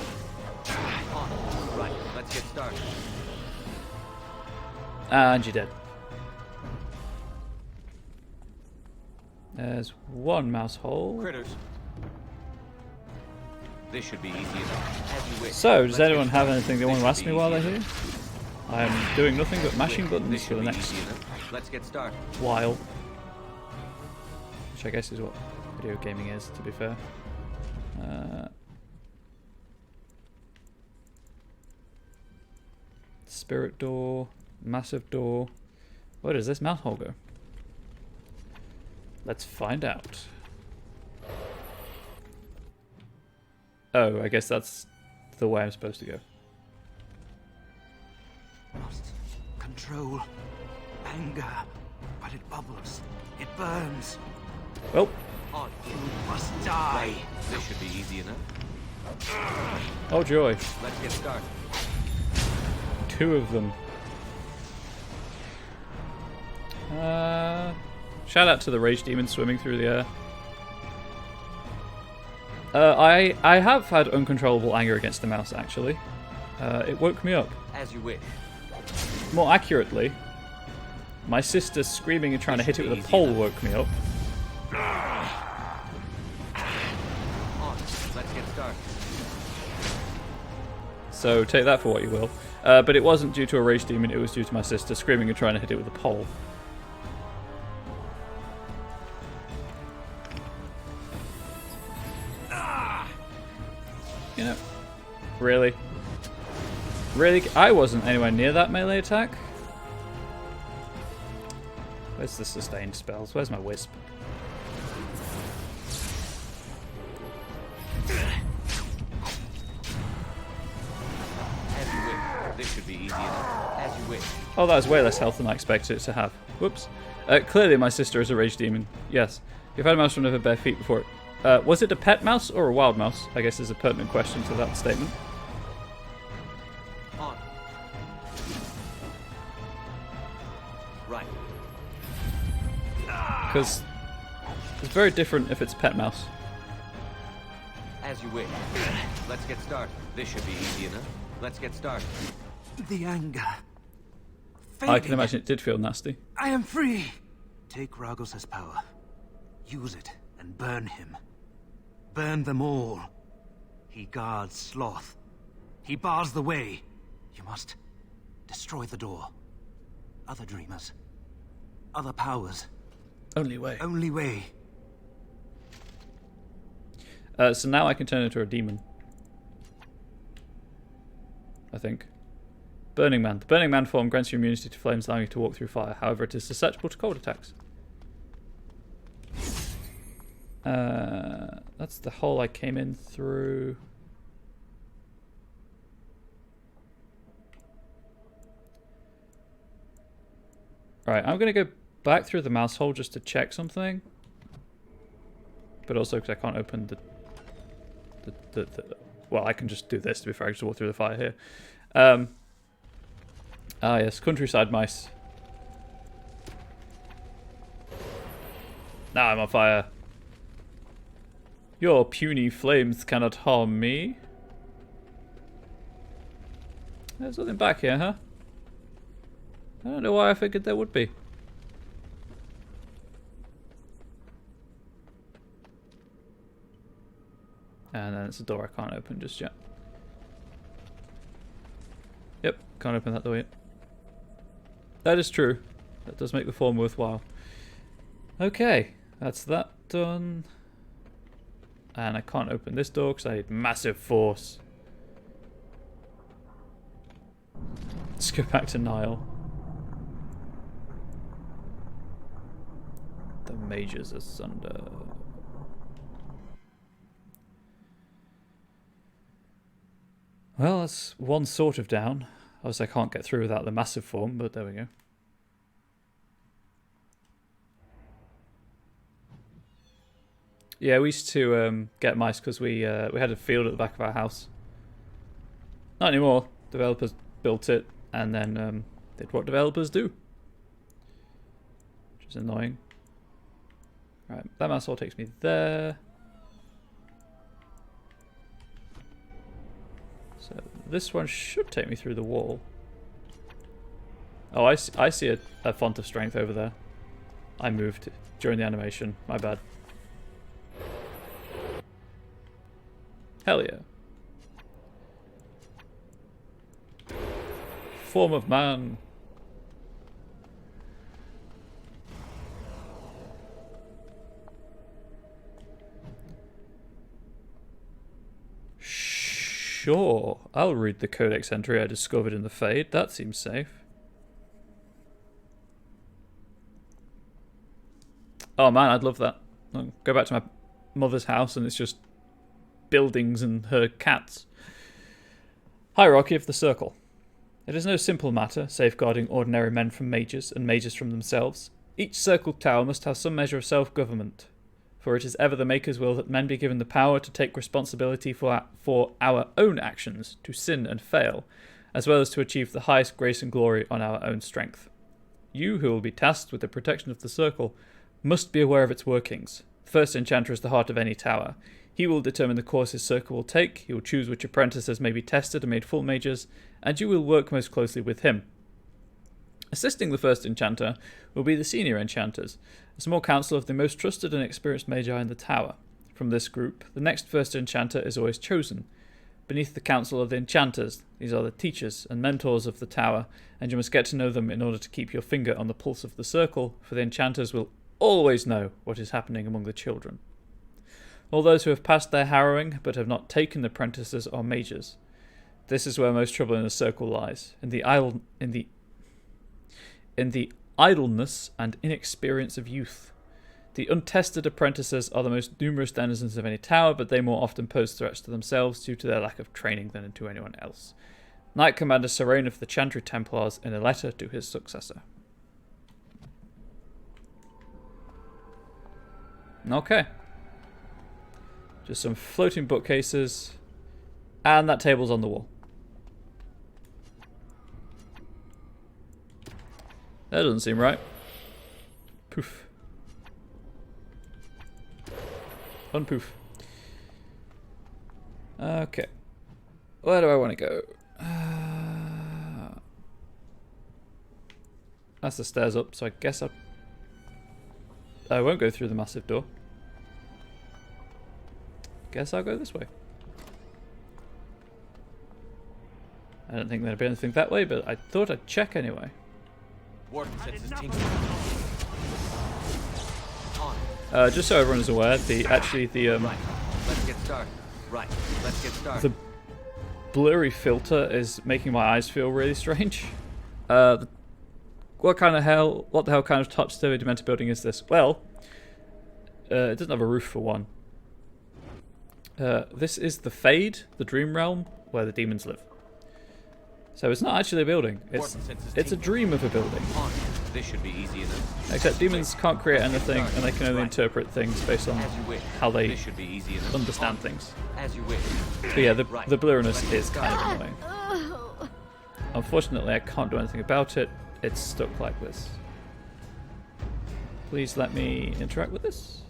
On. Right. Let's get started. And you're dead. There's one mouse hole. Critters. This should be easy enough. As you wish. So, does anyone have anything they want to ask me while they're here? I'm doing nothing but mashing buttons for the next Let's get started. while. Which I guess is what video gaming is, to be fair. Spirit door, massive door. Where does this mouse hole go? Let's find out. Oh, I guess that's the way I'm supposed to go. Lost control. anger, but it bubbles. It burns. Well. On. You must die. This should be easy enough. Oh joy. Let's get started. 2 of them. Shout out to the rage demon swimming through the air. I have had uncontrollable anger against the mouse, actually. It woke me up. As you wish. More accurately, my sister screaming and trying to hit it with a pole woke me up. On. Let's get started. So take that for what you will. But it wasn't due to a rage demon, it was due to my sister screaming and trying to hit it with a pole. You know, really? Really? I wasn't anywhere near that melee attack. Where's the sustained spells? Where's my wisp? As you wish. This should be easy enough. As you wish. Oh, that was way less health than I expected it to have. Whoops. Clearly my sister is a rage demon. Yes. You've had a mouse from never bare feet before. Was it a pet mouse or a wild mouse? I guess is a pertinent question to that statement. On. Right. Because it's very different if it's pet mouse. As you wish. Let's get started. This should be easy enough. Let's get started. The anger. I can imagine it did feel nasty. I am free. Take Ragos' power. Use it and burn him. Burn them all. He guards Sloth. He bars the way. You must destroy the door. Other dreamers. Other powers. Only way. Only way. So now I can turn into a demon. I think. Burning Man. The Burning Man form grants you immunity to flames, allowing you to walk through fire. However, it is susceptible to cold attacks. That's the hole I came in through. Right, I'm going to go back through the mouse hole just to check something. But also because I can't open the well, I can just do this to be fair. I just walk through the fire here. Ah yes, countryside mice. Now I'm on fire. Your puny flames cannot harm me. There's nothing back here, huh? I don't know why I figured there would be. And then it's a door I can't open just yet. Yep, can't open that door yet. That is true. That does make the form worthwhile. Okay, that's that done. And I can't open this door because I need massive force. Let's go back to Nile. The Mages asunder. Well, that's one sort of down. Obviously I can't get through without the massive form, but there we go. Yeah, we used to get mice because we had a field at the back of our house. Not anymore. Developers built it and then did what developers do. Which is annoying. Right, that mouse hole takes me there. So this one should take me through the wall. Oh, I see a font of strength over there. I moved during the animation. My bad. Hell yeah. Form of man. Sure, I'll read the codex entry I discovered in the Fade. That seems safe. Oh man, I'd love that. I'll go back to my mother's house and it's just buildings and her cats. Hierarchy of the Circle. It is no simple matter, safeguarding ordinary men from mages and mages from themselves. Each circled tower must have some measure of self-government, for it is ever the Maker's will that men be given the power to take responsibility for our own actions, to sin and fail, as well as to achieve the highest grace and glory on our own strength. You, who will be tasked with the protection of the circle, must be aware of its workings. The first enchanter is the heart of any tower. He will determine the course his circle will take, he will choose which apprentices may be tested and made full mages, and you will work most closely with him. Assisting the first enchanter will be the senior enchanters, a small council of the most trusted and experienced magi in the tower. From this group, the next first enchanter is always chosen. Beneath the council are the enchanters. These are the teachers and mentors of the tower, and you must get to know them in order to keep your finger on the pulse of the circle, for the enchanters will always know what is happening among the children. All those who have passed their harrowing but have not taken apprentices are mages. This is where most trouble in the circle lies, in the idleness and inexperience of youth. The untested apprentices are the most numerous denizens of any tower, but they more often pose threats to themselves due to their lack of training than to anyone else. Knight Commander Serene of the Chantry Templars in a letter to his successor. Okay. Just some floating bookcases, and that table's on the wall. That doesn't seem right. Poof. Unpoof. Okay. Where do I want to go? That's the stairs up, so I guess I won't go through the massive door. Guess I'll go this way. I don't think there'd be anything that way, but I thought I'd check anyway. Just so everyone is aware, the Let's get started. Right. Let's get started. The blurry filter is making my eyes feel really strange. What the hell kind of touch-stone demented building is this? Well, it doesn't have a roof for one. This is the Fade, the Dream Realm, where the demons live. So it's not actually a building. It's a dream of a building. This should be easy enough. Except demons can't create anything, and they can only interpret things based on how they understand things. But yeah, the blurriness is kind of annoying. Unfortunately, I can't do anything about it. It's stuck like this. Please let me interact with this.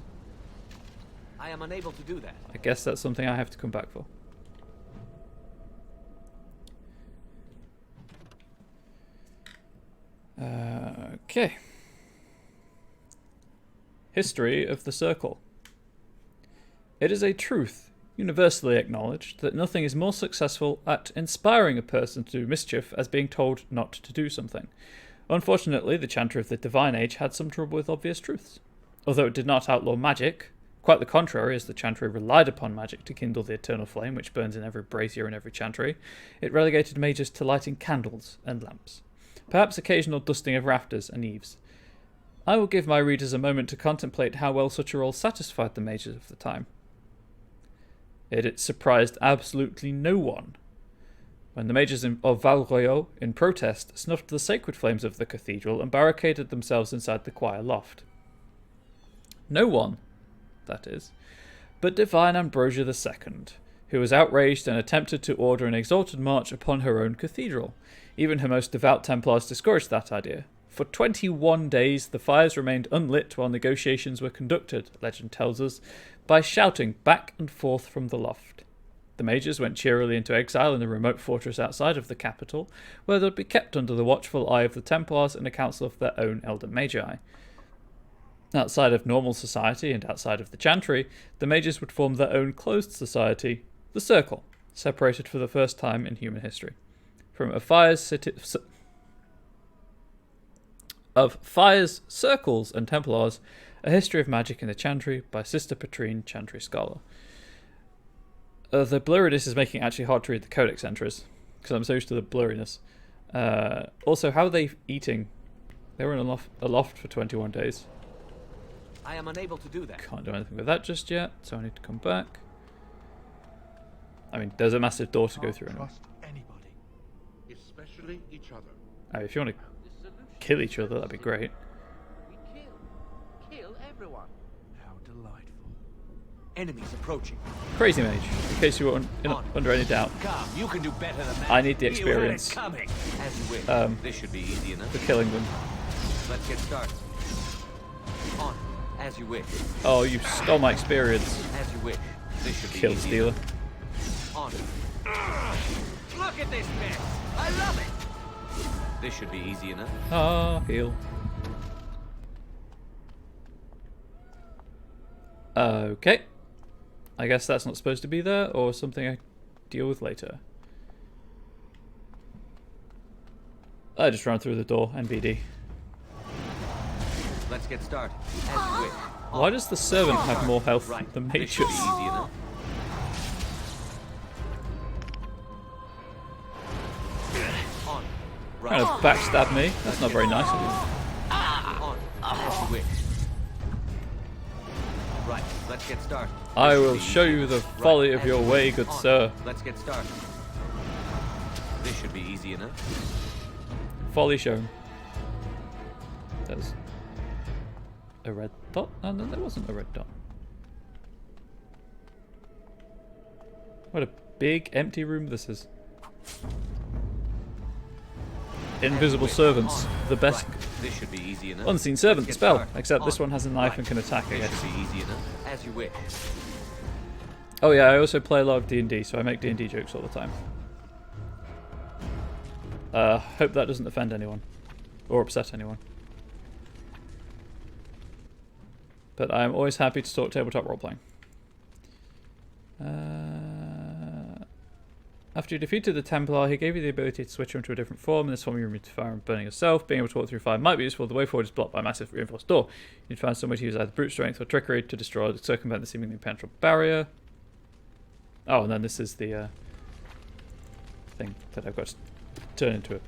I am unable to do that. I guess that's something I have to come back for. Okay. History of the Circle. It is a truth, universally acknowledged, that nothing is more successful at inspiring a person to do mischief as being told not to do something. Unfortunately, the Chanter of the Divine Age had some trouble with obvious truths. Although it did not outlaw magic, quite the contrary, as the Chantry relied upon magic to kindle the eternal flame which burns in every brazier and every chantry, it relegated mages to lighting candles and lamps. Perhaps occasional dusting of rafters and eaves. I will give my readers a moment to contemplate how well such a role satisfied the mages of the time. It surprised absolutely no one when the mages of Valroyo, in protest, snuffed the sacred flames of the cathedral and barricaded themselves inside the choir loft. No one, that is, but divine Ambrosia II, who was outraged and attempted to order an exalted march upon her own cathedral. Even her most devout Templars discouraged that idea. For 21 days, the fires remained unlit while negotiations were conducted, legend tells us, by shouting back and forth from the loft. The mages went cheerily into exile in a remote fortress outside of the capital, where they would be kept under the watchful eye of the Templars and a council of their own elder magi. Outside of normal society and outside of the Chantry, the mages would form their own closed society, the Circle, separated for the first time in human history. From of fires, circles, and Templars, A History of Magic in the Chantry by Sister Petrine, Chantry Scholar. The blurriness is making it actually hard to read the codex entries, because I'm so used to the blurriness. Also, how are they eating? They were in a loft for 21 days. I am unable to do that. Can't do anything with that just yet, so I need to come back. I mean, there's a massive door to go through. Anyway. especially each other. Oh, if you want to kill each other, that'd be great. We kill everyone. How delightful. Enemies approaching. Crazy Mage, in case you were under any doubt. Come, you can do better than that. I need the You heard it experience. coming. As you wish. This should be easy enough. For killing them. Let's get started. On, as you wish. Oh, you stole my experience. As you wish. This should be Kill easy stealer. enough. On. Look at this mess. I love it. This should be easy enough. Ah, heal. Okay. I guess that's not supposed to be there, or something I deal with later. I just ran through the door, NBD. Let's get started. As you wish. Why does the servant have more health than This should be mages? easy enough. On. Trying to backstab me. That's not very nice of you. On. As you wish. Right, let's get started. I will show you the folly of your way, good sir. Let's get started. This should be easy enough. Folly shown. There's a red dot? Oh, no, there wasn't a red dot. What a big empty room this is. Invisible servants, the best. This should be easy enough. Unseen servant Let's get spell, started. except this one has a knife and can attack, I This guess. should be easy enough. As you wish. Oh yeah, I also play a lot of D&D, so I make D&D jokes all the time. Hope that doesn't offend anyone. Or upset anyone. But I'm always happy to talk tabletop roleplaying. After you defeated the Templar, he gave you the ability to switch him to a different form. In this form, you remove fire and burning yourself. Being able to walk through fire might be useful. The way forward is blocked by a massive reinforced door. You'd find some way to use either brute strength or trickery to destroy or circumvent the seemingly impenetrable barrier. Oh, and then this is the thing that I've got to turn into a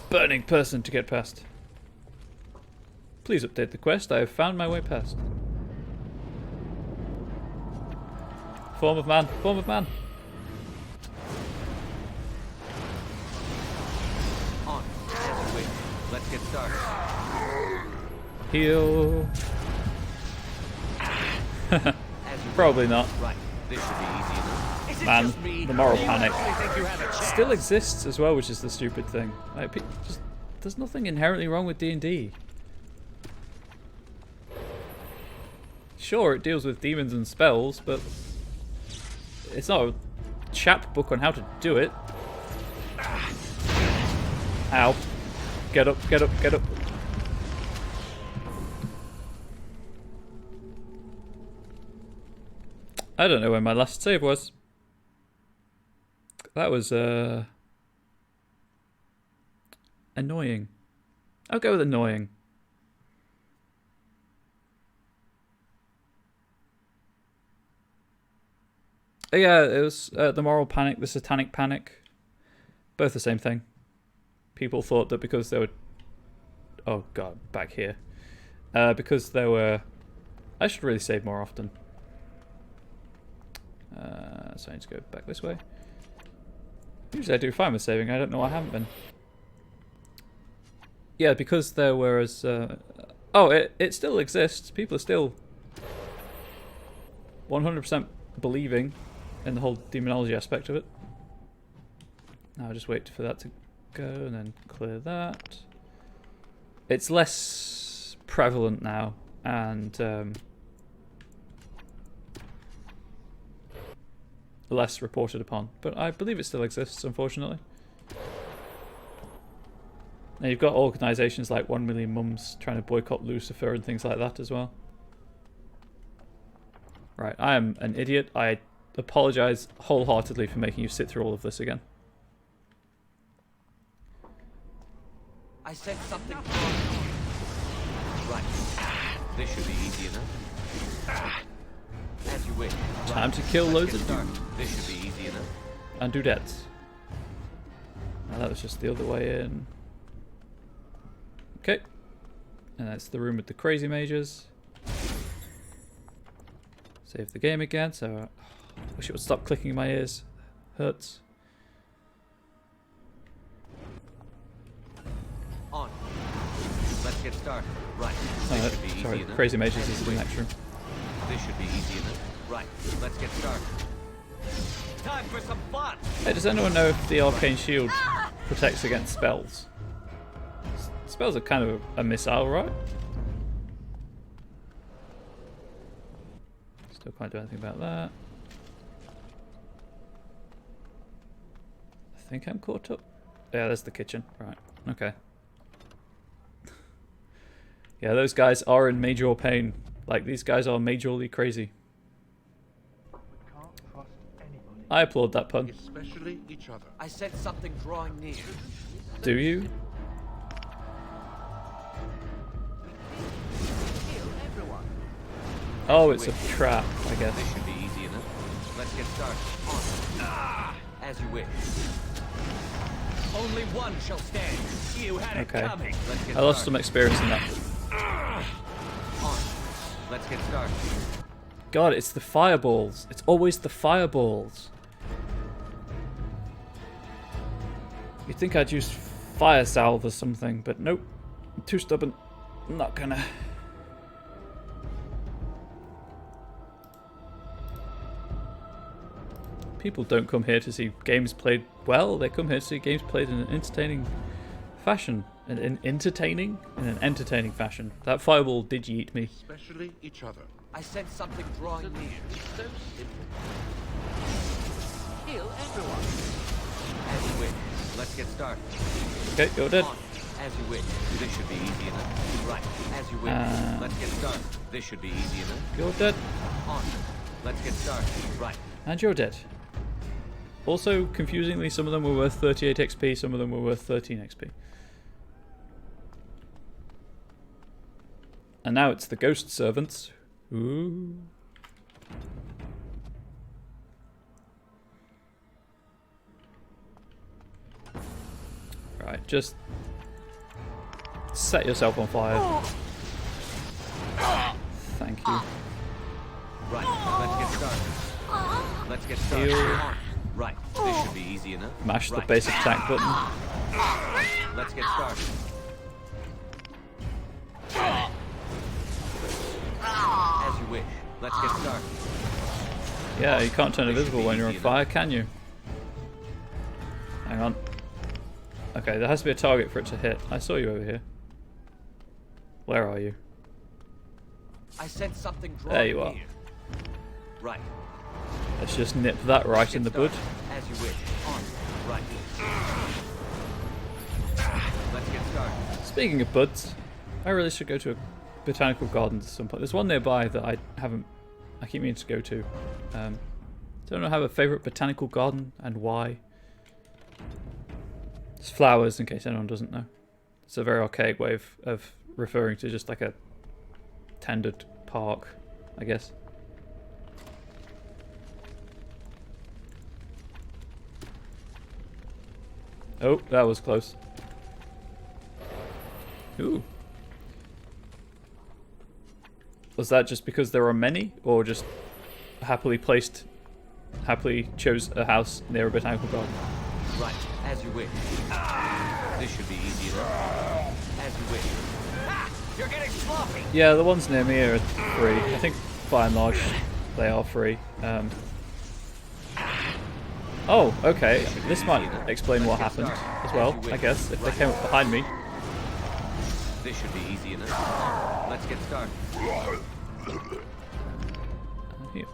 burning person to get past. Please update the quest. I have found my way past. Form of man. Form of man. On. As you wish. Let's get started. Heal. Probably not. Right. This should be easy enough. Is it Man, just me? the moral Or do you panic actually think you have a chance? still exists as well, which is the stupid thing. Like, there's nothing inherently wrong with D&D. Sure, it deals with demons and spells, but it's not a chapbook on how to do it. Ow. Get up, get up, get up. I don't know when my last save was. That was, annoying. I'll go with annoying. Yeah, it was the moral panic, the satanic panic. Both the same thing. People thought that because they were... Oh god, back here. Because there were... I should really save more often. So I need to go back this way. Usually I do fine with saving, I don't know why I haven't been. Yeah, because there were as... oh, it still exists. People are still 100% believing in the whole demonology aspect of it. Now I'll just wait for that to go and then clear that. It's less prevalent now, and less reported upon, but I believe it still exists, unfortunately. Now you've got organisations like 1 Million Mums trying to boycott Lucifer and things like that as well. Right, I am an idiot. I apologise wholeheartedly for making you sit through all of this again. I said something wrong. Right. This should be easy enough. As you wish. Time to kill loads of dudes. This should be easy enough. And dudettes. Now that was just the other way in. Okay. And that's the room with the crazy mages. Save the game again, so I wish it would stop clicking in my ears. Hurts. let's get started. Right. This should be sorry, easy enough. Crazy Mages is in the next room. This should be easy enough. Right. Let's get started. Time for some fun. Hey, does anyone know if the Arcane Shield protects against spells? Spells are kind of a missile, right? Still can't do anything about that. I think I'm caught up. Yeah, there's the kitchen. Right. Okay. Yeah, those guys are in major pain. Like, these guys are majorly crazy. I applaud that pun. Especially each other. I sense something drawing near. Do you? Oh, it's a trap, I guess. This should be easy enough. Let's get started. On. As you wish. Only one shall stand. You had it Okay. coming. Let's get I lost started. some experience in that. On. Let's get started. God, it's the fireballs. It's always the fireballs. You'd think I'd use fire salve or something, but nope. I'm too stubborn. I'm not gonna. People don't come here to see games played well. They come here to see games played in an entertaining fashion. In an entertaining fashion. That fireball did yeet me. Especially each other. I sense something drawing near. So simple. Heal everyone. As you wish. Let's get started. Okay, you're dead. On. As you wish. This should be easy enough. Right. As you wish. Let's get started. This should be easy enough. You're dead. On. Let's get started. Right. And you're dead. Also, confusingly, some of them were worth 38 XP, some of them were worth 13 XP. And now it's the ghost servants. Ooh. Right, just set yourself on fire. Thank you. Right. Let's get started. Let's get started. Heal. On. Right. This should be easy enough. Mash the right. basic attack button. Let's get started. As you wish. Let's get started. Yeah, you can't turn invisible when you're on fire, can you? Hang on. Okay, there has to be a target for it to hit. I saw you over here. Where are you? I sense something drawing There you are. near. Right. Let's just nip that right in the bud. As you wish. On. Right. Let's get started. Speaking of buds, I really should go to a botanical garden at some point. There's one nearby that I keep meaning to go to. Don't have a favourite botanical garden and why. It's flowers, in case anyone doesn't know. It's a very archaic way of referring to just like a tended park, I guess. Oh, that was close. Ooh. Was that just because there are many, or just happily chose a house near a botanical garden? Right, as you wish. This should be easy enough. As you wish. Ah, you're getting sloppy. Yeah, the ones near me are free. I think by and large they are free. Oh, okay. This might explain what happened as well, I guess, if they came up behind me. This should be easy enough. Let's get started. Here.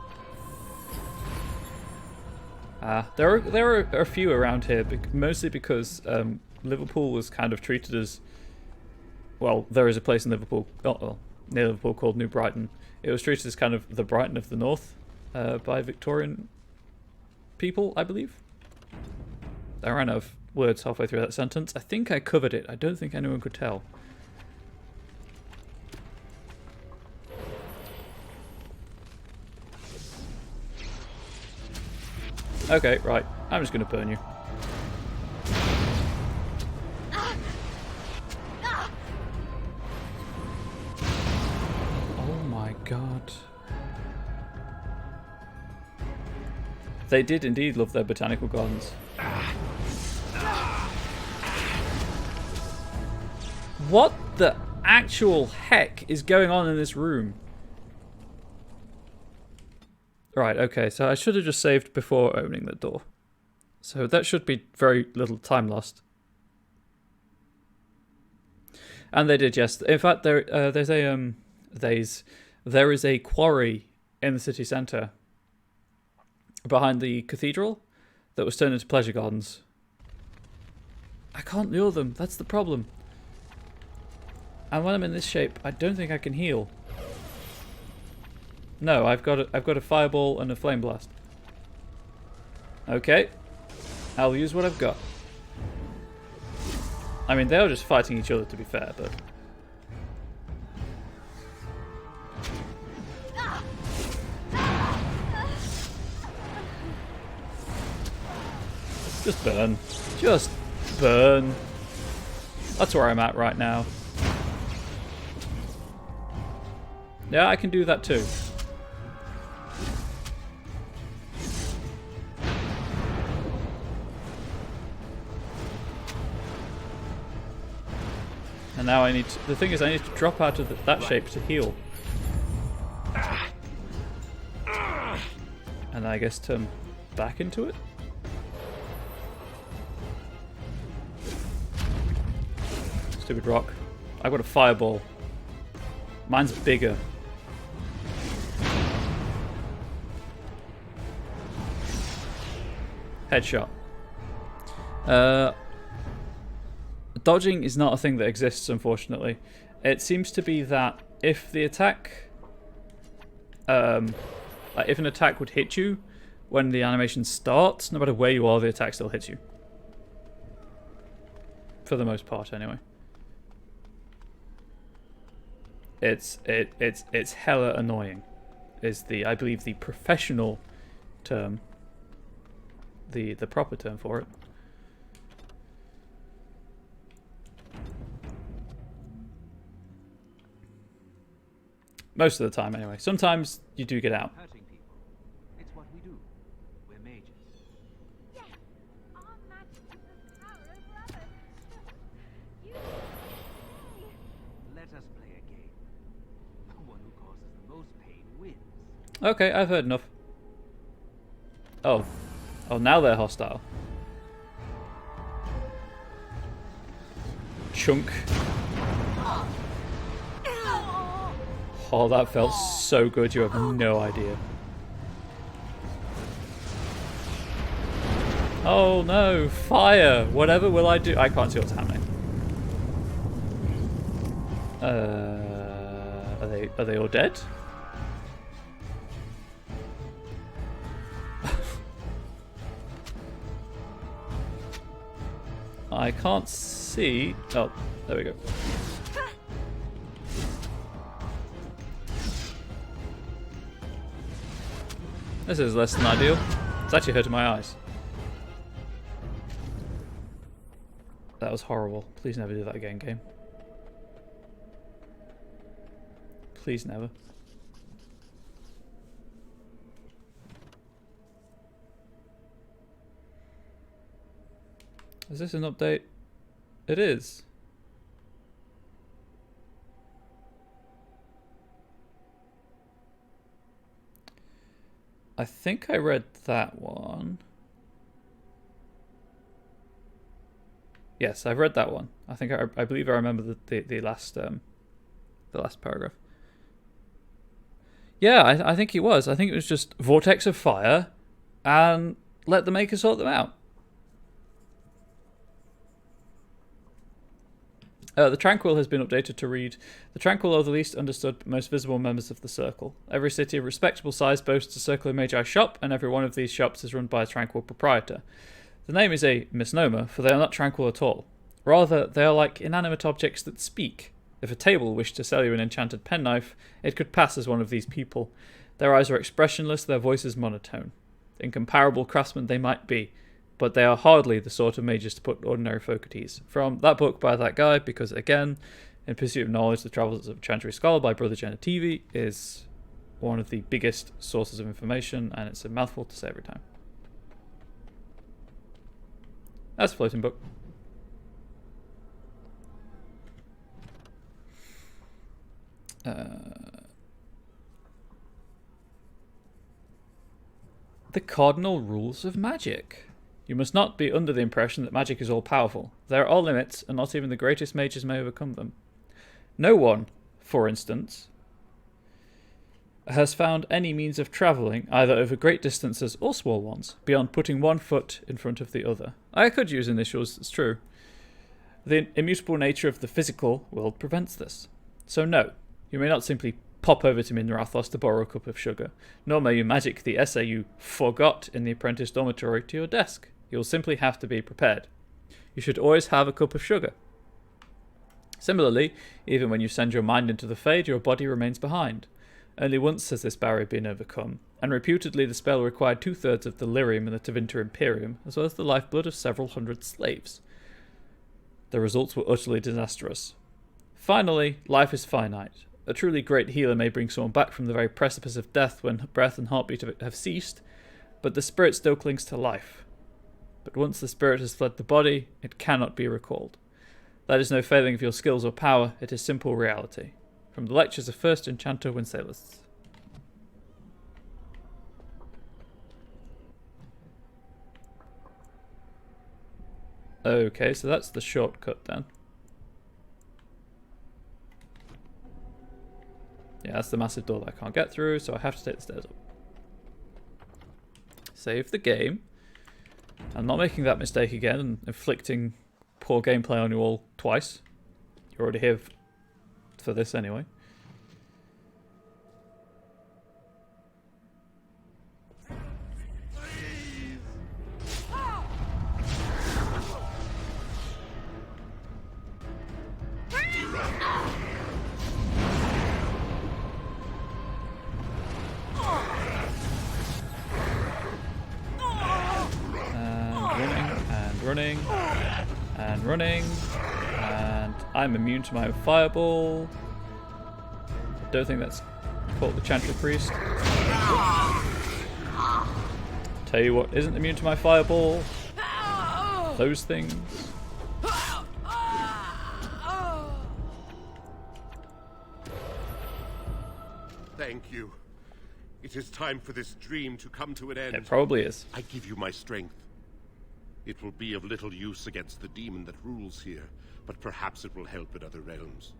There are a few around here, mostly because Liverpool was kind of treated as, well, there is a place in Liverpool, near Liverpool called New Brighton. It was treated as kind of the Brighton of the North by Victorian people, I believe. I ran out of words halfway through that sentence. I think I covered it. I don't think anyone could tell. Okay, right. I'm just going to burn you. Oh my god. They did indeed love their botanical gardens. What the... actual heck is going on in this room? Right, okay, so I should have just saved before opening the door. So that should be very little time lost. And they did, yes. In fact, there is a quarry in the city centre behind the cathedral that was turned into pleasure gardens. I can't lure them. That's the problem. And when I'm in this shape, I don't think I can heal. No, I've got a fireball and a flame blast. Okay, I'll use what I've got. I mean, they are just fighting each other, to be fair, but just burn. Just burn. That's where I'm at right now. Yeah, I can do that too. And now I need to, the thing is I need to drop out of that shape to heal. And I guess turn back into it? Stupid rock. I've got a fireball. Mine's bigger. Headshot. Dodging is not a thing that exists, unfortunately. It seems to be that if the attack, like if an attack would hit you when the animation starts, no matter where you are, the attack still hits you. For the most part, anyway. It's hella annoying, is I believe the professional term, the proper term for it. Most of the time, anyway. Sometimes you do get out. Hurting people. It's what we do. We're mages. Yes, our magic is the power of others. You Let us play a game. The one who causes the most pain wins. Okay, I've heard enough. Oh. Oh, now they're hostile. Chunk. Oh, that felt so good, you have no idea. Oh no, fire! Whatever will I do? I can't see what's happening. Are they all dead? I can't see. Oh, there we go. This is less than ideal. It's actually hurting my eyes. That was horrible. Please never do that again, game. Please never. Is this an update? It is. I think I read that one. Yes, I've read that one. I think I believe I remember the last paragraph. Yeah, I think it was. I think it was just vortex of fire, and let the maker sort them out. The Tranquil has been updated to read: the Tranquil are the least understood but most visible members of the Circle. Every city of respectable size boasts a Circle of Magi shop, and every one of these shops is run by a Tranquil proprietor. The name is a misnomer, for they are not tranquil at all. Rather, they are like inanimate objects that speak. If a table wished to sell you an enchanted penknife, it could pass as one of these people. Their eyes are expressionless, their voices monotone. Incomparable craftsmen they might be, but they are hardly the sort of mages to put ordinary folk at ease. From that book by that guy, because again, In Pursuit of Knowledge, The Travels of a Chantry Scholar by Brother Genetivi is one of the biggest sources of information, and it's a mouthful to say every time. That's a floating book. The cardinal rules of magic. You must not be under the impression that magic is all-powerful. There are limits, and not even the greatest mages may overcome them. No one, for instance, has found any means of travelling, either over great distances or small ones, beyond putting one foot in front of the other. I could use initials, it's true. The immutable nature of the physical world prevents this. So no, you may not simply pop over to Minrathos to borrow a cup of sugar, nor may you magic the essay you forgot in the apprentice dormitory to your desk. You'll simply have to be prepared. You should always have a cup of sugar. Similarly, even when you send your mind into the Fade, your body remains behind. Only once has this barrier been overcome, and reputedly the spell required 2/3 of the lyrium in the Tevinter Imperium, as well as the lifeblood of several hundred slaves. The results were utterly disastrous. Finally, life is finite. A truly great healer may bring someone back from the very precipice of death when breath and heartbeat have ceased, but the spirit still clings to life. But once the spirit has fled the body, it cannot be recalled. That is no failing of your skills or power, it is simple reality. From the lectures of First Enchanter Winsalis. Okay, so that's the shortcut then. Yeah, that's the massive door that I can't get through, so I have to take the stairs up. Save the game. I'm not making that mistake again and inflicting poor gameplay on you all twice. You're already here for this anyway. Running, and I'm immune to my fireball. Don't think that's called the Chantry Priest. Tell you what isn't immune to my fireball. Those things. Thank you. It is time for this dream to come to an end. It probably is. I give you my strength. It will be of little use against the demon that rules here, but perhaps it will help in other realms.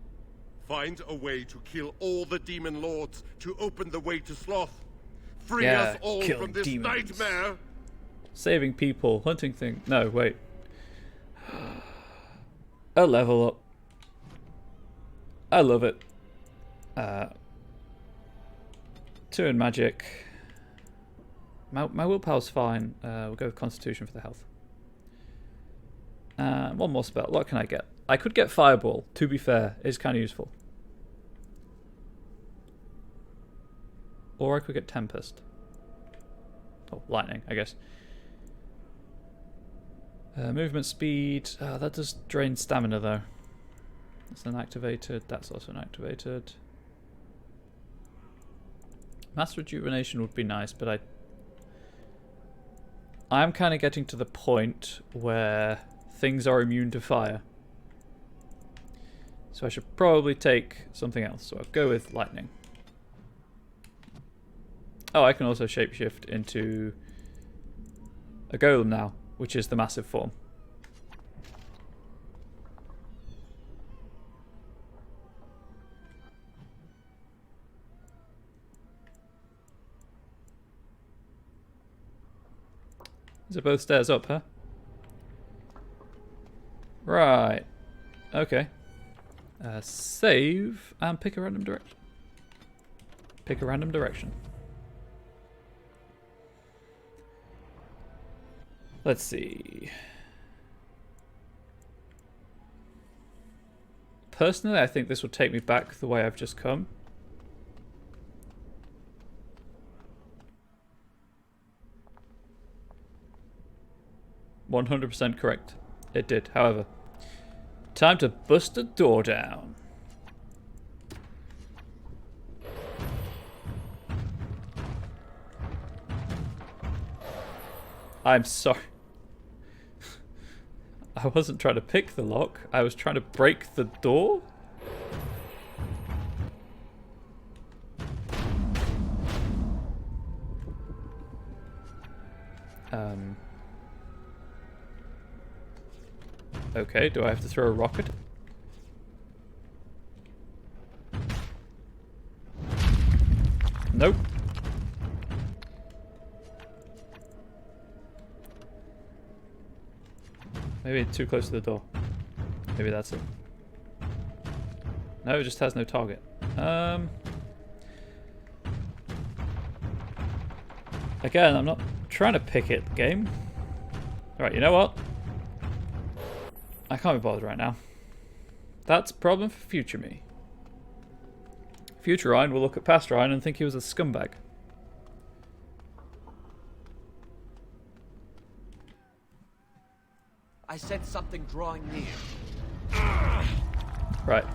Find a way to kill all the demon lords to open the way to Sloth. Free us all from this nightmare. Saving people, hunting things. No, wait. A level up. I love it. 2 in magic. My willpower's fine. We'll go with Constitution for the health. One more spell. What can I get? I could get Fireball, to be fair. It's kind of useful. Or I could get Tempest. Oh, Lightning, I guess. Movement speed. That does drain stamina, though. That's unactivated. That's also unactivated. Mass Rejuvenation would be nice, but I'm kind of getting to the point where things are immune to fire. So I should probably take something else. So I'll go with lightning. Oh, I can also shapeshift into a golem now, which is the massive form. These are both stairs up, huh? Right. Okay. Save and pick a random direction. Pick a random direction. Let's see. Personally, I think this will take me back the way I've just come. %100% correct. It did, however. Time to bust a door down. I'm sorry. I wasn't trying to pick the lock. I was trying to break the door. Okay, do I have to throw a rocket? Nope. Maybe too close to the door. Maybe that's it. No, it just has no target. Again, I'm not trying to pick it, game. Alright, you know what? I can't be bothered right now. That's a problem for future me. Future Ryan will look at past Ryan and think he was a scumbag. I said something drawing near. Right.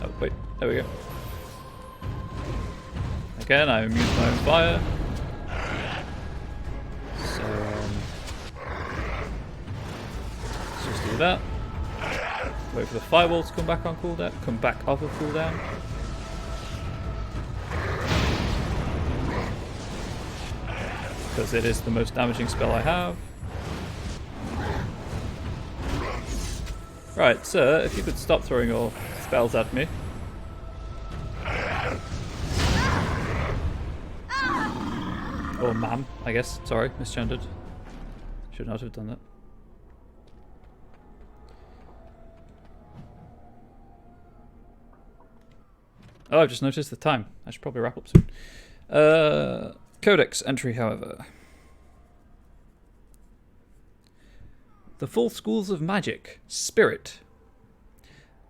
Oh, wait. There we go. Again, I immune to my own fire. So, let's just do that. Wait for the firewall to come back on cooldown. Come back off of cooldown. Because it is the most damaging spell I have. Right, sir, if you could stop throwing your spells at me. Or ma'am, I guess. Sorry, misgendered. Should not have done that. Oh, I've just noticed the time. I should probably wrap up soon. Codex entry, however. The full schools of magic, spirit.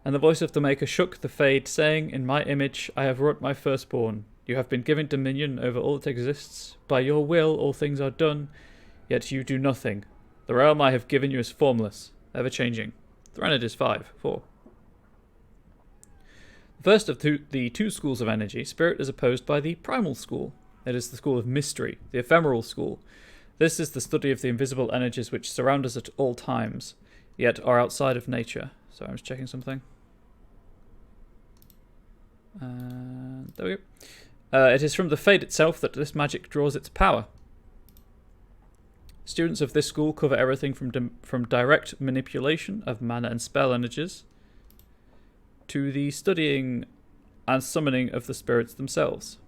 And the voice of the Maker shook the Fade, saying, "In my image I have wrought my firstborn. You have been given dominion over all that exists. By your will all things are done, yet you do nothing. The realm I have given you is formless, ever-changing." Threnod is 4. The first of the two schools of energy, spirit, is opposed by the primal school. It is the school of mystery, the ephemeral school. This is the study of the invisible energies which surround us at all times, yet are outside of nature. Sorry, I'm just checking something. There we go. It is from the Fade itself that this magic draws its power. Students of this school cover everything from direct manipulation of mana and spell energies to the studying and summoning of the spirits themselves.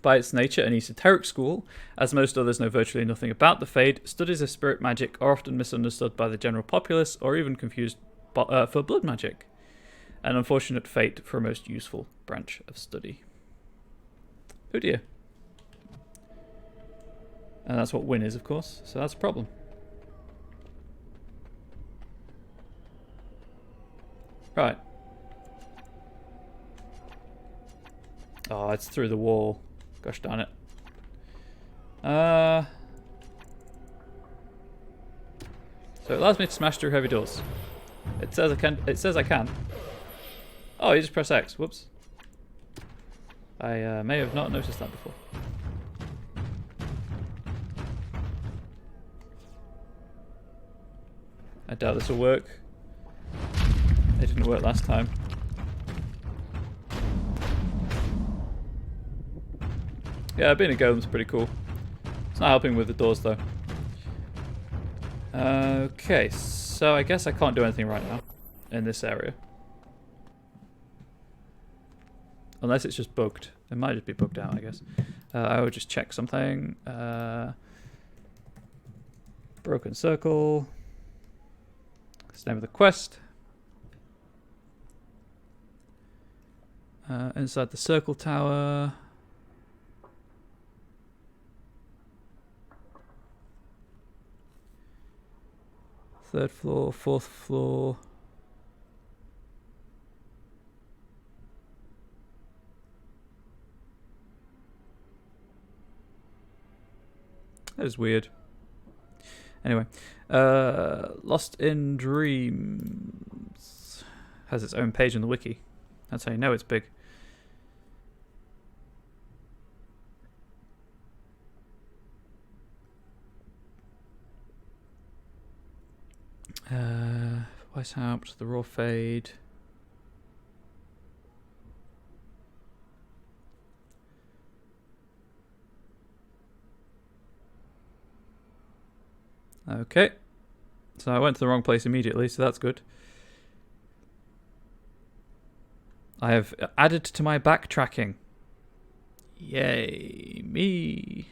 By its nature, an esoteric school, as most others know virtually nothing about the Fade, studies of spirit magic are often misunderstood by the general populace or even confused for blood magic. An unfortunate fate for a most useful branch of study. Oh dear. And that's what win is, of course, so that's a problem. Right. Oh, it's through the wall. Gosh darn it. So it allows me to smash through heavy doors. It says I can. It says I can. Oh, you just press X. Whoops. I may have not noticed that before. I doubt this will work. It didn't work last time. Yeah, being a golem's pretty cool. It's not helping with the doors though. Okay, so I guess I can't do anything right now in this area. Unless it's just bugged. It might just be bugged out, I guess. I would just check something. Broken Circle. That's the name of the quest. Inside the circle tower. Third floor, fourth floor. That is weird. Anyway, Lost in Dreams has its own page in the wiki. That's how you know it's big. Weishaupt, the Raw Fade. Okay. So I went to the wrong place immediately, so that's good. I have added to my backtracking. Yay, me.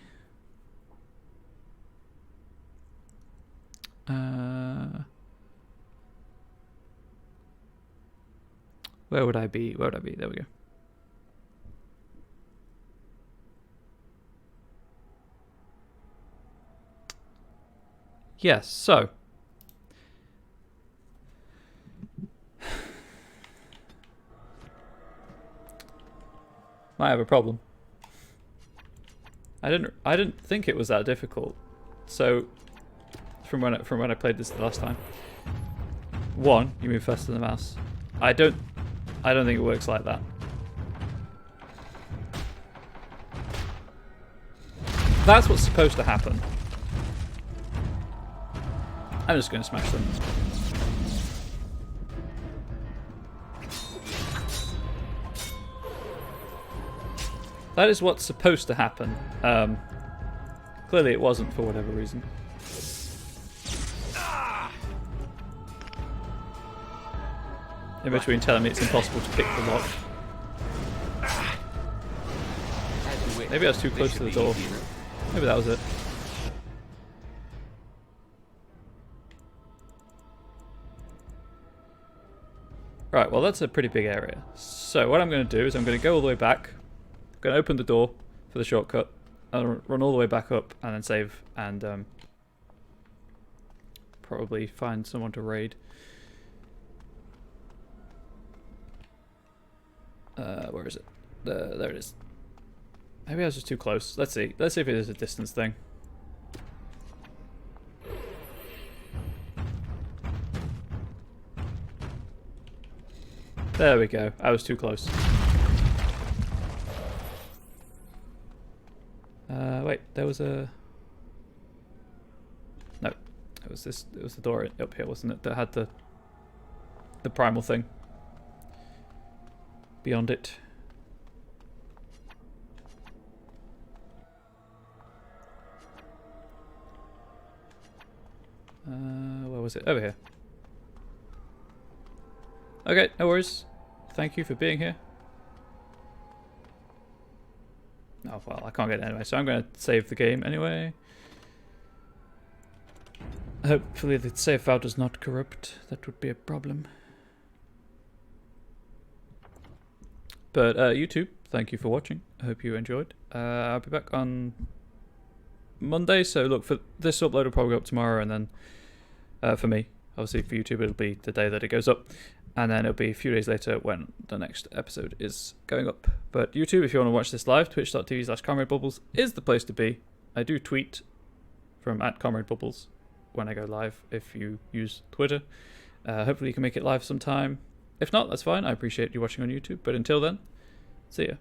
Where would I be? Where would I be? There we go. Yes, so. Might have a problem. I didn't think it was that difficult. So from when I played this the last time. One, you move faster than the mouse. I don't think it works like that. That's what's supposed to happen. I'm just going to smash them. That is what's supposed to happen. Clearly it wasn't for whatever reason. In between telling me it's impossible to pick the lock. Maybe I was too close to the door. Maybe that was it. Right, well that's a pretty big area. So what I'm going to do is I'm going to go all the way back. I'm going to open the door for the shortcut. I'll run all the way back up and then save and probably find someone to raid. Where is it? There it is. Maybe I was just too close. Let's see. Let's see if it is a distance thing. There we go. I was too close. Wait, there was a... No. It was this. It was the door up here, wasn't it? That had the primal thing. Beyond it. Where was it? Over here. Okay, no worries. Thank you for being here. Oh, well, I can't get it anyway, so I'm going to save the game anyway. Hopefully the save file does not corrupt. That would be a problem. But YouTube, thank you for watching. I hope you enjoyed. I'll be back on Monday, so look, for this upload will probably go up tomorrow, and then for me, obviously for YouTube it'll be the day that it goes up, and then it'll be a few days later when the next episode is going up. But YouTube, if you want to watch this live, twitch.tv/ComradeBubbles is the place to be. I do tweet from @ComradeBubbles when I go live if you use Twitter. Hopefully you can make it live sometime. If not, that's fine. I appreciate you watching on YouTube. But until then, see ya.